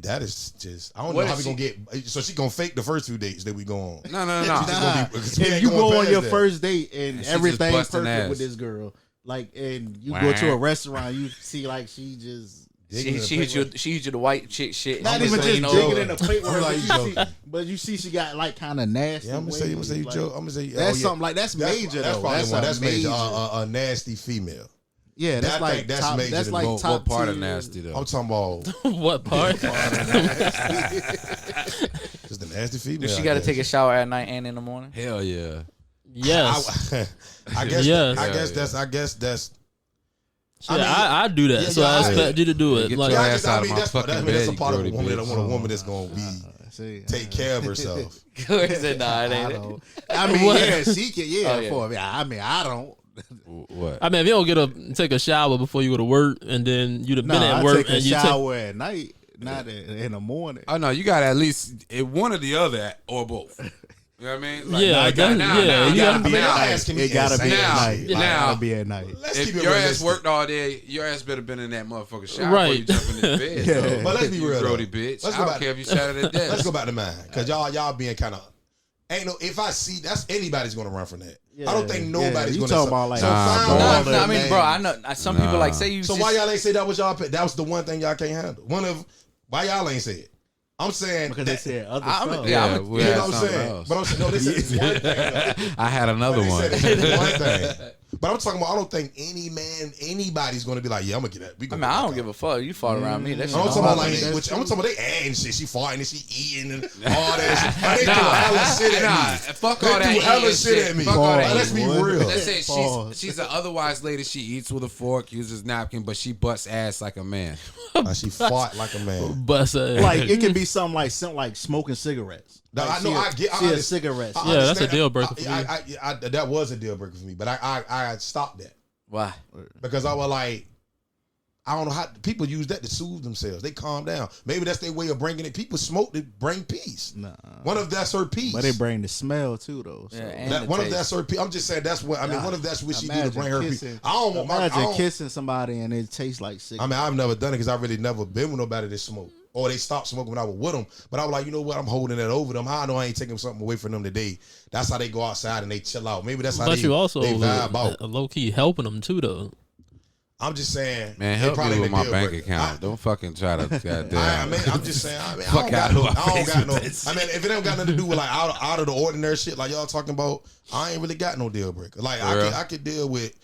that is just. I don't What know how if we gonna get. So she gonna fake the first 2 dates that we go on. No. Nah, because we ain't if you going go on past your that. first date and just everything busting perfect ass. with this girl, like, and you go to a restaurant, you see like she just. She hit you the white chick shit. Not and even so just you know- digging in the plate with her, Like, but you see she got like kind of nasty. Yeah, I'm gonna say you ways, joke. like, I'm gonna say that's something like that's major That's though. probably That's one. a That's major. major. A nasty female. Yeah, that's I like think that's top, major that's to like go. What top part of tier. nasty though? I'm talking about What part? just a nasty female. Does she I got to guess. take a shower at night and in the morning? Hell yeah. Yes. I guess. Yes. I guess that's. Yeah, I do that, Yeah, so yeah, I I- expect you to do it. Get Like, your I ass just, out I of mean, my that's fucking that's bed, a part of a you woman. grody I want a woman that's gonna be See, take care of herself. Corey said, nah, it I ain't. don't. I mean, What? yeah, she can. Yeah, Oh, yeah. for me. I mean, I don't. What? I mean, if you don't take a shower before you go to work, and then you'd have No, been at I work take a and you shower at night, not in the morning. Oh no, you got at least one or the other or both. You know what I mean? Like, Yeah, now, that- now, yeah, now, you now, gotta- now, asking me It gotta be insane. at night. Now- It gotta be at night. Let's if keep it your ass realistic. worked all day, your ass better been in that motherfucking shower Right. before you jump in this bed. Yeah. So, But let's be you real, grody though. bitch. Let's I go don't back- care if you shot at death. Let's go back to mine, because y'all being kind of ain't no. If I see that's anybody's gonna run from that. I don't think nobody's You gonna. talking about like Nah, No, I mean, bro, I know some people like say you. So why y'all ain't say that was y'all pick? That was the one thing y'all can't handle. Why y'all ain't say it? I'm saying because they said other I'm- stuff. yeah, Yeah, I'm- we You had know what I'm something saying? else. But I'm saying no. They said it's one thing. I had another They one. said it's one thing. But I'm talking about. I don't think anybody's gonna be like, yeah, I'm gonna get that. I mean, I don't give a fuck. You fought around me. That shit I'm don't talking about bother like, me. I'm talking about they adding shit. She farting and she eating and all that shit. Like, they do hella shit at me. Fuck They all that do hella eating shit at me. Fuck all that Like, let's be eating. real. Let's say Pause. she's an otherwise lady. She eats with a fork, uses napkin, but she busts ass like a man. She fought like a man. But Like it can be something like smoking cigarettes. No, Like, I know. I get. I She a understand. cigarette. I Yeah, that's a understand. deal breaker for me. That was a deal breaker for me, but I stopped that Why? because I was like, I don't know how people use that to soothe themselves. They calm down. Maybe that's their way of bringing it. People smoke to bring peace. Nah. One of that's her peace. But they bring the smell too, though. So. Yeah, and That, the one of taste. that's her peace. I'm just saying that's what I mean. One of that's what she do to Imagine bring her kissing- peace. I don't want my. I Imagine don't- kissing somebody and it tastes like cigarette. I mean, I've never done it because I really never been with nobody that smoke. Or they stopped smoking when I was with them. But I was like, you know what? I'm holding that over them. How I know I ain't taking something away from them today. That's how they go outside and they chill out. Maybe that's how but they, you also they vibe out. low key helping them too, though. I'm just saying. Man, it help probably me with ain't a my deal bank breaker. account. Don't fucking try to goddamn. I mean, I'm just saying. I mean, I Fuck don't got out no. of my I don't face got no. with this. I mean, if it don't got nothing to do with like out of the ordinary shit like y'all talking about, I ain't really got no deal breaker. Like I could deal with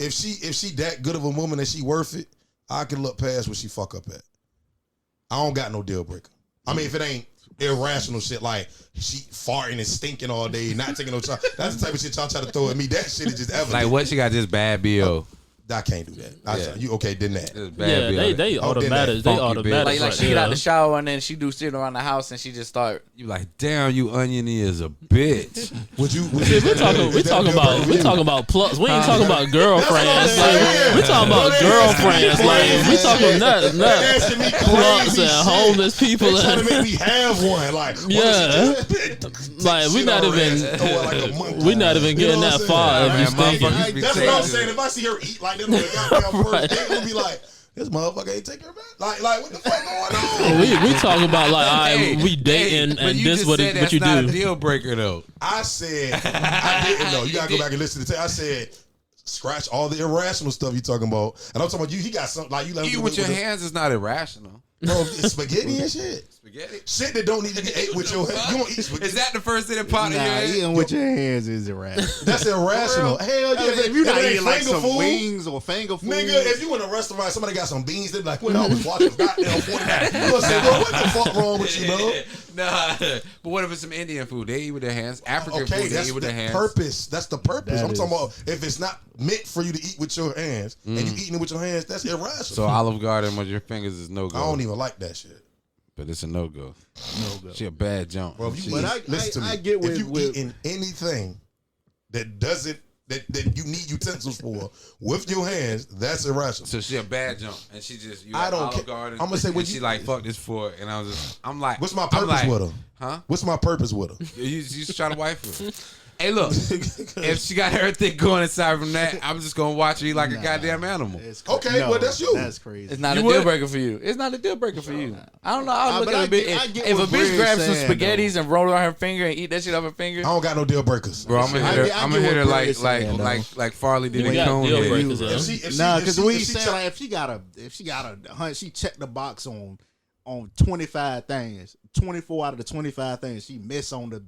if she that good of a woman that she worth it, I can look past what she fuck up at. I don't got no deal breaker. I mean, if it ain't irrational shit like she farting and stinking all day, not taking no time. That's the type of shit y'all try to throw at me. That shit is just evident. Like what? She got just bad BO. I can't do that. You okay? Then that. Just bad Yeah, BO. they Oh, then that automatic. They funky automatic. bitch. Like right she get out there. the shower and then she do shit around the house and she just start. You like, damn, you oniony is a bitch. Would you? We talking about plugs. We ain't talking about girlfriends. saying. We talking about Don't girlfriends. ask me Like we crazy talking shit. not asking me plugs crazy and shit. homeless people. They trying to And, make me have one. Like, Yeah. like we not even- we not even getting that far if you stinking. That's what I'm saying. If I see her eat like that on the goddamn first date, I'm gonna be like, this motherfucker ain't take her back. Like what the fuck going on? we talking about like, all right, Hey, we dating but and you this just what said what you that's not do. a deal breaker though. I said I didn't know. You gotta go back and listen to the tape. I said scratch all the irrational stuff you talking about, and I'm talking about you. He got something like you let him Eating do with your the- hands is not irrational. bro. It's spaghetti and shit. Spaghetti. Shit that don't need to be ate with your hands. You don't eat spaghetti. Is that the first thing that popped in your Nah, head? eating with your hands is irrational. That's irrational. Hell yeah. If you're not it ain't eating like finger some food, wings or finger food, nigga, if you in a restaurant, somebody got some beans, they be like, when I was watching goddamn 49. You gonna say, bro, what the fuck wrong with you, bro? Nah, but what if it's some Indian food? They eat with their hands. African Okay, food, they that's eat with their the hands. purpose. That's the purpose. That I'm is. talking about if it's not meant for you to eat with your hands and you eating it with your hands, that's irrational. So Olive Garden with your fingers is no go. I don't even like that shit. But it's a no go. no go. She a bad jump. Bro, if you But eat, listen to me. I get if you with eating anything that doesn't that you need utensils for with your hands, that's irrational. So she a bad jump, and she just you I at don't Olive ca- Garden. I'ma say and what she you- like fuck this for, and I was just I'm like, What's my I'm purpose like, with her? Huh? What's my purpose with her? You just try to wife her. Hey, look, if she got everything going inside from that, I'm just gonna watch her eat like a goddamn animal. It's Okay, well, that's you. That's crazy. It's not You a deal would? breaker for you. It's not a deal breaker for you. I don't know. I'll look but at I a bitch. get- I get If a what bitch Brid's grabs some saying, spaghettis and roll it on her finger and eat that shit off her finger, I don't got no deal breakers. Bro, I'm gonna I hit her. get- I I'm get gonna hit her what like Brid's saying, like Farley did We in got deal Conehead. breakers, yeah. Because we if she saying check- like if she got a hunt, she checked the box on 25 things, 24 out of the 25 things she missed on the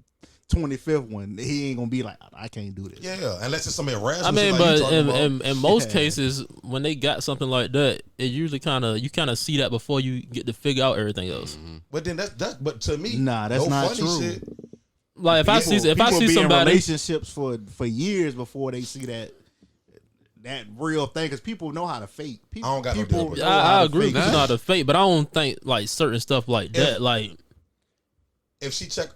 25th one. He ain't gonna be like, I can't do this. Yeah, unless it's some irrational. I mean, shit like you but talking about. in most Yeah. cases, when they got something like that, it usually you kind of see that before you get to figure out everything else. But then that's but to me, Nah, that's no not funny true. Shit. Like if I see People be in somebody, relationships for years before they see that real thing, because people know how to fake. People, I don't got no deal breaker. know how I to agree. fake. It's not a fake, but I don't think like certain stuff like that. Like If she check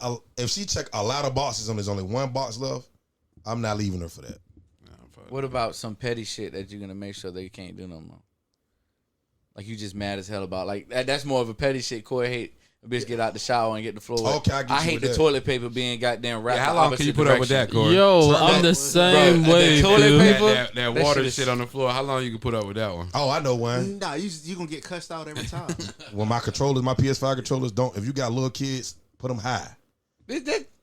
a lot of boxes and there's only one box left, I'm not leaving her for that. what about some petty shit that you're gonna make sure they can't do no more? Like you just mad as hell about like that's more of a petty shit. Corey hate A bitch get out the shower and get the floor. Okay, I get you hate with the that. toilet paper being goddamn wrapped. How long can you put up with that, Corey? Yo, I'm the same way, toilet dude. paper? That water shit on the floor. How long you can put up with that one? Oh, I know one. Nah, you gonna get cussed out every time. When my PS5 controllers don't. If you got little kids, put them high.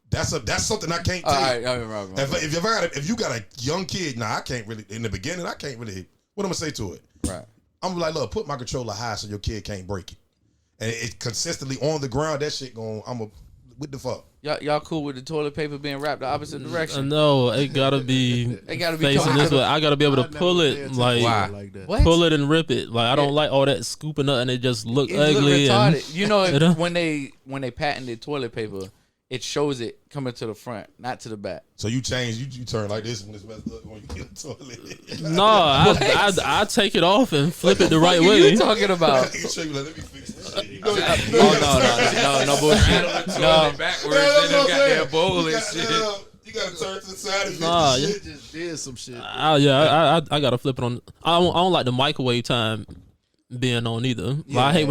That's something I can't take. All right, right. If you got a young kid, I can't really. In the beginning, I can't really. What am I gonna say to it? Right. I'm like, look, put my controller high so your kid can't break it. And it consistently on the ground, that shit going, what the fuck? Y'all cool with the toilet paper being wrapped the opposite direction? No, it gotta be facing this way. I gotta be able to pull it, like What? pull it and rip it. Like I don't like all that scooping up and it just look It ugly. look And, retarded. You know, when they patented toilet paper, it shows it coming to the front, not to the back. So you change, you turn like this when it's messed up when you get the toilet. no, I take it off and flip it the right What are way. you talking about? Let me fix this shit. No bullshit. No. Backwards, then them goddamn bowl and shit. You gotta turn to the side and Nah, fix you this shit. Just did some shit. I gotta flip it on. I don't like the microwave time being on either. Like, I hate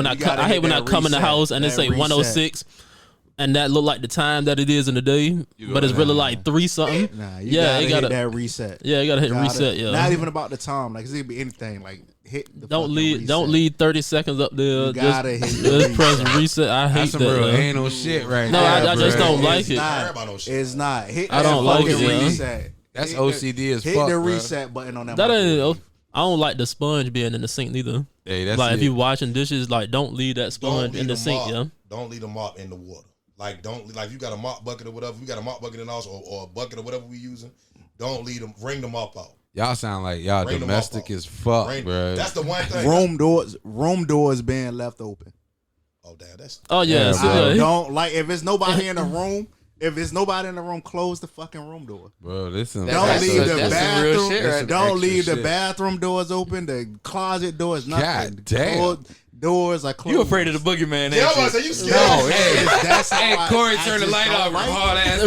when I come in the house and it say 106. And that look like the time that it is in the day, but it's really like 3 something. Nah, you gotta hit that reset. Yeah, you gotta hit reset. Yeah, not even about the time. Like it could be anything. Like hit. The don't reset. leave 30 seconds up there. You gotta hit just press reset. I hate That's some that. real anal shit right No, there. I just don't like It's it. not. It's not. Hit I don't that like fucking it, reset. That's Hit OCD as hit fuck. the bro. reset button on that. That microwave. ain't. I don't like the sponge being in the sink neither. Hey, that's Like it. if you washing dishes, like don't leave that sponge in the sink. Yeah. Don't leave the mop in the water. Like you got a mop bucket or whatever. We got a mop bucket in the house or a bucket or whatever we using. Don't leave them. Bring the mop out. Y'all sound like y'all Bring them domestic up. as fuck, bro. That's the one thing. Room doors being left open. Oh damn, that's. Oh yeah. Yeah, so, bro. yeah. Don't like if it's nobody in the room. If there's nobody in the room, close the fucking room door. Bro, listen. Don't leave the that's some real bathroom. shit right Don't there. leave the Extra shit. bathroom doors open. The closet doors, nothing. God damn. Doors are closed. You afraid of the boogeyman? Yeah, Ain't I'm you? about to say you scared. No, that's how Hey, I- Corey, I turn the just light don't off. like Hard it. ass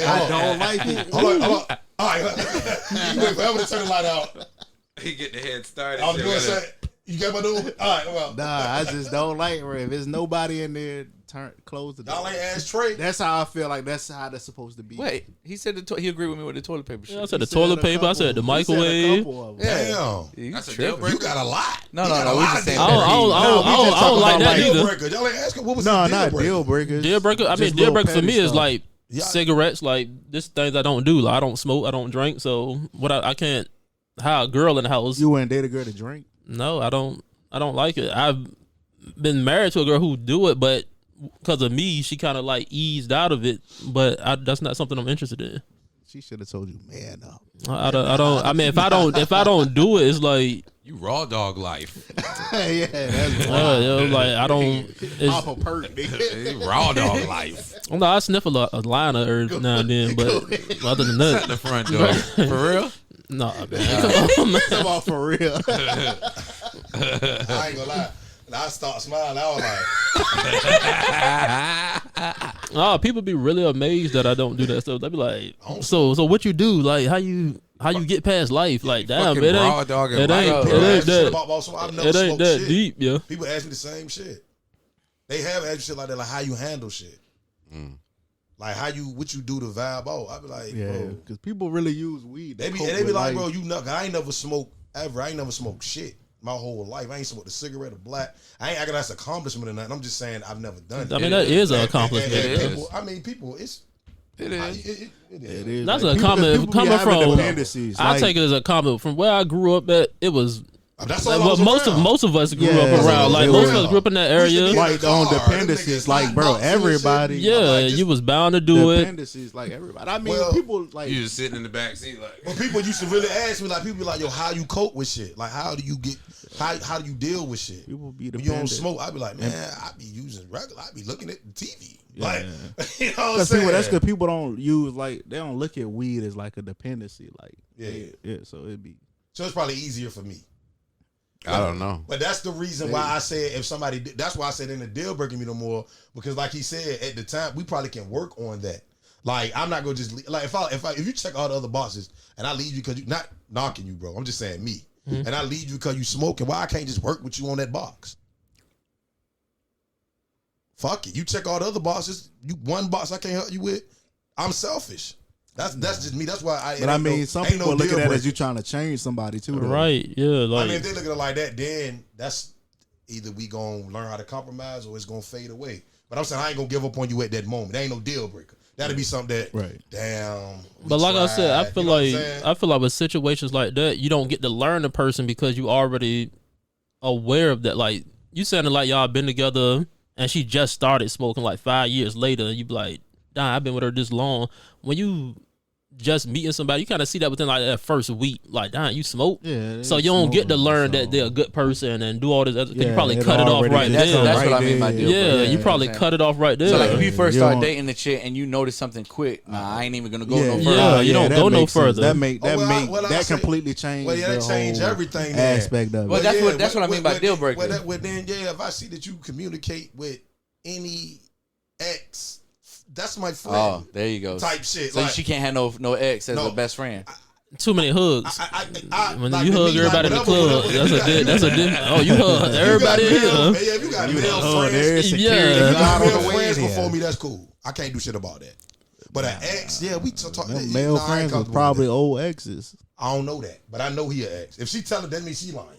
I don't like it. Hold on. All right, you wait forever to turn the light out. He get the head started. I was gonna say, you got my door. All right, well, Nah, I just don't like it. If there's nobody in there, close the door. y'all ain't ass Trey. That's how I feel like that's how that's supposed to be. Wait, he said he agreed with me with the toilet paper shit. Yeah, I said the He said toilet a paper. I said the couple- he said a microwave. couple of them. Damn, You That's a tripping. deal breaker. you got a lot. No, You no, got no, a we lot just of saying deal that. breakers. I don't like that Deal either. breakers. Y'all ain't asking what was No, the deal not breaker? deal breakers. Deal breaker. I mean, Just deal little breaker for petty me is stuff. like Yeah. cigarettes. Like this things I don't do. Like I don't smoke. I don't drink. So what? I can't. How a girl in the house? You wouldn't date a girl to drink. No, I don't like it. I've been married to a girl who do it, but because of me, she kind of like eased out of it. But that's not something I'm interested in. She should have told you, man, up. I don't. I mean, if I don't do it, it's like, You raw dog life. Yeah, that's like I don't. Pop a perk, nigga. Raw dog life. No, I sniff a line of herb now and then, but other than that, The front door. For real? nah, man. Come on, man. Come on, for real. I ain't gonna lie. And I start smiling. I was like, Oh, people be really amazed that I don't do that stuff. They be like, so what you do? Like how you get past life? Like damn, Fucking it raw ain't dog it and ain't life, it bro. ain't that I've never it ain't smoked that shit. deep, yeah. People ask me the same shit. They have asked me shit like that, like how you handle shit. Like what you do to vibe out. I be like, Yeah, bro. because people really use weed. They be like, bro, you know, I ain't never smoked ever. I ain't never smoked shit my whole life. I ain't smoked a cigarette or black. I ain't acting that's an accomplishment or nothing. I'm just saying I've never done it. I mean that is an And accomplishment. people, it's It is. it It is. is. That's like, a comment people be coming having from. dependencies. I Like, take it as a comment from where I grew up at. It was. That's all I was Most around. of us grew Yeah, up around. Like it most was. of us grew up in that We used to area. be like on Car, dependencies, them niggas like bro, hot boxing and everybody. shit. Yeah, Like, just you was bound to do it. Dependencies, like everybody. I mean, Well, people like You just sitting in the back seat like. But people used to really ask me, like, people be like, yo, how you cope with shit? Like, how do you deal with shit? people be When you don't dependent. smoke, I be like, man, I be using regular. I be looking at the TV. Like, you know what I'm Because saying? that's because people don't use like they don't look at weed as like a dependency. Like Yeah. So it'd be So it's probably easier for me. I don't know. But that's the reason why I said if somebody, that's why I said in the deal breaking me no more, because like he said at the time, we probably can work on that. Like I'm not gonna just like if you check all the other boxes and I leave you because you not knocking you, bro. I'm just saying me, and I leave you because you smoking. Why I can't just work with you on that box? fuck it. You check all the other boxes. You one box I can't help you with. I'm selfish. That's just me. That's why I. But I mean, some people look at that as you trying to change somebody too, though. Right? Yeah. Like, I mean, if they look at it like that, then that's either we gonna learn how to compromise or it's gonna fade away. But I'm saying I ain't gonna give up on you at that moment. That ain't no deal breaker. That'll be something that, damn. But like I said, I feel like with situations like that, you don't get to learn the person because you already aware of that. Like you sounded like y'all been together and she just started smoking like 5 years later. You be like, damn, I've been with her this long. When you just meeting somebody, you kind of see that within like that first week. Like, damn, you smoke. Yeah. So you don't get to learn that they're a good person and do all this. You probably cut it off right there. That's what I mean by deal breaker. You probably cut it off right there. So like if you first start dating the chick and you notice something quick, I ain't even gonna go no further. Yeah, you don't go no further. That completely changed. Well, that changed everything. Aspect of it. Well, that's what I mean by deal breaker. Well, then if I see that you communicate with any ex. That's my friend. Oh, there you go. Type shit. So like, she can't have no ex as a best friend. Too many hugs. When you hug everybody in the club, that's a oh, you hug everybody in here. Yeah, you got male friends. You got male friends before me. That's cool. I can't do shit about that. But an ex, we talk. Male friends was probably old exes. I don't know that, but I know he an ex. If she tell it, that means she lying.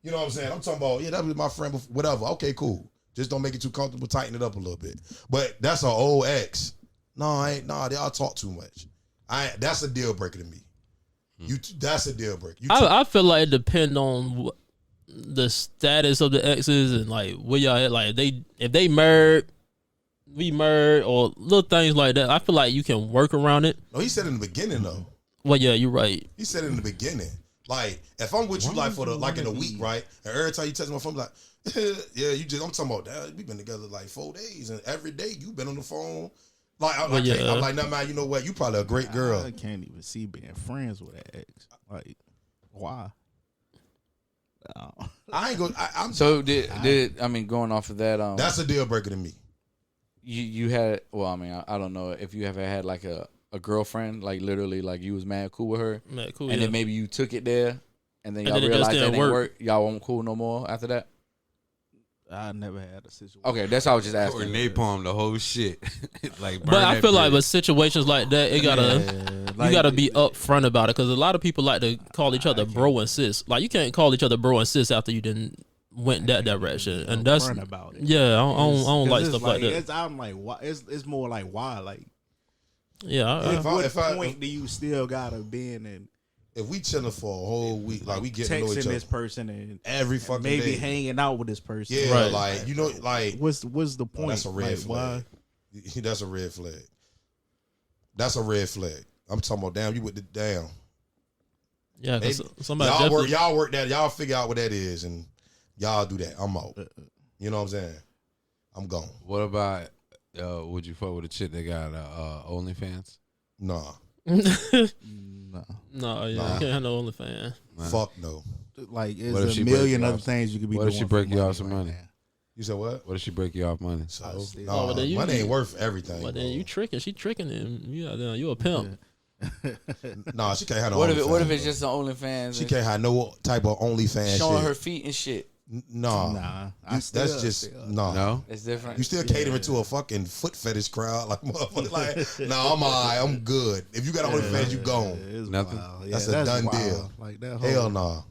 You know what I'm saying? I'm talking about that was my friend. Whatever. Okay, cool. Just don't make it too comfortable. Tighten it up a little bit. But that's an old ex. No, they all talk too much. That's a deal breaker to me. That's a deal breaker. I feel like it depends on the status of the exes and like where y'all at. Like if they married, we married, or little things like that. I feel like you can work around it. No, he said in the beginning though. Well, yeah, you're right. He said in the beginning. Like if I'm with you like in a week, right? And every time you text my phone, like. Yeah, I'm talking about that. We've been together like 4 days, and every day you've been on the phone. Like, I'm like, nah, man, you know what? You probably a great girl. I can't even see being friends with that ex. Like, why? I ain't going. I'm so I mean, going off of that, that's a deal breaker to me. You had, well, I mean, I don't know if you ever had like a girlfriend, like literally, like you was mad cool with her, and then maybe you took it there, and then y'all realized that didn't work. Y'all won't cool no more after that. I never had a situation. Okay, that's what I was just asking. Or napalm the whole shit. But I feel like with situations like that, you gotta be upfront about it because a lot of people like to call each other bro and sis. Like you can't call each other bro and sis after you didn't went that direction, and that's about it. Yeah, I don't like stuff like that. I'm like, why? It's more like why? Like, yeah. What point do you still gotta be in? And if we chilling for a whole week, like we get to know each other, this person and every fucking maybe day, hanging out with this person, yeah, right. Like you know, like what's the point? That's a red flag. Why? That's a red flag. That's a red flag. I'm talking about damn. You with the damn. Yeah, somebody y'all work that. Y'all figure out what that is, and y'all do that. I'm out. You know what I'm saying? I'm gone. What about? Would you fuck with a chick that got OnlyFans? Nah. No, you can't have no OnlyFans. Fuck no. Like, there's a million other things you could be doing. What if she break you off some money? You said what? What if she break you off money? So, money ain't worth everything. But then you tricking. She tricking him. You a pimp. Nah, she can't have no OnlyFans. What if it's just an OnlyFans? She can't have no type of OnlyFans showing shit. her feet and shit. Nah. That's just no. It's different. You still catering to a fucking foot fetish crowd, like motherfucker. Like, I'm alright. I'm good. If you got OnlyFans, you gone. Nothing. That's a done deal. Like that. Hell nah.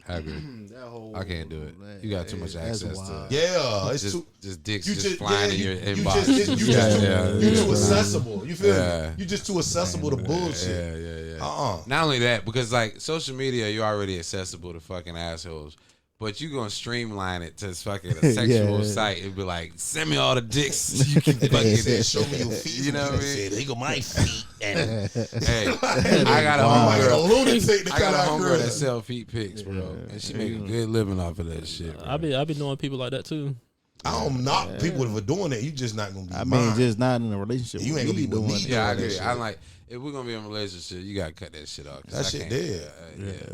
I agree. I can't do it. You got too much access to. Yeah, it's just dicks just flying in your inbox. You too accessible. You feel me? You just too accessible to bullshit. Yeah. Not only that, because like social media, you're already accessible to fucking assholes. But you gonna streamline it to fucking a sexual site and be like, send me all the dicks you can fucking show me your feet. You know what I mean? They go my feet. And hey, I got a homegirl that sell feet pics, bro, and she make a good living off of that shit. Bro. I be knowing people like that too. I don't knock people for doing that. You just not gonna be. I mean, just not in a relationship. You ain't gonna be doing it. Yeah, I agree. I'm like, if we're gonna be in a relationship, you gotta cut that shit off. That shit dead.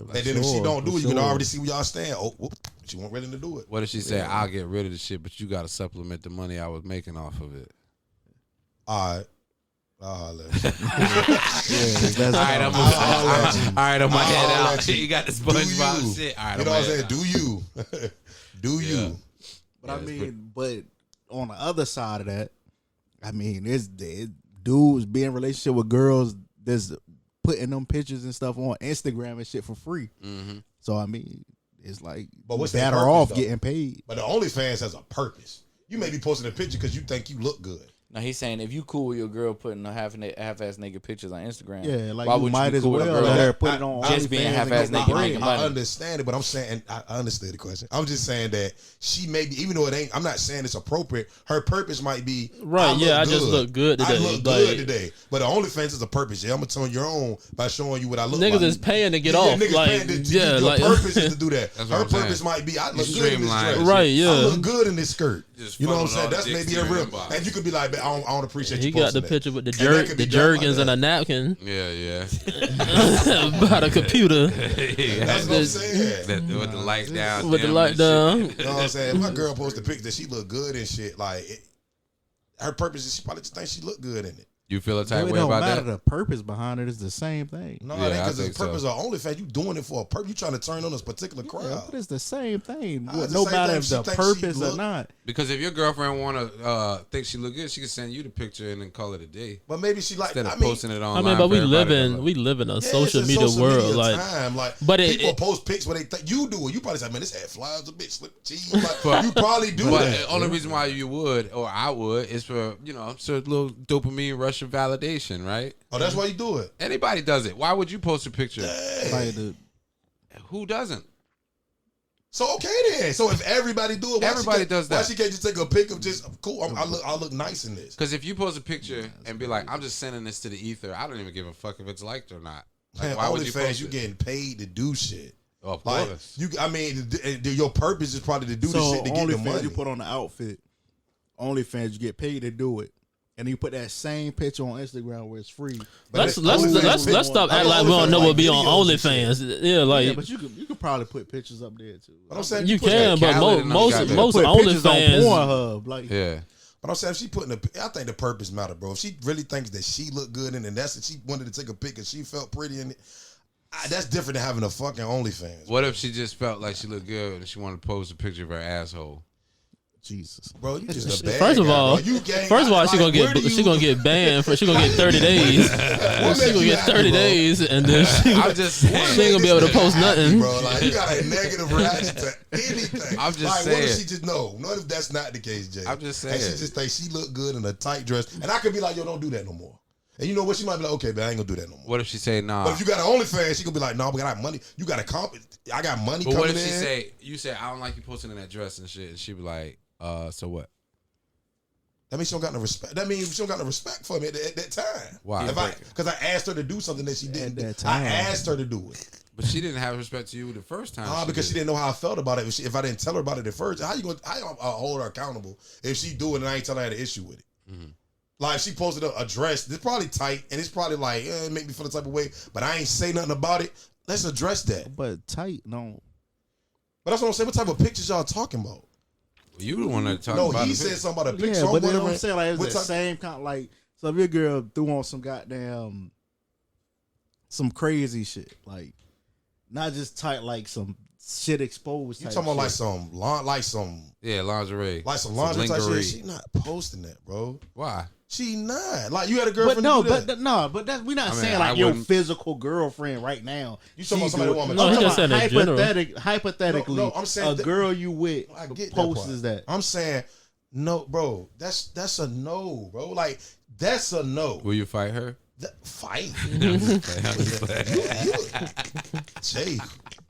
Like, and then if she don't do it, you can already see where y'all stand. Oh, she won't ready to do it. What if she said, "I'll get rid of the shit, but you gotta supplement the money I was making off of it"? All right. All right, I'm my head out. You got the SpongeBob shit. All right, you know what I'm saying? Do you? Do you? But I mean, but on the other side of that, I mean, there's dudes being in relationship with girls that's putting them pictures and stuff on Instagram and shit for free. Mm-hmm. So I mean, it's like But what's better their purpose, off though? getting paid. But the OnlyFans has a purpose. You may be posting a picture because you think you look good. No, he's saying if you cool with your girl putting a half-ass naked pictures on Instagram, Yeah, like why you would might be as cool with a well girl let her that- put it on just being OnlyFans half-ass and naked get making bread. money? I understand it, but I'm saying I understand the question. I'm just saying that she may be, even though it ain't. I'm not saying it's appropriate. Her purpose might be Right, I just look good I today. look Like, good today. But the OnlyFans is a purpose. Yeah, I'm gonna turn your own by showing you what I look like. Niggas is paying to get Yeah, off. niggas Like, paying to yeah, your like purpose is to do that. That's what Her I'm saying. purpose might be I look You good in this streamline dress. it. Right, yeah. I look good in this skirt. Just You know what I'm saying? funnel all That's the maybe dicks a to your real. inbox. And you could be like, I don't appreciate he you got the posting that. picture with the And that could be done like jergens and that. a napkin Yeah. by the computer That's what I'm saying. With the light down. with the dim light and down. You know what I'm saying? If my girl posts a picture that she look good and shit, like her purpose is she probably just thinks she look good in it. You feel a type It way don't about matter. that? The purpose behind it is the same thing. No, Yeah, it ain't I because the think purpose so. of OnlyFans. You doing it for a purpose. You trying to turn on this particular Yeah, crowd. but it's the same thing. It's the No same matter thing. if She the thinks she purpose or look- not. Because if your girlfriend want to think she look good, she can send you the picture and then call it a day. But maybe she like. Instead of I mean, posting it I online. mean, but for everybody to look. we live in a yeah, social it's a media social world. media Like, time. Like, but people it- post pics where they think you do it. You probably say, man, this had flies a bitch slip cheese. Like, you probably do But that. the only reason why you would or I would is for so a little dopamine rush of validation, right? Oh, that's why you do it. Anybody does it. Why would you post a picture? Like the, Who doesn't? So okay then. So if everybody do it, why Everybody does that. Why she can't just take a pic of just cool? I look nice in this. Because if you post a picture and be like, I'm just sending this to the ether, I don't even give a fuck if it's liked or not. Like, Man, why would you OnlyFans, post you it? getting paid to do shit. Of Like course. I mean, your purpose is probably to do so this shit to get the OnlyFans money. you put on the outfit. OnlyFans you get paid to do it, and you put that same picture on Instagram where it's free. let's OnlyFans- let's stop acting like we don't know what be on OnlyFans. Yeah, like Yeah, but you could probably put pictures up there too. But I'm saying you put can, that but Khaled and them most got that. most Put pictures on OnlyFans. Pornhub, like Yeah. But I'm saying if she putting I think the purpose matter, bro. If she really thinks that she looked good in it, and that's if she wanted to take a pic and she felt pretty in it, that's different than having a fucking OnlyFans. What if she just felt like she looked good and she wanted to post a picture of her asshole? Jesus. Bro, you just a bad First of guy, all, bro. You gang- first of all, she like, gonna where do get banned for she gonna get 30 days. What She make gonna you get happy, 30 bro? days, and then I'm just saying. she ain't gonna be able to post Happy, nothing. bro. Like you got a negative reaction to anything. I'm just like, what if saying. she just what if that's not the case, Jay? I'm just And she saying. just thinks she look good in a tight dress, and I could be like, yo, don't do that no more. And you know what? She might be like, okay, but I ain't gonna do that no more. What if she say nah? But if you got an OnlyFans, she gonna be like, no, but I got money. You got I got money But coming what if in. she say, you say, I don't like you posting in that dress and shit, and she be like, so what? That means she don't got no respect. That means she don't got no respect for me at that time. Why? Because I asked her to do something that she didn't. that I time. asked her to do it. But she didn't have respect to you the first time. Because she didn't know how I felt about it. If I didn't tell her about it at first, how hold her accountable if she do it and I ain't telling her I had an issue with it? Mm-hmm. Like she posted a dress, it's probably tight and it's probably like it make me feel the type of way, but I ain't say nothing about it. Let's address that. But tight, no. But that's what I'm saying. What type of pictures y'all talking about? You the one that talking No, about he the said picture. something about a picture. Yeah, So I'm but then wondering I'm saying like it's what the type- same kind. Like, so if your girl threw on some goddamn some crazy shit, like not just tight, like some shit exposed. You type talking about shit. yeah, Lingerie. like some lingerie type lingerie. shit? She not posting that, bro. Why? She not. Like you had a But girlfriend. no, to do that. but that we're not I mean, saying I like your wouldn't- physical girlfriend right now. You talking about She somebody do it. woman. No, I'm he talking just said about in general. hypothetically, No, I'm saying a that- girl you with I get that posts part. that. I'm saying no, bro. That's a no, bro. Like that's a no. Will you fight her? Fight. I'm just playing. Jay,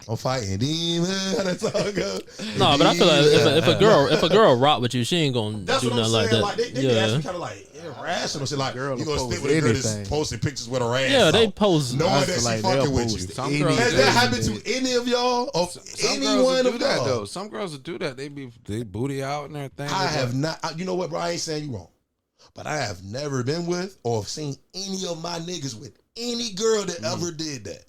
I'm fighting demon. That's all it goes. No, but I feel like if a girl rock with you, she ain't gonna That's do what I'm nothing saying. like Like that. they actually Yeah, kind of like irrational shit. Like Girl you will gonna stick post with a girl that's anything. posting pictures with her ass. yeah, they out, post. knowing I that feel she like fucking they'll with post you. Some anything. girls Has do. that happened to any of y'all? Or Some any girls one will of do that y'all? though. Some girls will do that. They booty out and everything. I have not. You know what, bro? I ain't saying you wrong, but I have never been with or seen any of my niggas with any girl that ever did that.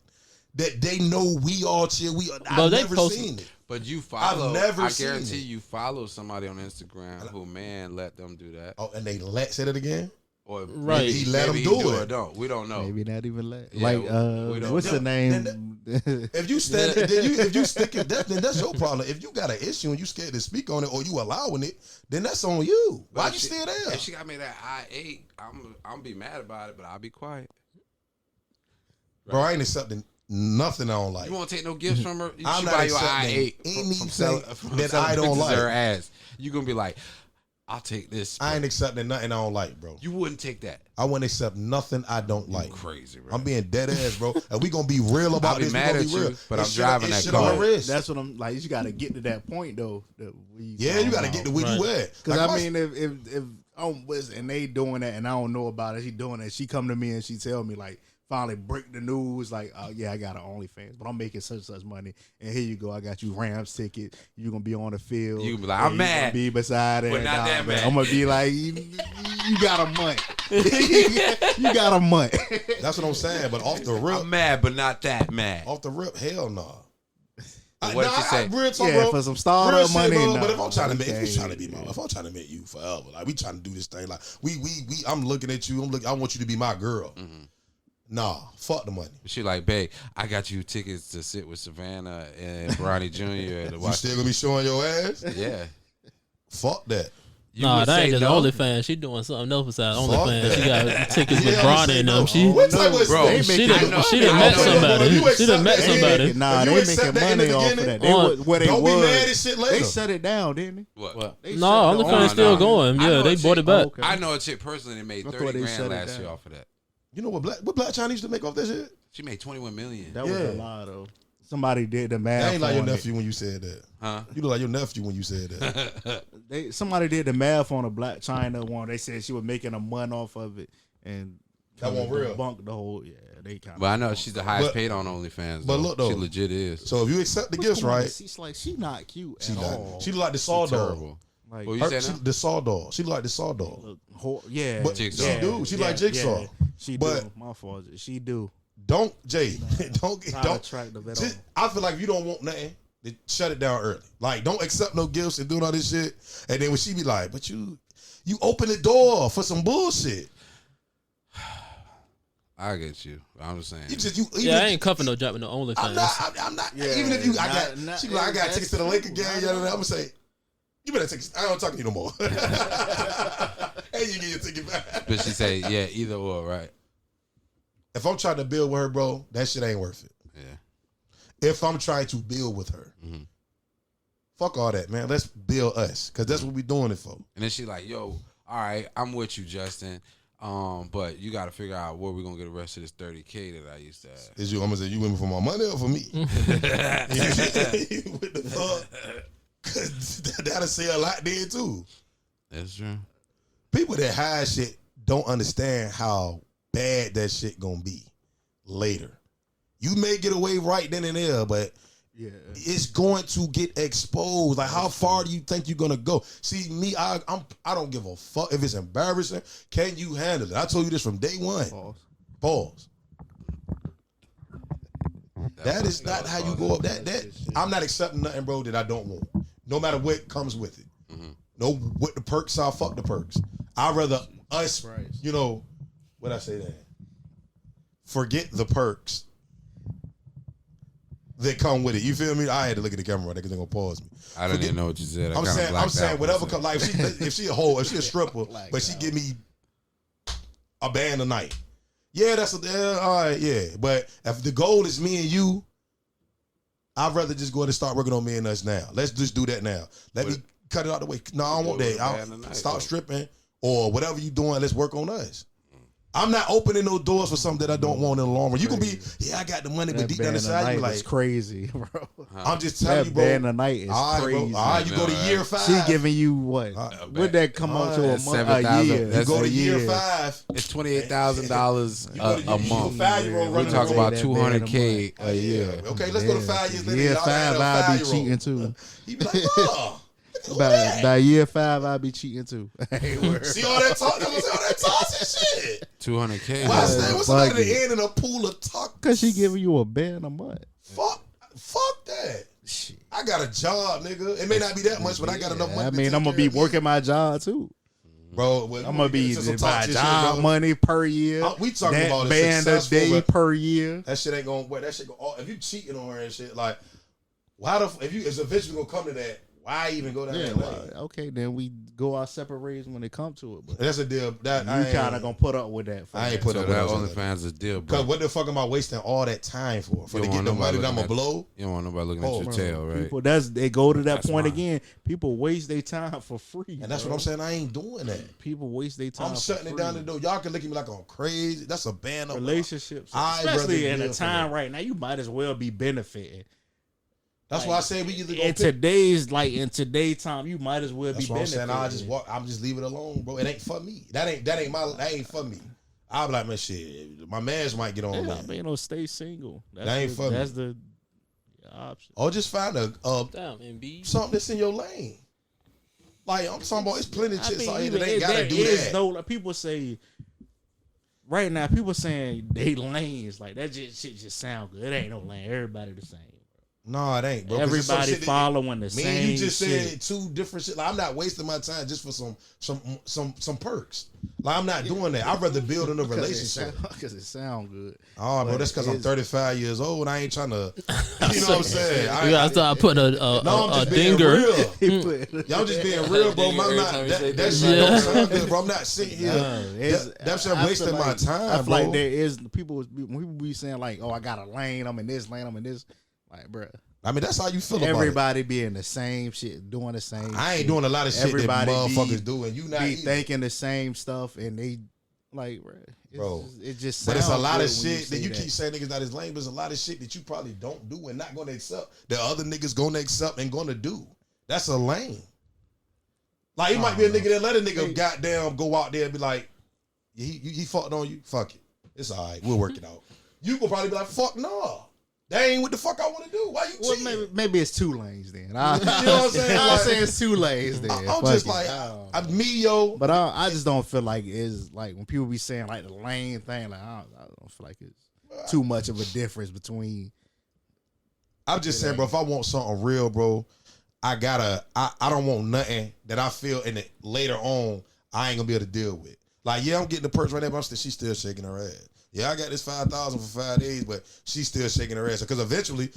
That they know we all chill. I've they never post- seen it. But you follow. never I seen guarantee it. you follow somebody on Instagram who man let them do that. Oh, and they say that again. Or Right. maybe He let maybe him do it. or don't. We don't know. Maybe not even let. Yeah, Like, we don't what's the know. name? If you stand, if you stick it, then that's your problem. If you got an issue and you scared to speak on it or you allowing it, then that's on you. But Why if you she- still there? If she got me that I8, I'm be mad about it, but I'll be quiet. Bro, I ain't accepting nothing I don't like. You won't take no gifts from her. I'm She not buy you an accepting I8 anything that I don't pictures of like. her ass. You gonna be like, I'll take this. I ain't accepting nothing I don't like, bro. You wouldn't take that. I wouldn't accept nothing I don't like. Crazy, bro. I'm being dead ass, bro. And we gonna be real I'll about be this. We mad gonna at be you, real. but It I'm shit- driving it that shit car. on my wrist. That's what I'm like. You got to get to that point though. Yeah, you got to get to where you at. Because Like, I mean, if I'm with and they doing that and I don't know about it, she doing it. She come to me and she tell me like, finally break the news like, oh yeah, I got an OnlyFans, but I'm making such money, and here you go, I got you Rams ticket. You're gonna be on the field. You gonna be like, and I'm you mad, gonna be beside it. but not that mad. I'm gonna be like, you got a month. You got a month. that's what I'm saying. But off the rip, I'm mad, but not that mad. off the rip, hell no. What did she say? Real talk, Yeah, bro. for some Real startup shit, money. bro. Nah, But if I'm trying to make, okay. if you trying to be my, if I'm trying to make you forever, like we trying to do this thing, like I'm looking at you. I want you to be my girl. Mm-hmm. Nah, fuck the money. She like, babe, I got you tickets to sit with Savannah and Bronny Jr. to You watch. still gonna be showing your ass? Yeah. Fuck that. You Nah, would that say ain't just no? OnlyFans. She doing something else besides Fuck OnlyFans. that. She got tickets with Yeah, I'ma Bronny say and no. them. She What type of Bro, They she making- done, I know. she done I met know. somebody. You She done met accept that. somebody. Nah, If you they accept making that in the money off of beginning, that. They on- where they don't be was. mad at shit later. They shut it down, didn't they? What? They No, shut the OnlyFans still no. going. I Yeah, know they a bought chick- it back. okay. I know a chick personally that made I thought 30 they grand shut it last year down. off of that. You know what black China used to make off that shit? She made 21 million. That was Yeah. a lie though. Somebody did the math. That ain't like your on it. nephew when you said that. Huh? You look like your nephew when you said that. Somebody did the math on a Black China one. They said she was making a month off of it, and That one real. Debunked the whole. Yeah, they kind of. But I know she's the highest But- paid on OnlyFans. but though. look, though. She legit is. So if you accept the gifts, right? She's like she not cute She at all. like she look like the saw dog. Terrible. Like, What you say now? The saw dog. She look like the saw dog. look, yeah, But Jigsaw. she do. She like Jigsaw. yeah. She But- do. My fault. She do. Don't Jay. Not don't. attractive at Just, all. I feel like if you don't want nothing, then shut it down early. Like don't accept no gifts and doing all this shit. And then when she be like, but you open the door for some bullshit. I get you. I'm just saying. Yeah, I ain't cuffing no job with no I'm OnlyFans. not. I'm not. Yeah, even if you, not- she be like, I got tickets to the Laker game. I'm gonna say, you better take. I don't talk to you no more. And you get your ticket back. But she say, yeah, either or, right? If I'm trying to build with her, bro, that shit ain't worth it. Yeah. If I'm trying to build with her, fuck all that, man. Let's build us, cause that's what we doing it for. And then she like, yo, all right, I'm with you, Justin. But you got to figure out where we're gonna get the rest of this 30K that I used to have. Is you? I'm gonna say you with me for my money or for me? What the fuck? Cause that'll say a lot there too. That's true. People that hide shit don't understand how bad that shit gonna be later. You may get away right then and there, but Yeah. it's going to get exposed. Like, how far do you think you're gonna go? See, me, I don't give a fuck if it's embarrassing. Can you handle it? I told you this from day one. Pause. That is not how you go up. That I'm not accepting nothing, bro, that I don't want. No matter what comes with it. No, what the perks are, fuck the perks. I'd rather us, you know, what I say then? Forget the perks that come with it. You feel me? I had to look at the camera right there because they're gonna pause me. I didn't even know what you said. I'm saying whatever comes. Like if she a hoe, if she a stripper, but she give me a band a night. Yeah, all right, yeah. But if the goal is me and you, I'd rather just go ahead and start working on me and us now. Let's just do that now. Let me cut it out the way. No, I don't want that. I'll stop stripping or whatever you doing. Let's work on us. I'm not opening no doors for something that I don't want in the long run. You can be, yeah, I got the money, but deep down inside, you be like, crazy, bro. I'm just telling you, bro. Band of night is All right, crazy. bro. All right, you go to year 5. She giving you what? Would that come out to a month? 7,000. A year. You go to A year year. 5. It's $28,000 You go to a month. 5-year-old We running talk around. about $200K a year. Okay, let's go to 5 years later. Year Y'all 5, had a I'll be 5-year-old. cheating too. He be like, oh. By year 5, I'll be cheating too. See all that talk? See all that tossing shit? 200K. Why stay with somebody at bugging. the end in a pool of talk? Cause she giving you a band a month. Fuck that. I got a job, nigga. It may not be that much, but I got enough money. I to mean, take I'm gonna care be of me. working my job too. bro. I'm gonna be by job money per year. We talking that about a band a day per year. That shit ain't gonna work. That shit go. If you cheating on her and shit, like, why if it's eventually gonna come to that? Why even go down that lane? Okay, then we go our separate ways when it comes to it. But that's a deal. That you kind of gonna put up with that. I ain't put up with that. OnlyFans is a deal, bro. Cause what the fuck am I wasting all that time for? For to get the money that I'm gonna blow? You don't want nobody looking at your tail, right? People, they go to that point again. People waste their time for free, and that's what I'm saying. I ain't doing that. People waste their time. I'm shutting it down the door. Y'all can look at me like I'm crazy. That's a ban of relationships, especially in a time right now. You might as well be benefiting. That's why I say we either in today's time, you might as well be benefiting. That's what I'm saying. I'm just leave it alone, bro. It ain't for me. That ain't for me. I'll be like, man, shit. My mans might get on that. Man, stay single. That ain't for me. That's the option. Or just find something that's in your lane. Like I'm talking about, it's plenty of chicks out here that ain't gotta do that. No, people say right now, people saying they lanes like that. Shit just sound good. It ain't no lane. Everybody the same. No, it ain't, bro. Everybody following the same. Me and you just said two different shit. Like, I'm not wasting my time just for some perks. Like I'm not doing that. I'd rather build in a relationship because it sound good. Oh, bro, that's because I'm 35 years old and I ain't trying to. You know what I'm saying? You gotta start putting a dinger. Y'all just being real, bro. That shit don't sound good, bro. I'm not sitting here. That shit wasting my time. I feel like there is people when people be saying like, oh, I got a lane. I'm in this lane. I'm in this. Like, bro. I mean, that's how you feel about it. Everybody being the same shit, doing the same I ain't doing a lot of shit that motherfuckers do, and you not be thinking the same stuff, and they, like, bro, it just sounds but it's a lot of shit that you keep saying niggas not his lane, but it's a lot of shit that you probably don't do and not going to accept that other niggas going to accept and going to do. That's a lane. Like, it might be a nigga that let a nigga goddamn go out there and be like, he fucked on you, fuck it. It's all right, we'll work it out. You could probably be like, fuck no. That ain't what the fuck I want to do. Why you cheating? Maybe it's 2 lanes then. You know what I'm saying? I'm saying it's 2 lanes then. I'm just like, But I just don't feel like it's like when people be saying like the lane thing, like I don't feel like it's too much of a difference between. I'm just saying, bro, if I want something real, bro, I don't want nothing that I feel in it later on I ain't gonna be able to deal with. Like, yeah, I'm getting the perks right now, but she's still shaking her ass. Yeah, I got this 5,000 for 5 days, but she's still shaking her ass. Because eventually,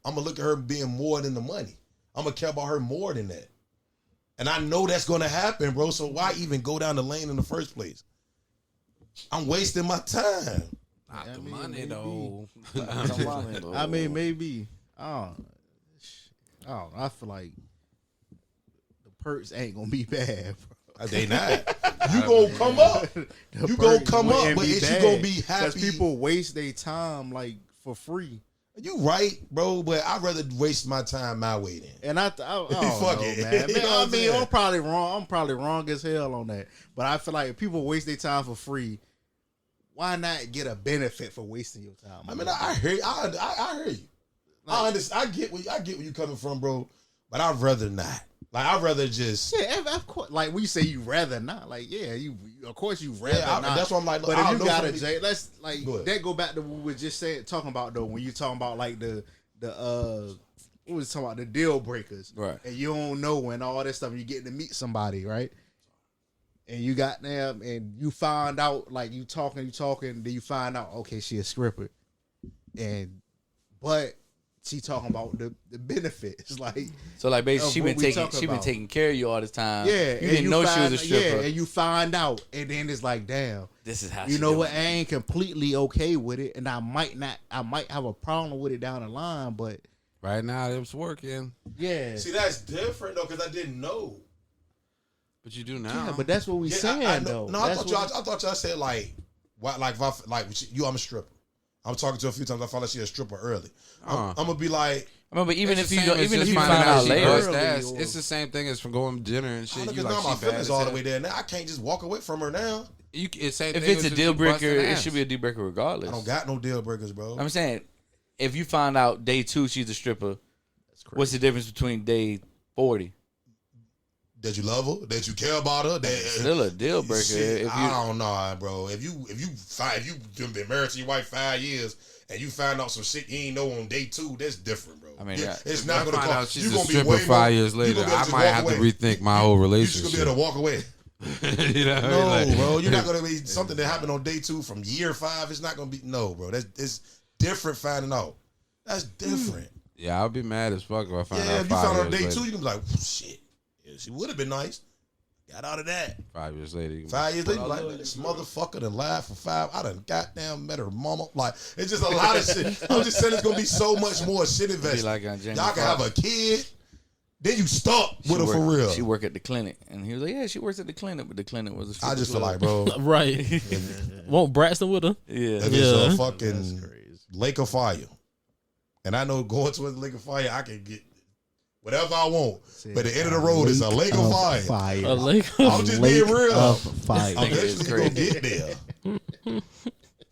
I'm gonna look at her being more than the money. I'm gonna care about her more than that. And I know that's gonna happen, bro. So why even go down the lane in the first place? I'm wasting my time. Not the money, though. I mean, maybe. I don't know. I feel like the perks ain't gonna be bad, bro. They not. You gonna come up. You gonna come up, but is you gonna be happy? Because people waste their time like for free. You right, bro, but I'd rather waste my time my way then. And I don't know, man. I mean, I'm probably wrong. I'm probably wrong as hell on that. But I feel like if people waste their time for free, why not get a benefit for wasting your time? I mean, I hear you. I hear you. Like, I understand. I get where you coming from, bro. But I'd rather not. Like, I'd rather just of course. Like we say, you rather not. Like, yeah, of course you rather not. That's what I'm like. But if you got a let's like that go back to what we were just talking about though. When you talking about like the we was talking about the deal breakers, right? And you don't know and all this stuff. And you get to meet somebody, right? And you got them, and you find out like you talking. Then you find out, okay, she a stripper, but she talking about the benefits, like so, like basically she been taking care of you all this time. Yeah, you didn't know she was a stripper. Yeah, and you find out, and then it's like, damn, this is how you know what? I ain't completely okay with it, and I might have a problem with it down the line, but right now it's working. Yeah, see, that's different though, because I didn't know. But you do now. Yeah, but that's what we saying though. No, I thought y'all said like, what, like I'm a stripper. I'm talking to her a few times. I found out she a stripper early. I'm gonna be like, but even if you find out later, it's the same thing as from going to dinner and shit. Because now my feelings all the way there. Now I can't just walk away from her now. If it's a deal breaker, it should be a deal breaker regardless. I don't got no deal breakers, bro. I'm saying, if you find out day 2 she's a stripper, what's the difference between day 40? That you love her, that you care about her, that still a deal breaker. Shit, I don't know, bro. If you been married to your wife 5 years and you find out some shit you ain't know on day 2, that's different, bro. I mean, it's not gonna find come. out she's a stripper 5 years later. I might have to rethink my whole relationship. You just gonna be able to walk away. You know what I mean? No, Like, bro, you're not gonna be something that happened on day 2 from year 5. It's not gonna be bro. It's different finding out. That's different. Yeah, I'll be mad as fuck if I find out. Yeah, if you 5 found out on years day later. 2, you can be like, shit. Yeah, she would have been nice. Got out of that. 5 years later. you can 5 years put later, all like, the- this motherfucker done lied for 5. I done goddamn met her mama. Like, it's just a lot of shit. I'm just saying it's gonna be so much more shit invested. like on Jamie Y'all can have Foxx. a kid, then you stuck with her for real. She work at the clinic, and he was like, "Yeah, she works at the clinic, but the clinic was a strip I just feel club." like, bro, Right. Won't Braxton with her? Yeah, if it's a fucking lake of fire, and I know going towards the lake of fire, I can get whatever I want. But the end of the road is a lake of fire. A lake. I'm just being real. Of fire. I'm It's eventually crazy. gonna get there.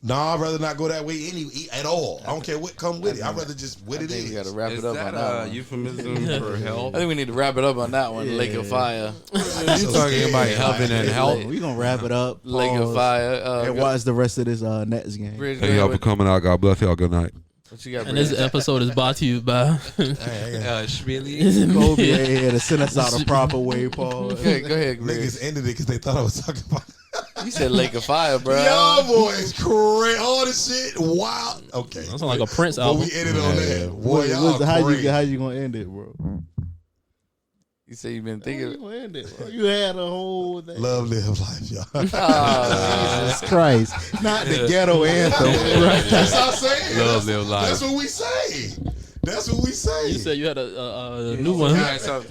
Nah, I'd rather not go that way at all. I don't care what come with it. I'd rather just what I it think is. we gotta wrap Is it up that on that a one. euphemism for health? I think we need to wrap it up on that one. Lake of Fire, You talking about helping and health? We gonna wrap it up. Lake of pause, Fire. And watch the rest of this Nets game. Bridge, Thank y'all for coming out. God bless y'all. Good night. What you got? And this Bridge? episode is brought to you by. Schmilly. Kobe here to send us out the proper way, Paul. Go ahead, Bridge. Niggas ended it because they thought I was talking about. You said Lake of Fire, bro. Yo, boy, it's crazy. All this shit, wow. Okay. That sounds like a Prince But album. we ended on that. Boy, y'all How crazy. you gonna end it, bro? You say you've been How you thinking. gonna end it, bro? You had a whole thing. Love, live life, y'all. Jesus Christ. Not the ghetto anthem. That's what I'm saying. Love, live life. That's what we say. That's what we say. You said you had a new one. Yeah, something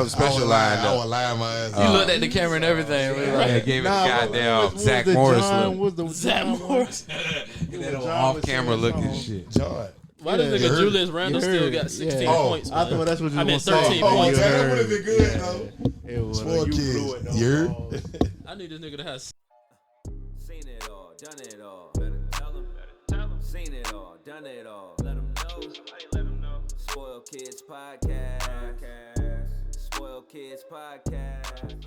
special line. lined I up. would lie my ass. You looked at the camera and everything. We like, Yeah, gave it a goddamn Zach Morris look. Zach Morris. That off camera looking shit. John. Why does You nigga heard Julius it. Randle You still heard got it. 16 Yeah. points? I thought that's what you I were meant gonna say. 13 Oh, points. You that heard would have it. been good, though. It was, Spoiled you kids. blew it, though, You heard? Paul. I need this nigga to have. Seen it all, done it all. Better tell 'em. Seen it all, done it all. Let 'em know. Somebody let 'em know. Spoiled Kids Podcast. Spoiled Kids Podcast.